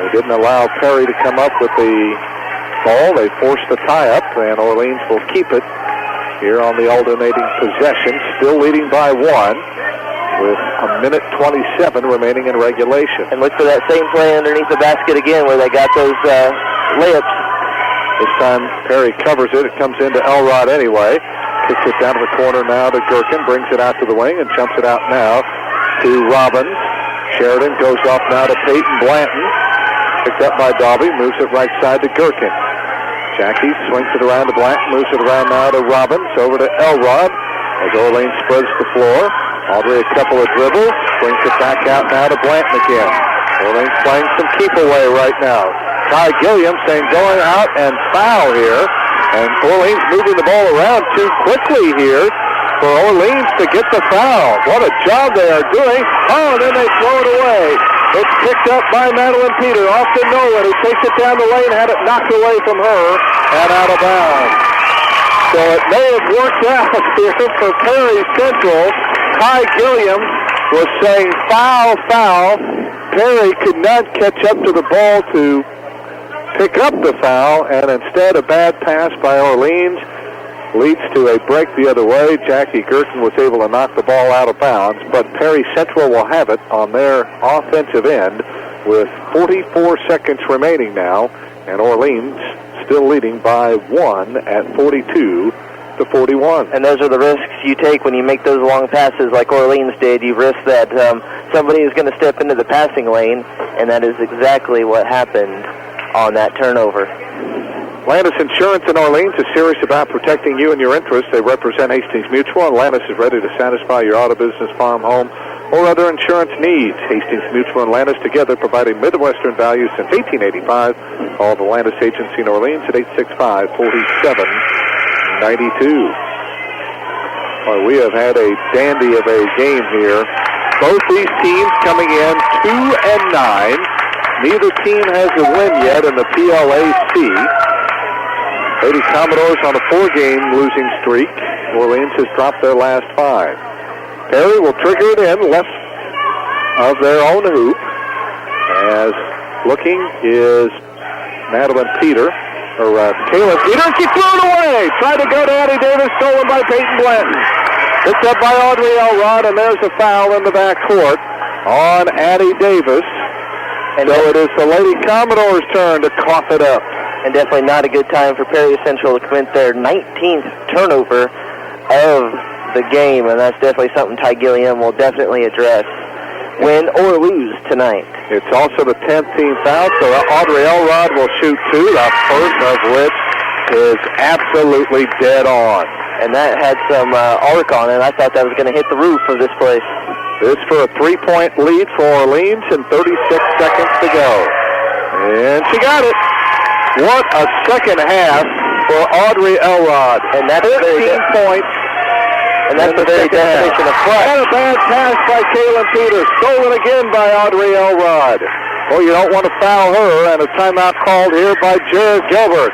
they didn't allow Perry to come up with the ball. They forced the tie-up, and Orleans will keep it here on the alternating possession, still leading by 1. With 1:27 remaining in regulation. And look for that same play underneath the basket again where they got those layups. This time Perry covers it. It comes into Elrod anyway. Kicks it down to the corner now to Gherkin. Brings it out to the wing and jumps it out now to Robbins. Sheridan goes off now to Peyton Blanton. Picked up by Dobby. Moves it right side to Gherkin. Jackie swings it around to Blanton. Moves it around now to Robbins. Over to Elrod as Orleans spreads the floor. Audrey a couple of dribbles, brings it back out now to Blanton again. Orleans playing some keep away right now. Ty Gilliam saying going out and foul here. And Orleans moving the ball around too quickly here for Orleans to get the foul. What a job they are doing. Oh, and then they throw it away. It's picked up by Madeline Peter off to Nolan, who takes it down the lane, had it knocked away from her and out of bounds. So it may have worked out here for Perry Central. Ty Gilliam was saying foul, foul. Perry could not catch up to the ball to pick up the foul, and instead a bad pass by Orleans leads to a break the other way. Jackie Gerken was able to knock the ball out of bounds, but Perry Central will have it on their offensive end with 44 seconds remaining now, and Orleans still leading by 1 at 42-41. And those are the risks you take when you make those long passes like Orleans did. You risk that somebody is going to step into the passing lane, and that is exactly what happened on that turnover. Landis Insurance in Orleans is serious about protecting you and your interests. They represent Hastings Mutual, and Landis is ready to satisfy your auto, business, farm, home, or other insurance needs. Hastings Mutual and Landis together providing Midwestern value since 1885. Call the Landis Agency in Orleans at 865-4792. Well, we have had a dandy of a game here. Both these teams coming in 2-9. Neither team has a win yet in the PLAC. Lady Commodores on a 4-game losing streak. Orleans has dropped their last 5. Perry will trigger it in left of their own hoop. As looking is Madeline Peter, or Kayla Peter. She threw it away. Tried to go to Addie Davis, stolen by Peyton Blanton. Picked up by Audrey Elrod, and there's a foul in the backcourt on Addie Davis. And so it is the Lady Commodores' turn to cough it up. And definitely not a good time for Perry Central to commit their 19th turnover of the game, and that's definitely something Ty Gilliam will definitely address, win or lose tonight. It's also the 10th team foul, so Audrey Elrod will shoot 2, the first of which is absolutely dead on. And that had some arc on it. I thought that was going to hit the roof of this place. This for a 3-point lead for Orleans and 36 seconds to go. And she got it. What a second half for Audrey Elrod. And that's 15 points. And that's the very definition of clutch. And a bad pass by Kaylin Peters. Stolen again by Audrey Elrod. Well, you don't want to foul her, and a timeout called here by Jared Gilbert.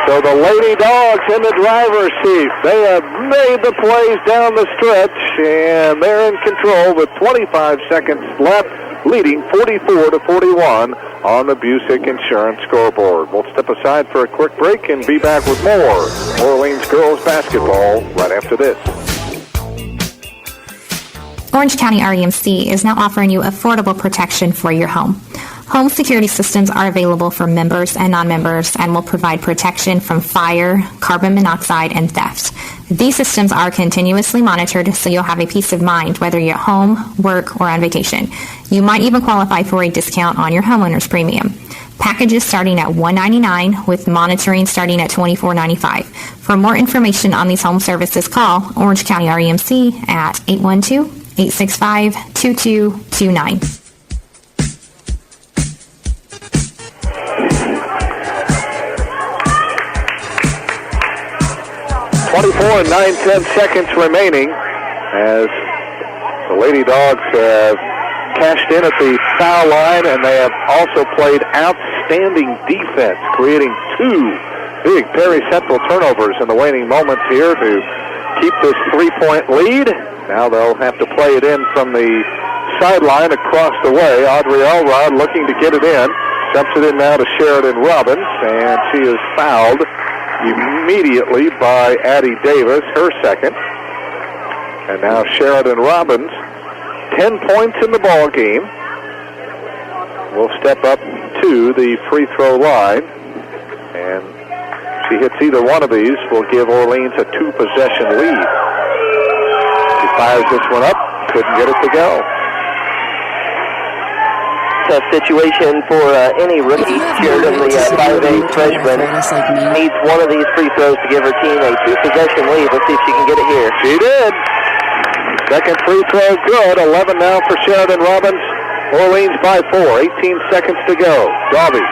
So the Lady Dogs in the driver's seat. They have made the plays down the stretch, and they're in control with 25 seconds left, leading 44-41 on the Busick Insurance scoreboard. We'll step aside for a quick break and be back with more Orleans girls basketball right after this. Orange County REMC is now offering you affordable protection for your home. Home security systems are available for members and non-members and will provide protection from fire, carbon monoxide, and theft. These systems are continuously monitored, so you'll have a peace of mind whether you're at home, work, or on vacation. You might even qualify for a discount on your homeowner's premium. Packages starting at $199 with monitoring starting at $24.95. For more information on these home services, call Orange County REMC at 812-865-2229. 24 and 9/10 seconds remaining as the Lady Dogs have cashed in at the foul line, and they have also played outstanding defense, creating 2 big Perry Central turnovers in the waning moments here to keep this 3-point lead. Now they'll have to play it in from the sideline across the way. Audrey Elrod looking to get it in. Dumps it in now to Sheridan Robbins, and she is fouled immediately by Addie Davis, her second. And now Sheridan Robbins, 10 points in the ball game, will step up to the free throw line. And if she hits either one of these, will give Orleans a 2-possession lead. She fires this one up, couldn't get it to go. Tough situation for any rookie. Sheridan, the 5'8" freshman, needs one of these free throws to give her team a 2-possession lead. Let's see if she can get it here. She did. Second free throw good. 11 now for Sheridan Robbins. Orleans by 4. 18 seconds to go. Darby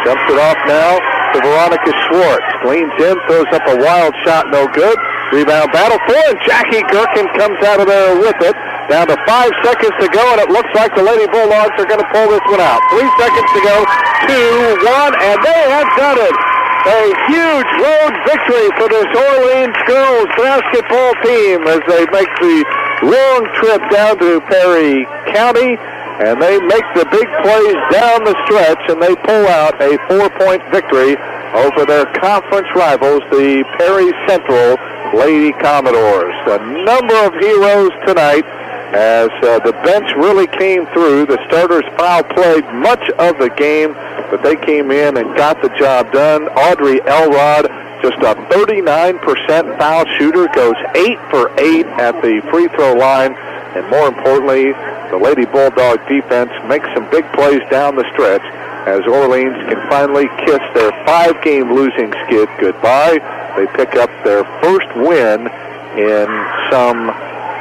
Jumps it off now to Veronica Schwartz. Leans in, throws up a wild shot, no good. Rebound battle for, and Jackie Gherkin comes out of there with it. Down to 5 seconds to go, and it looks like the Lady Bulldogs are going to pull this one out. 3 seconds to go, 2, 1, and they have done it. A huge road victory for this Orleans girls basketball team as they make the long trip down to Perry County, and they make the big plays down the stretch, and they pull out a 4-point victory over their conference rivals, the Perry Central Lady Commodores. A number of heroes tonight as the bench really came through. The starters foul played much of the game, but they came in and got the job done. Audrey Elrod, just a 39% foul shooter, goes 8 for 8 at the free throw line. And more importantly, the Lady Bulldog defense makes some big plays down the stretch as Orleans can finally kiss their 5-game losing skid goodbye. They pick up their first win in some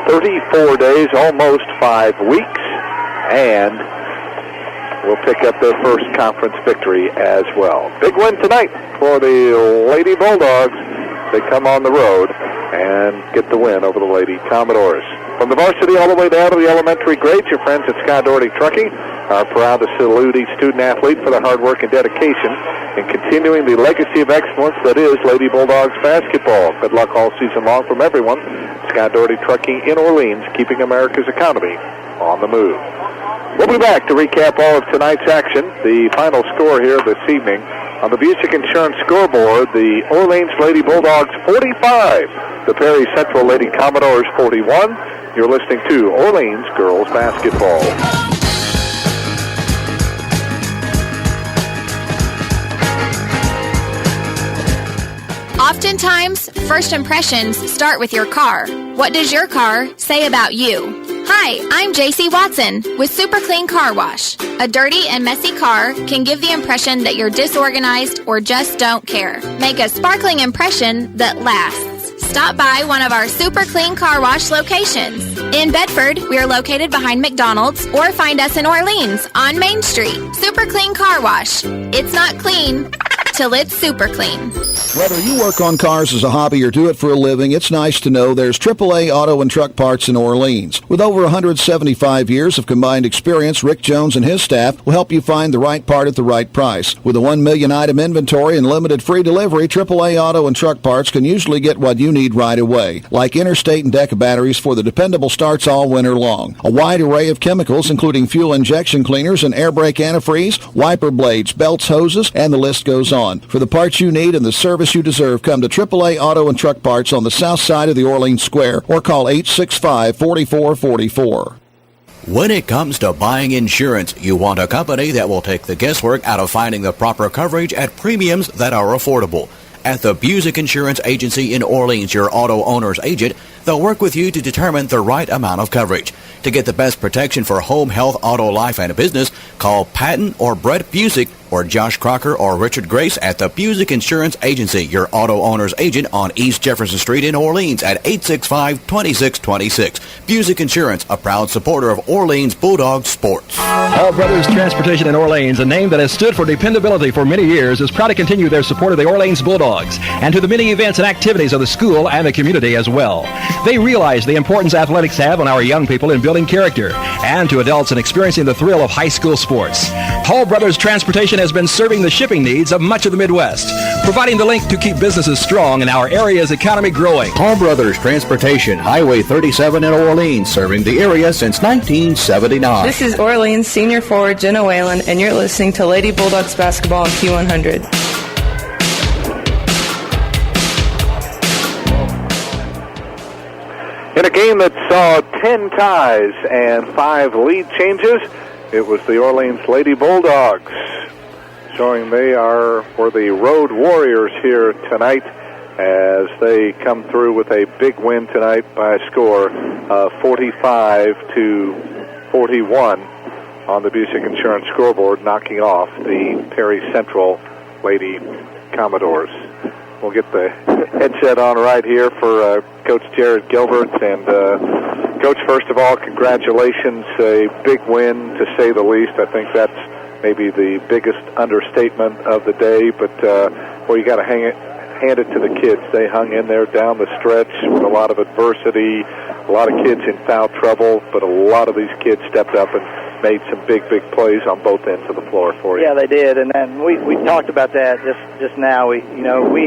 34 days, almost 5 weeks, and will pick up their first conference victory as well. Big win tonight for the Lady Bulldogs. They come on the road and get the win over the Lady Commodores. From the varsity all the way down to the elementary grades, your friends at Sky Doherty Trucking are proud to salute each student-athlete for their hard work and dedication in continuing the legacy of excellence that is Lady Bulldogs basketball. Good luck all season long from everyone. Sky Doherty Trucking in Orleans, keeping America's economy on the move. We'll be back to recap all of tonight's action. The final score here this evening on the Busick Insurance scoreboard, the Orleans Lady Bulldogs 45, the Perry Central Lady Commodores 41. You're listening to Orleans Girls Basketball. Oftentimes, first impressions start with your car. What does your car say about you? Hi, I'm JC Watson with Super Clean Car Wash. A dirty and messy car can give the impression that you're disorganized or just don't care. Make a sparkling impression that lasts. Stop by one of our Super Clean Car Wash locations. In Bedford, we are located behind McDonald's, or find us in Orleans on Main Street. Super Clean Car Wash. It's not clean till it's super clean. Whether you work on cars as a hobby or do it for a living, it's nice to know there's AAA Auto and Truck Parts in Orleans. With over 175 years of combined experience, Rick Jones and his staff will help you find the right part at the right price. With a 1 million item inventory and limited free delivery, AAA Auto and Truck Parts can usually get what you need right away, like interstate and Deca batteries for the dependable starts all winter long. A wide array of chemicals, including fuel injection cleaners and air brake antifreeze, wiper blades, belts, hoses, and the list goes on. For the parts you need and the service you deserve, come to AAA Auto and Truck Parts on the south side of the Orleans Square or call 865-4444. When it comes to buying insurance, you want a company that will take the guesswork out of finding the proper coverage at premiums that are affordable. At the Busick Insurance Agency in Orleans, your auto owner's agent, they'll work with you to determine the right amount of coverage. To get the best protection for home, health, auto, life, and business, call Patton or Brett Busick or Josh Crocker or Richard Grace at the Busick Insurance Agency, your auto owner's agent on East Jefferson Street in Orleans at 865-2626. Busick Insurance, a proud supporter of Orleans Bulldog sports. All Brothers Transportation in Orleans, a name that has stood for dependability for many years, is proud to continue their support of the Orleans Bulldogs and to the many events and activities of the school and the community as well. They realize the importance athletics have on our young people in building character and to adults in experiencing the thrill of high school sports. Hall Brothers Transportation has been serving the shipping needs of much of the Midwest, providing the link to keep businesses strong and our area's economy growing. Hall Brothers Transportation, Highway 37 in Orleans, serving the area since 1979. This is Orleans senior forward Jenna Whalen, and you're listening to Lady Bulldogs basketball on Q100. In a game that saw 10 ties and 5 lead changes, it was the Orleans Lady Bulldogs, showing they are for the Road Warriors here tonight as they come through with a big win tonight by a score of 45-41 on the Busick Insurance scoreboard, knocking off the Perry Central Lady Commodores. We'll get the headset on right here for Coach Jared Gilbert. And, Coach, first of all, congratulations. A big win, to say the least. I think that's maybe the biggest understatement of the day, but you got to hand it to the kids. They hung in there down the stretch with a lot of adversity, a lot of kids in foul trouble, but a lot of these kids stepped up and made some big plays on both ends of the floor for you. Yeah, they did, and then we talked about that just now. We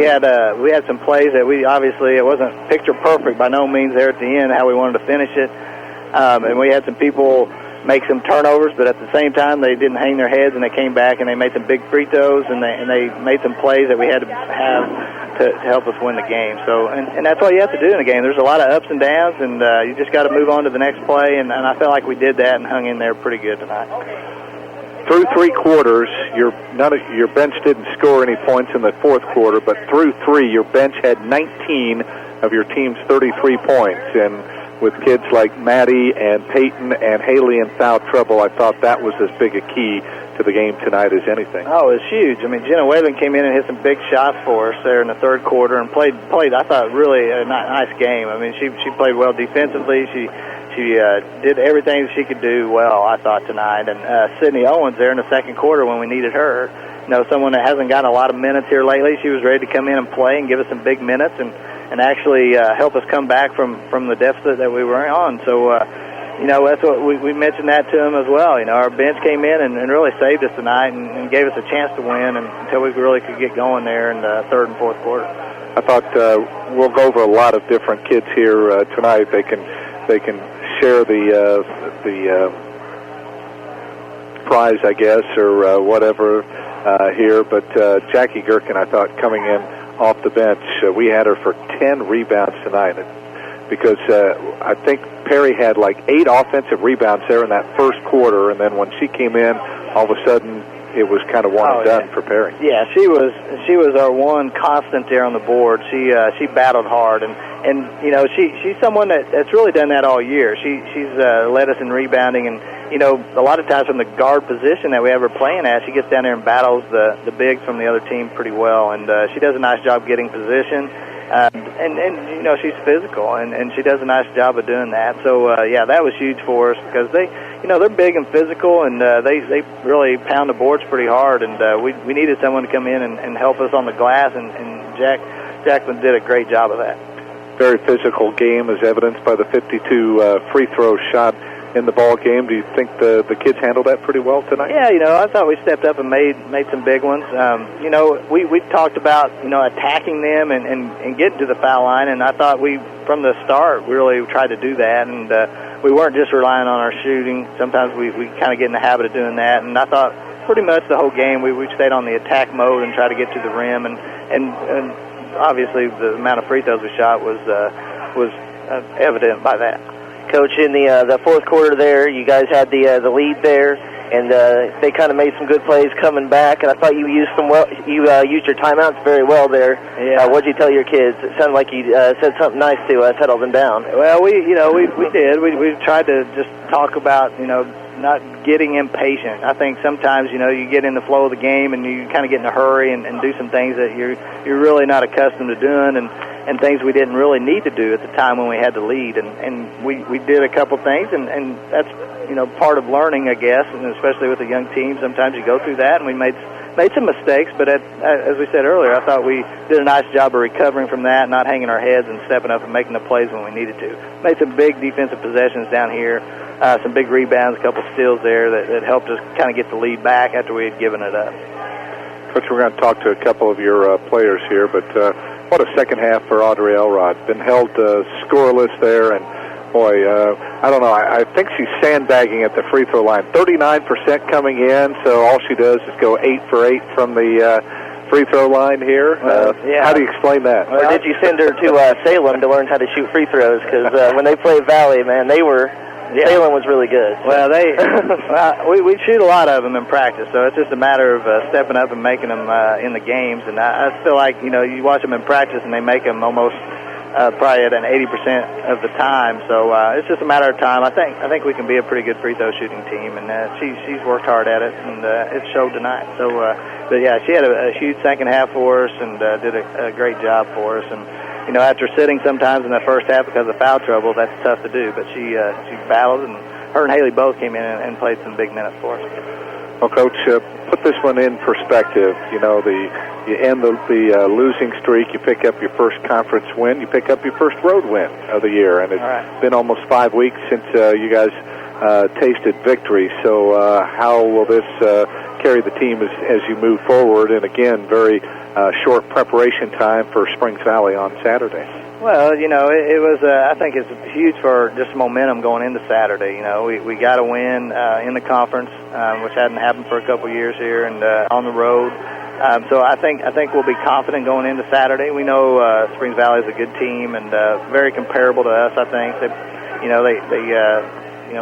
had some plays that we obviously, it wasn't picture perfect by no means there at the end how we wanted to finish it, and we had some people make some turnovers, but at the same time they didn't hang their heads, and they came back and they made some big free throws, and they made some plays that we had to have to help us win the game. So, and that's all you have to do in a game. There's a lot of ups and downs, and you just got to move on to the next play, and I felt like we did that and hung in there pretty good tonight. Through three quarters, your bench didn't score any points in the fourth quarter, but through three, your bench had 19 of your team's 33 points, and with kids like Maddie and Peyton and Haley in foul trouble, I thought that was as big a key to the game tonight as anything. Oh, it was huge. I mean, Jenna Whalen came in and hit some big shots for us there in the third quarter and played I thought, really a nice game. I mean, she played well defensively. She did everything she could do well, I thought, tonight. And Sydney Owens there in the second quarter when we needed her, someone that hasn't gotten a lot of minutes here lately, she was ready to come in and play and give us some big minutes and actually help us come back from the deficit that we were on. So, that's what we mentioned that to them as well. Our bench came in and really saved us tonight and gave us a chance to win until we really could get going there in the third and fourth quarter. I thought we'll go over a lot of different kids here tonight. They can share the prize, I guess, or whatever here. But Jackie Gherkin, I thought, coming in off the bench, we had her for 10 rebounds tonight, because I think Perry had like 8 offensive rebounds there in that first quarter, and then when she came in, all of a sudden it was kind of one and done for Perry. Yeah, she was our one constant there on the board. She battled hard, and she's someone that's really done that all year. She's led us in rebounding, and a lot of times from the guard position that we have her playing at, she gets down there and battles the bigs from the other team pretty well, and she does a nice job getting position. And she's physical, and she does a nice job of doing that. So that was huge for us, because they're big and physical, and they really pound the boards pretty hard, and we needed someone to come in and help us on the glass, and Jacqueline did a great job of that. Very physical game, as evidenced by the 52 free throw shot in the ball game. Do you think the kids handled that pretty well tonight? Yeah, I thought we stepped up and made some big ones. We talked about attacking them and getting to the foul line, and I thought from the start we really tried to do that, and we weren't just relying on our shooting. Sometimes we kind of get in the habit of doing that, and I thought pretty much the whole game we stayed on the attack mode and tried to get to the rim, and obviously the amount of free throws we shot was evident by that. Coach, in the fourth quarter there, you guys had the lead there, and they kind of made some good plays coming back, and I thought you used them well. You used your timeouts very well there. Yeah. What did you tell your kids? It sounded like you said something nice to settle them down. Well, we did. We tried to just talk about not getting impatient. I think sometimes you get in the flow of the game and you kind of get in a hurry and do some things that you're really not accustomed to doing, and things we didn't really need to do at the time when we had the lead, and we did a couple things, and that's part of learning, I guess, and especially with a young team, sometimes you go through that, and we made some mistakes, but as we said earlier, I thought we did a nice job of recovering from that, not hanging our heads and stepping up and making the plays when we needed to. Made some big defensive possessions down here, some big rebounds, a couple steals there that helped us kind of get the lead back after we had given it up. Coach, we're going to talk to a couple of your players here, but what a second half for Audrey Elrod. Been held scoreless there, and boy, I don't know. I think she's sandbagging at the free throw line. 39% coming in, so all she does is go 8 for 8 from the free throw line here. Yeah. How do you explain that? Or did you send her to Salem to learn how to shoot free throws? Because when they played Valley, man, Salem was really good. Well, we shoot a lot of them in practice, so it's just a matter of stepping up and making them in the games. And I feel like you watch them in practice and they make them almost probably at an 80% of the time. So it's just a matter of time. I think we can be a pretty good free throw shooting team, and she's worked hard at it, and it showed tonight. So, but yeah, she had a huge second half for us and did a great job for us. And after sitting sometimes in the first half because of foul trouble, that's tough to do. But she battled, and her and Haley both came in and played some big minutes for us. Well, Coach, put this one in perspective. You know, you end the losing streak, you pick up your first conference win, you pick up your first road win of the year, and it's been almost 5 weeks since you guys tasted victory. So how will this carry the team as you move forward? And again, very short preparation time for Springs Valley on Saturday. Well, you know, it was, I think it's huge for just momentum going into Saturday. You know, we got a win in the conference, which hadn't happened for a couple years here, and on the road. So I think we'll be confident going into Saturday. We know Springs Valley is a good team and very comparable to us, I think. They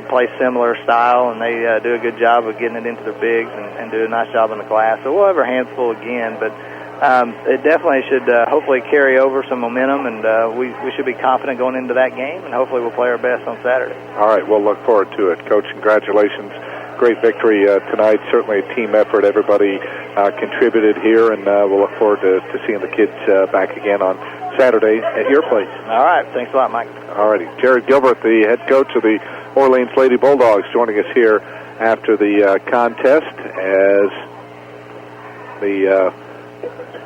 play similar style, and they do a good job of getting it into their bigs and do a nice job in the glass. So we'll have our hands full again, but it definitely should hopefully carry over some momentum, and we should be confident going into that game, and hopefully we'll play our best on Saturday. All right, we'll look forward to it. Coach, congratulations. Great victory tonight. Certainly a team effort. Everybody contributed here, and we'll look forward to seeing the kids back again on Saturday at your place. All right, thanks a lot, Mike. All righty. Jared Gilbert, the head coach of the Orleans Lady Bulldogs, joining us here after the contest as the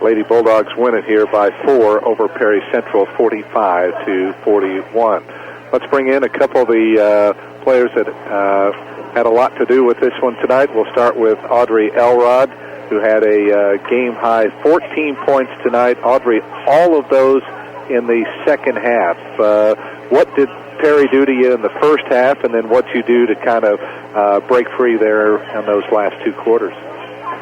Lady Bulldogs win it here by 4 over Perry Central, 45-41. Let's bring in a couple of the players that had a lot to do with this one tonight. We'll start with Audrey Elrod, who had a game-high 14 points tonight. Audrey, all of those in the second half. What did Perry do to you in the first half, and then what you do to kind of break free there in those last 2 quarters?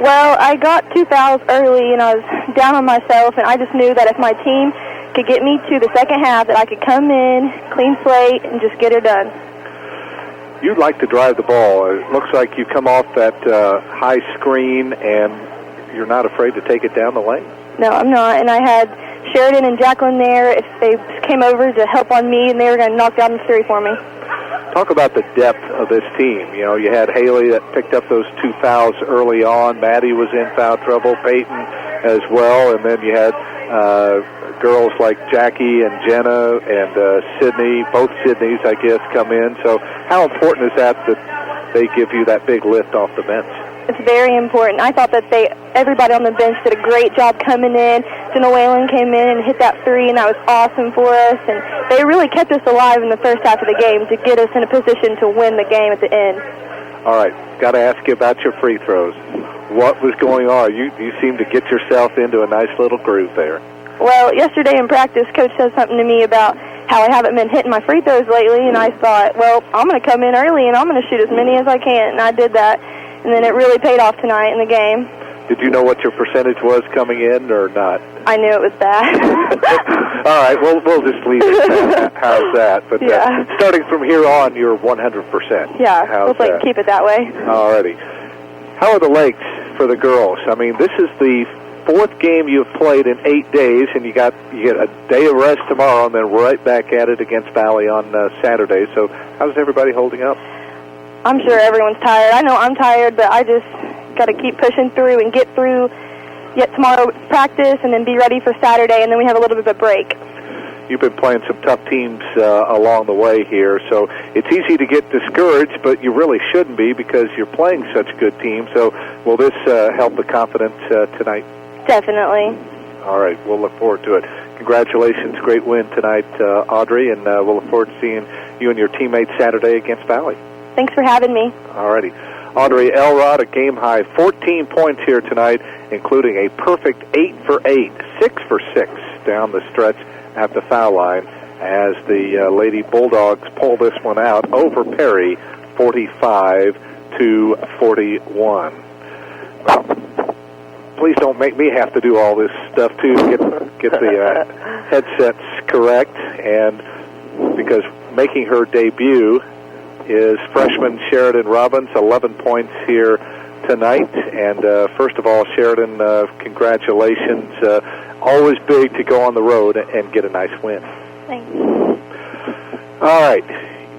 Well, I got 2 fouls early, and I was down on myself, and I just knew that if my team could get me to the second half, that I could come in, clean slate, and just get her done. You'd like to drive the ball. It looks like you come off that high screen, and you're not afraid to take it down the lane. No, I'm not, and I had Sheridan and Jacqueline there. If they came over to help on me, and they were going to knock down the three for me. Talk about the depth of this team. You know, you had Haley that picked up those 2 fouls early on. Maddie was in foul trouble. Peyton as well. And then you had girls like Jackie and Jenna and Sydney. Both Sydneys, I guess, come in. So how important is that they give you that big lift off the bench? It's very important. I thought that everybody on the bench did a great job coming in. Jenna Whalen came in and hit that 3, and that was awesome for us. And they really kept us alive in the first half of the game to get us in a position to win the game at the end. All right, got to ask you about your free throws. What was going on? You seem to get yourself into a nice little groove there. Well, yesterday in practice, Coach said something to me about how I haven't been hitting my free throws lately, and I thought, well, I'm going to come in early, and I'm going to shoot as many as I can, and I did that. And then it really paid off tonight in the game. Did you know what your percentage was coming in or not? I knew it was bad. All right, we'll just leave it. How's that? But yeah. Starting from here on, you're 100%. Yeah, How's hopefully keep it that way. All righty. How are the lakes for the girls? I mean, this is the 4th game you've played in 8 days, and you get a day of rest tomorrow, and then right back at it against Valley on Saturday. So how's everybody holding up? I'm sure everyone's tired. I know I'm tired, but I just got to keep pushing through and get through yet tomorrow's practice and then be ready for Saturday, and then we have a little bit of a break. You've been playing some tough teams along the way here, so it's easy to get discouraged, but you really shouldn't be because you're playing such good teams. So will this help the confidence tonight? Definitely. All right, we'll look forward to it. Congratulations, great win tonight, Audrey, and we'll look forward to seeing you and your teammates Saturday against Valley. Thanks for having me. All righty. Audrey Elrod, a game-high 14 points here tonight, including a perfect 8 for 8, 6 for 6 down the stretch at the foul line as the Lady Bulldogs pull this one out over Perry, 45-41. Well, please don't make me have to do all this stuff, too, to get the headsets correct, and because making her debut is freshman Sheridan Robbins, 11 points here tonight. And first of all, Sheridan, congratulations. Always big to go on the road and get a nice win. Thanks. All right.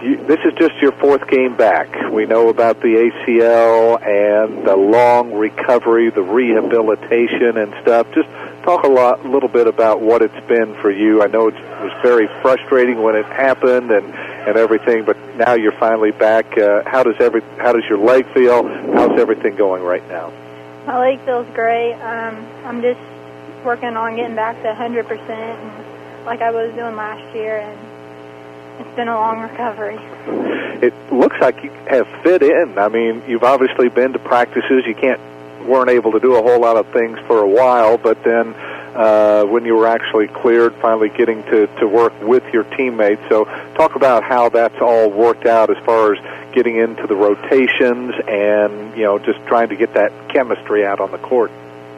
This is just your fourth game back. We know about the ACL and the long recovery, the rehabilitation and stuff. Just talk a little bit about what it's been for you. I know it was very frustrating when it happened and everything, but now you're finally back. How does your leg feel? How's everything going right now? My leg feels great. I'm just working on getting back to 100% and like I was doing last year, and it's been a long recovery. It looks like you have fit in. I mean, you've obviously been to practices. You weren't able to do a whole lot of things for a while, but then when you were actually cleared, finally getting to work with your teammates. So talk about how that's all worked out as far as getting into the rotations and, just trying to get that chemistry out on the court.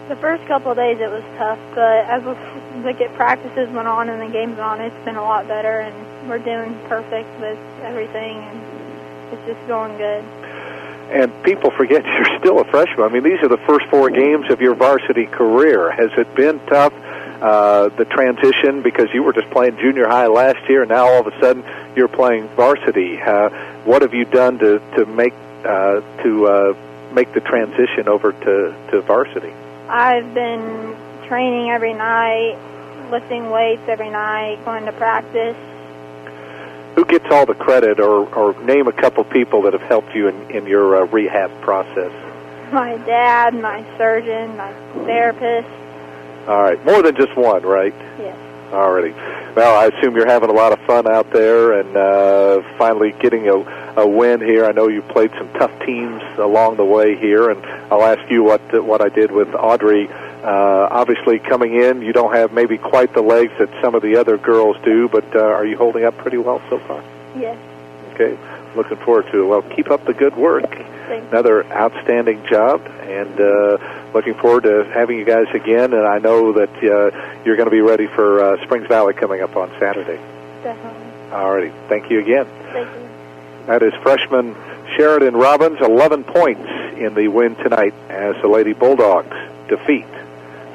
The first couple of days it was tough, but as practices went on and the games went on, it's been a lot better, and we're doing perfect with everything, and it's just going good. And people forget you're still a freshman. I mean, these are the first 4 games of your varsity career. Has it been tough, the transition, because you were just playing junior high last year, and now all of a sudden you're playing varsity? What have you done to make the transition over to varsity? I've been training every night, lifting weights every night, going to practice. Who gets all the credit, or name a couple people that have helped you in your rehab process? My dad, my surgeon, my therapist. All right. More than just one, right? Yes. Alrighty. Well, I assume you're having a lot of fun out there and finally getting a win here. I know you played some tough teams along the way here, and I'll ask you what I did with Audrey. Obviously, coming in, you don't have maybe quite the legs that some of the other girls do, but are you holding up pretty well so far? Yes. Okay. Looking forward to it. Well, keep up the good work. Thanks. Another outstanding job, and looking forward to having you guys again. And I know that you're going to be ready for Springs Valley coming up on Saturday. Definitely. All righty. Thank you again. Thank you. That is freshman Sheridan Robbins, 11 points in the win tonight as the Lady Bulldogs defeat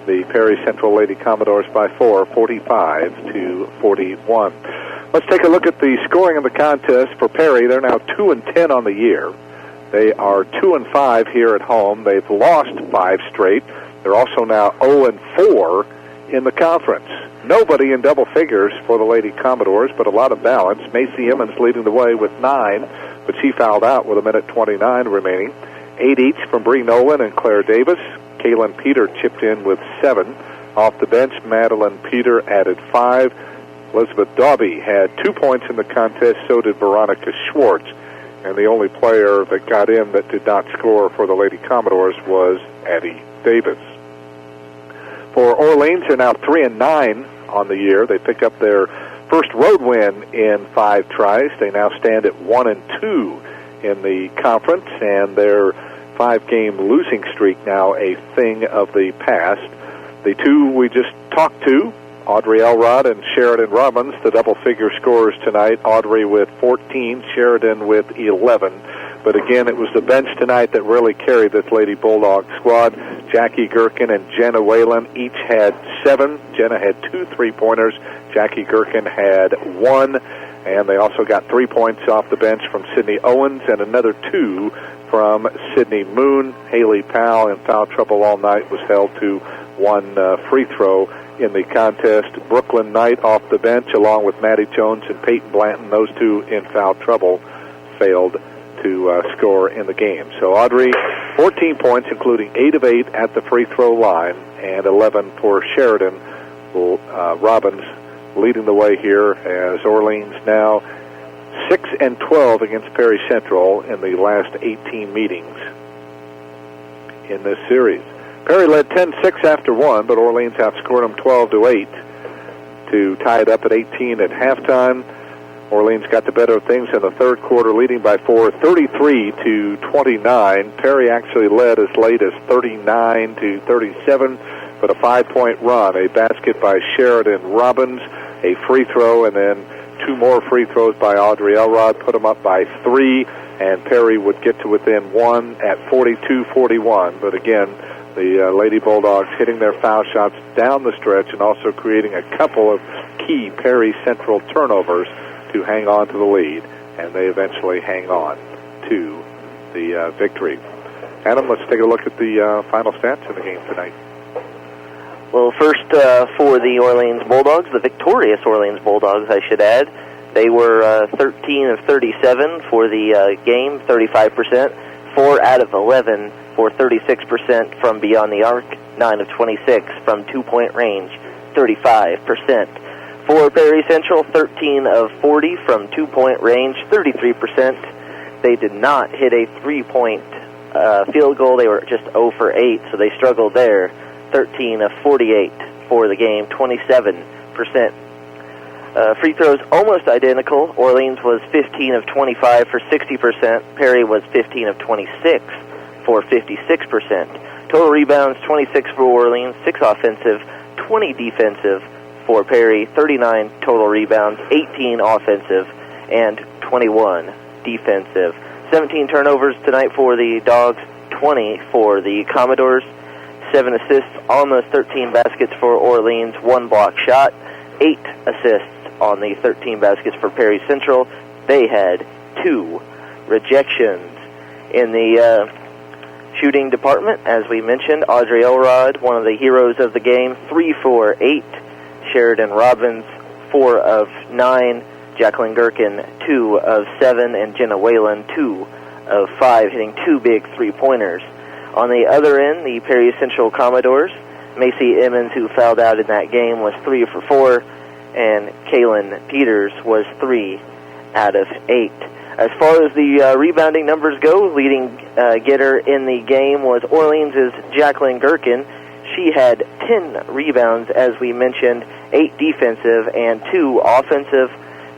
the Perry Central Lady Commodores by 4, 45-41. Let's take a look at the scoring of the contest for Perry. They're now 2-10 on the year. They are 2-5 here at home. They've lost 5 straight. They're also now 0-4 in the conference. Nobody in double figures for the Lady Commodores, but a lot of balance. Macy Emmons leading the way with 9, but she fouled out with 1:29 remaining. 8 each from Bree Nolan and Claire Davis. Kaylin Peter chipped in with 7. Off the bench, Madeline Peter added 5. Elizabeth Daubie had 2 points in the contest, so did Veronica Schwartz. And the only player that got in that did not score for the Lady Commodores was Addie Davis. For Orleans, they're now 3-9 on the year. They pick up their first road win in 5 tries. They now stand at 1-2 in the conference, and their 5-game losing streak now a thing of the past. The two we just talked to, Audrey Elrod and Sheridan Robbins, the double-figure scorers tonight. Audrey with 14, Sheridan with 11. But again, it was the bench tonight that really carried this Lady Bulldog squad. Jackie Gherkin and Jenna Whalen each had 7. Jenna had 2 3-pointers. Jackie Gherkin had 1. And they also got 3 points off the bench from Sydney Owens and another 2 from Sydney Moon. Haley Powell, in foul trouble all night, was held to 1 free throw in the contest. Brooklyn Knight off the bench, along with Maddie Jones and Peyton Blanton, those two in foul trouble, failed to score in the game. So Audrey, 14 points, including 8 of 8 at the free throw line, and 11 for Sheridan. Robbins leading the way here as Orleans now 6-12 against Perry Central in the last 18 meetings in this series. Perry led 10-6 after 1, but Orleans outscored them 12-8 to tie it up at 18 at halftime. Orleans got the better of things in the third quarter, leading by 4, 33-29. Perry actually led as late as 39-37, but a 5-point run, a basket by Sheridan Robbins, a free throw, and then 2 more free throws by Audrey Elrod put them up by 3, and Perry would get to within 1 at 42-41. But again, the Lady Bulldogs hitting their foul shots down the stretch and also creating a couple of key Perry Central turnovers to hang on to the lead and they eventually hang on to the victory. Adam, let's take a look at the final stats in the game tonight. Well, first for the Orleans Bulldogs, the victorious Orleans Bulldogs, I should add. They were 13 of 37 for the game, 35%. 4 out of 11 for 36% from beyond the arc. 9 of 26 from two-point range, 35%. For Perry Central, 13 of 40 from two-point range, 33%. They did not hit a three-point field goal. They were just 0 for 8, so they struggled there. 13 of 48 for the game, 27%. Free throws almost identical. Orleans was 15 of 25 for 60%. Perry was 15 of 26 for 56%. Total rebounds, 26 for Orleans, 6 offensive, 20 defensive for Perry, 39 total rebounds, 18 offensive, and 21 defensive. 17 turnovers tonight for the Dogs, 20 for the Commodores, 7 assists, almost 13 baskets for Orleans, 1 block shot, 8 assists on the 13 baskets for Perry Central. They had 2 rejections. In the shooting department, as we mentioned, Audrey Elrod, one of the heroes of the game, 3 for 8. Sheridan Robbins, 4 of 9. Jacqueline Gherkin, 2 of 7. And Jenna Whalen, 2 of 5, hitting 2 big three-pointers. On the other end, the Perry Central Commodores, Macy Emmons, who fouled out in that game, was 3 for 4. And Kaylin Peters was 3 out of 8. As far as the rebounding numbers go, leading getter in the game was Orleans' Jacqueline Gherkin. She had 10 rebounds, as we mentioned, 8 defensive and 2 offensive.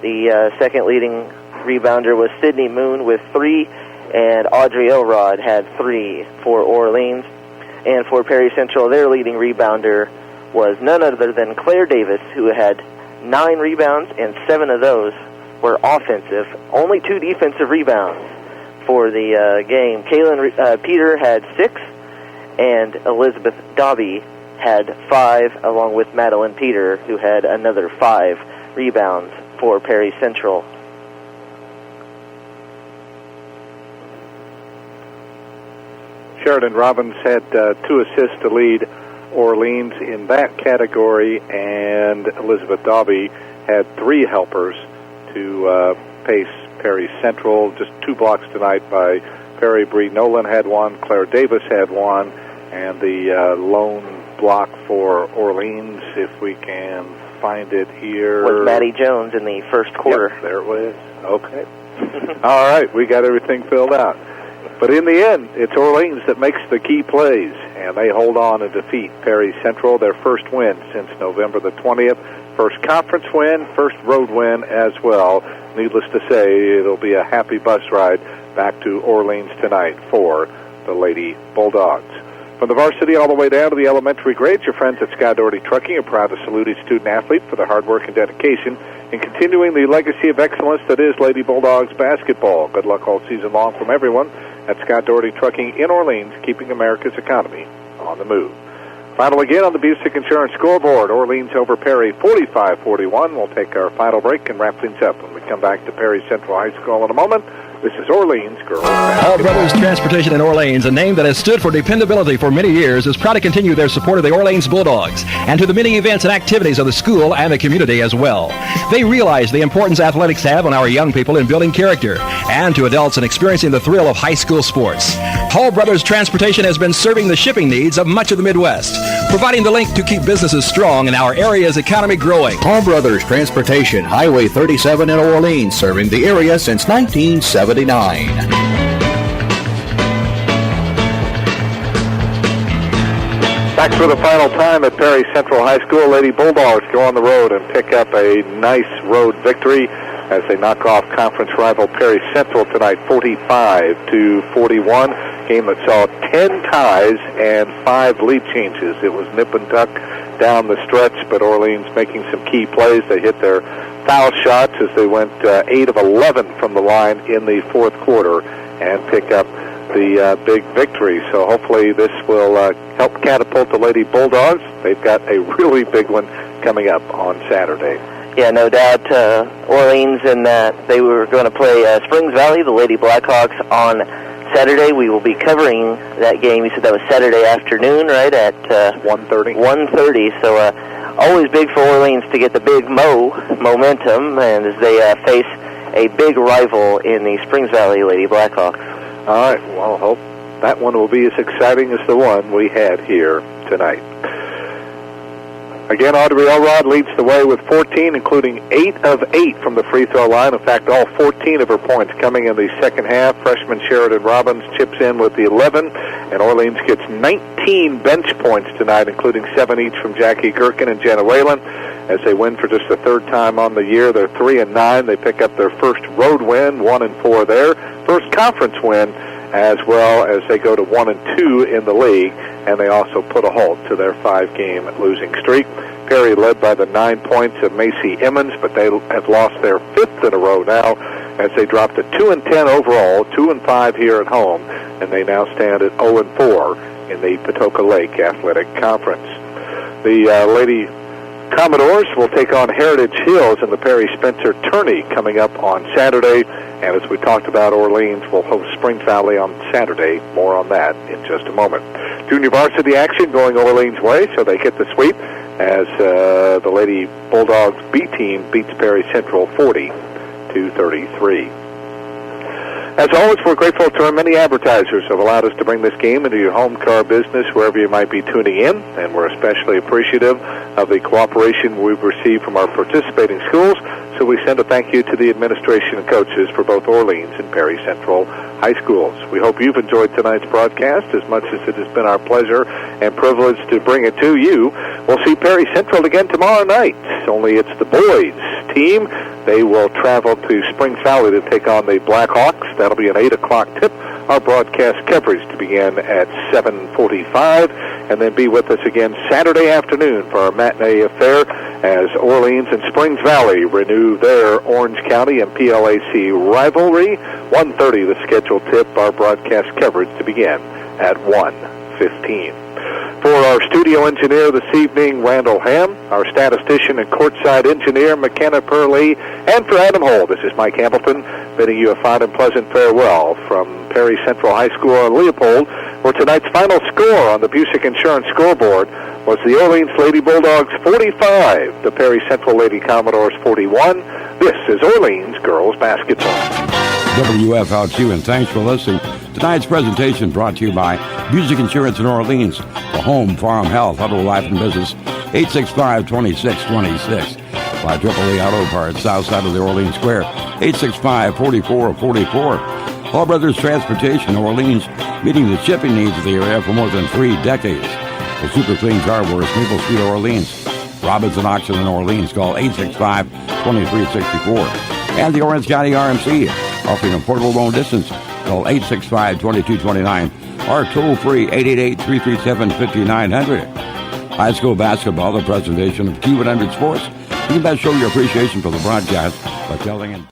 The second leading rebounder was Sydney Moon with 3, and Audrey Elrod had 3 for Orleans. And for Perry Central, their leading rebounder was none other than Claire Davis, who had 9 rebounds, and 7 of those were offensive. Only 2 defensive rebounds for the game. Kaylin Peter had 6, and Elizabeth Dobby had 5, along with Madeline Peter, who had another 5 rebounds for Perry Central. Sheridan Robbins had 2 assists to lead Orleans in that category, and Elizabeth Dobby had 3 helpers to pace Perry Central. Just 2 blocks tonight by Perry. Bree Nolan had 1, Claire Davis had 1, and the lone block for Orleans, if we can find it here, was Maddie Jones in the first quarter. Yep, there it was. Okay. All right, we got everything filled out. But in the end, it's Orleans that makes the key plays, and they hold on and defeat Perry Central, their first win since November the 20th. First conference win, first road win as well. Needless to say, it'll be a happy bus ride back to Orleans tonight for the Lady Bulldogs. From the varsity all the way down to the elementary grades, your friends at Scott Doherty Trucking are proud to salute each student-athlete for their hard work and dedication in continuing the legacy of excellence that is Lady Bulldogs basketball. Good luck all season long from everyone at Scott Doherty Trucking in Orleans, keeping America's economy on the move. Final again on the Busick Insurance scoreboard. Orleans over Perry, 45-41. We'll take our final break and wrap things up when we come back to Perry Central High School in a moment. This is Orleans Girls Basketball. Hall Brothers Transportation in Orleans, a name that has stood for dependability for many years, is proud to continue their support of the Orleans Bulldogs and to the many events and activities of the school and the community as well. They realize the importance athletics have on our young people in building character and to adults in experiencing the thrill of high school sports. Hall Brothers Transportation has been serving the shipping needs of much of the Midwest, providing the link to keep businesses strong and our area's economy growing. Hall Brothers Transportation, Highway 37 in Orleans, serving the area since 1979. Back for the final time at Perry Central High School. Lady Bulldogs go on the road and pick up a nice road victory as they knock off conference rival Perry Central tonight, 45-41. Game that saw 10 ties and 5 lead changes. It was nip and tuck down the stretch, but Orleans making some key plays. They hit their foul shots as they went 8 of 11 from the line in the fourth quarter and pick up the big victory. So hopefully this will help catapult the Lady Bulldogs. They've got a really big one coming up on Saturday. Yeah, no doubt. Orleans and they were going to play Springs Valley, the Lady Blackhawks, on Saturday. We will be covering that game. You said that was Saturday afternoon, right, at 1:30. 1:30. So always big for Orleans to get the big momentum, and as they face a big rival in the Springs Valley Lady Blackhawks. All right, well, I hope that one will be as exciting as the one we had here tonight. Again, Audrey Elrod leads the way with 14, including 8 of 8 from the free throw line. In fact, all 14 of her points coming in the second half. Freshman Sheridan Robbins chips in with the 11, and Orleans gets 19 bench points tonight, including 7 each from Jackie Gherkin and Jenna Whalen, as they win for just the third time on the year. They're 3-9. They pick up their first road win, 1-4 there. First conference win, as well as they go to 1-2 in the league, and they also put a halt to their 5-game losing streak. Perry led by the 9 points of Macy Emmons, but they have lost their 5th in a row now, as they dropped to 2-10 overall, 2-5 here at home, and they now stand at 0-4 in the Patoka Lake Athletic Conference. The Lady Commodores will take on Heritage Hills in the Perry Spencer Tourney coming up on Saturday. And as we talked about, Orleans will host Springs Valley on Saturday. More on that in just a moment. Junior varsity action going Orleans' way, so they get the sweep as the Lady Bulldogs B team beats Perry Central 40-33. As always, we're grateful to our many advertisers who have allowed us to bring this game into your home car business wherever you might be tuning in, and we're especially appreciative of the cooperation we've received from our participating schools, so we send a thank you to the administration and coaches for both Orleans and Perry Central High Schools. We hope you've enjoyed tonight's broadcast as much as it has been our pleasure and privilege to bring it to you. We'll see Perry Central again tomorrow night, only it's the boys' team. They will travel to Springs Valley to take on the Blackhawks. That'll be an 8 o'clock tip. Our broadcast coverage to begin at 7:45, and then be with us again Saturday afternoon for our matinee affair as Orleans and Springs Valley renew their Orange County and PLAC rivalry. 1:30 the scheduled tip. Our broadcast coverage to begin at 1:15. For our studio engineer this evening, Randall Ham, our statistician and courtside engineer, McKenna Purley, and for Adam Hall, this is Mike Hamilton, bidding you a fine and pleasant farewell from Perry Central High School in Leopold, where tonight's final score on the Busick Insurance scoreboard was the Orleans Lady Bulldogs 45, the Perry Central Lady Commodores 41. This is Orleans Girls Basketball. WFLQ, and thanks for listening. Tonight's presentation brought to you by Busick Insurance in Orleans, the home, farm, health, auto, life, and business, 865-2626. By AAA Auto Parts, south side of the Orleans Square, 865-4444. All Brothers Transportation, Orleans, meeting the shipping needs of the area for more than 3 decades. The Super Clean Car Wash, Maple Street, Orleans. Robinson Auction in Orleans, call 865-2364. And the Orange County RMC, offering a portable loan distance, call 865-2229 or toll-free 888-337-5900. High school basketball, the presentation of Q100 Sports. You can best show your appreciation for the broadcast by telling it.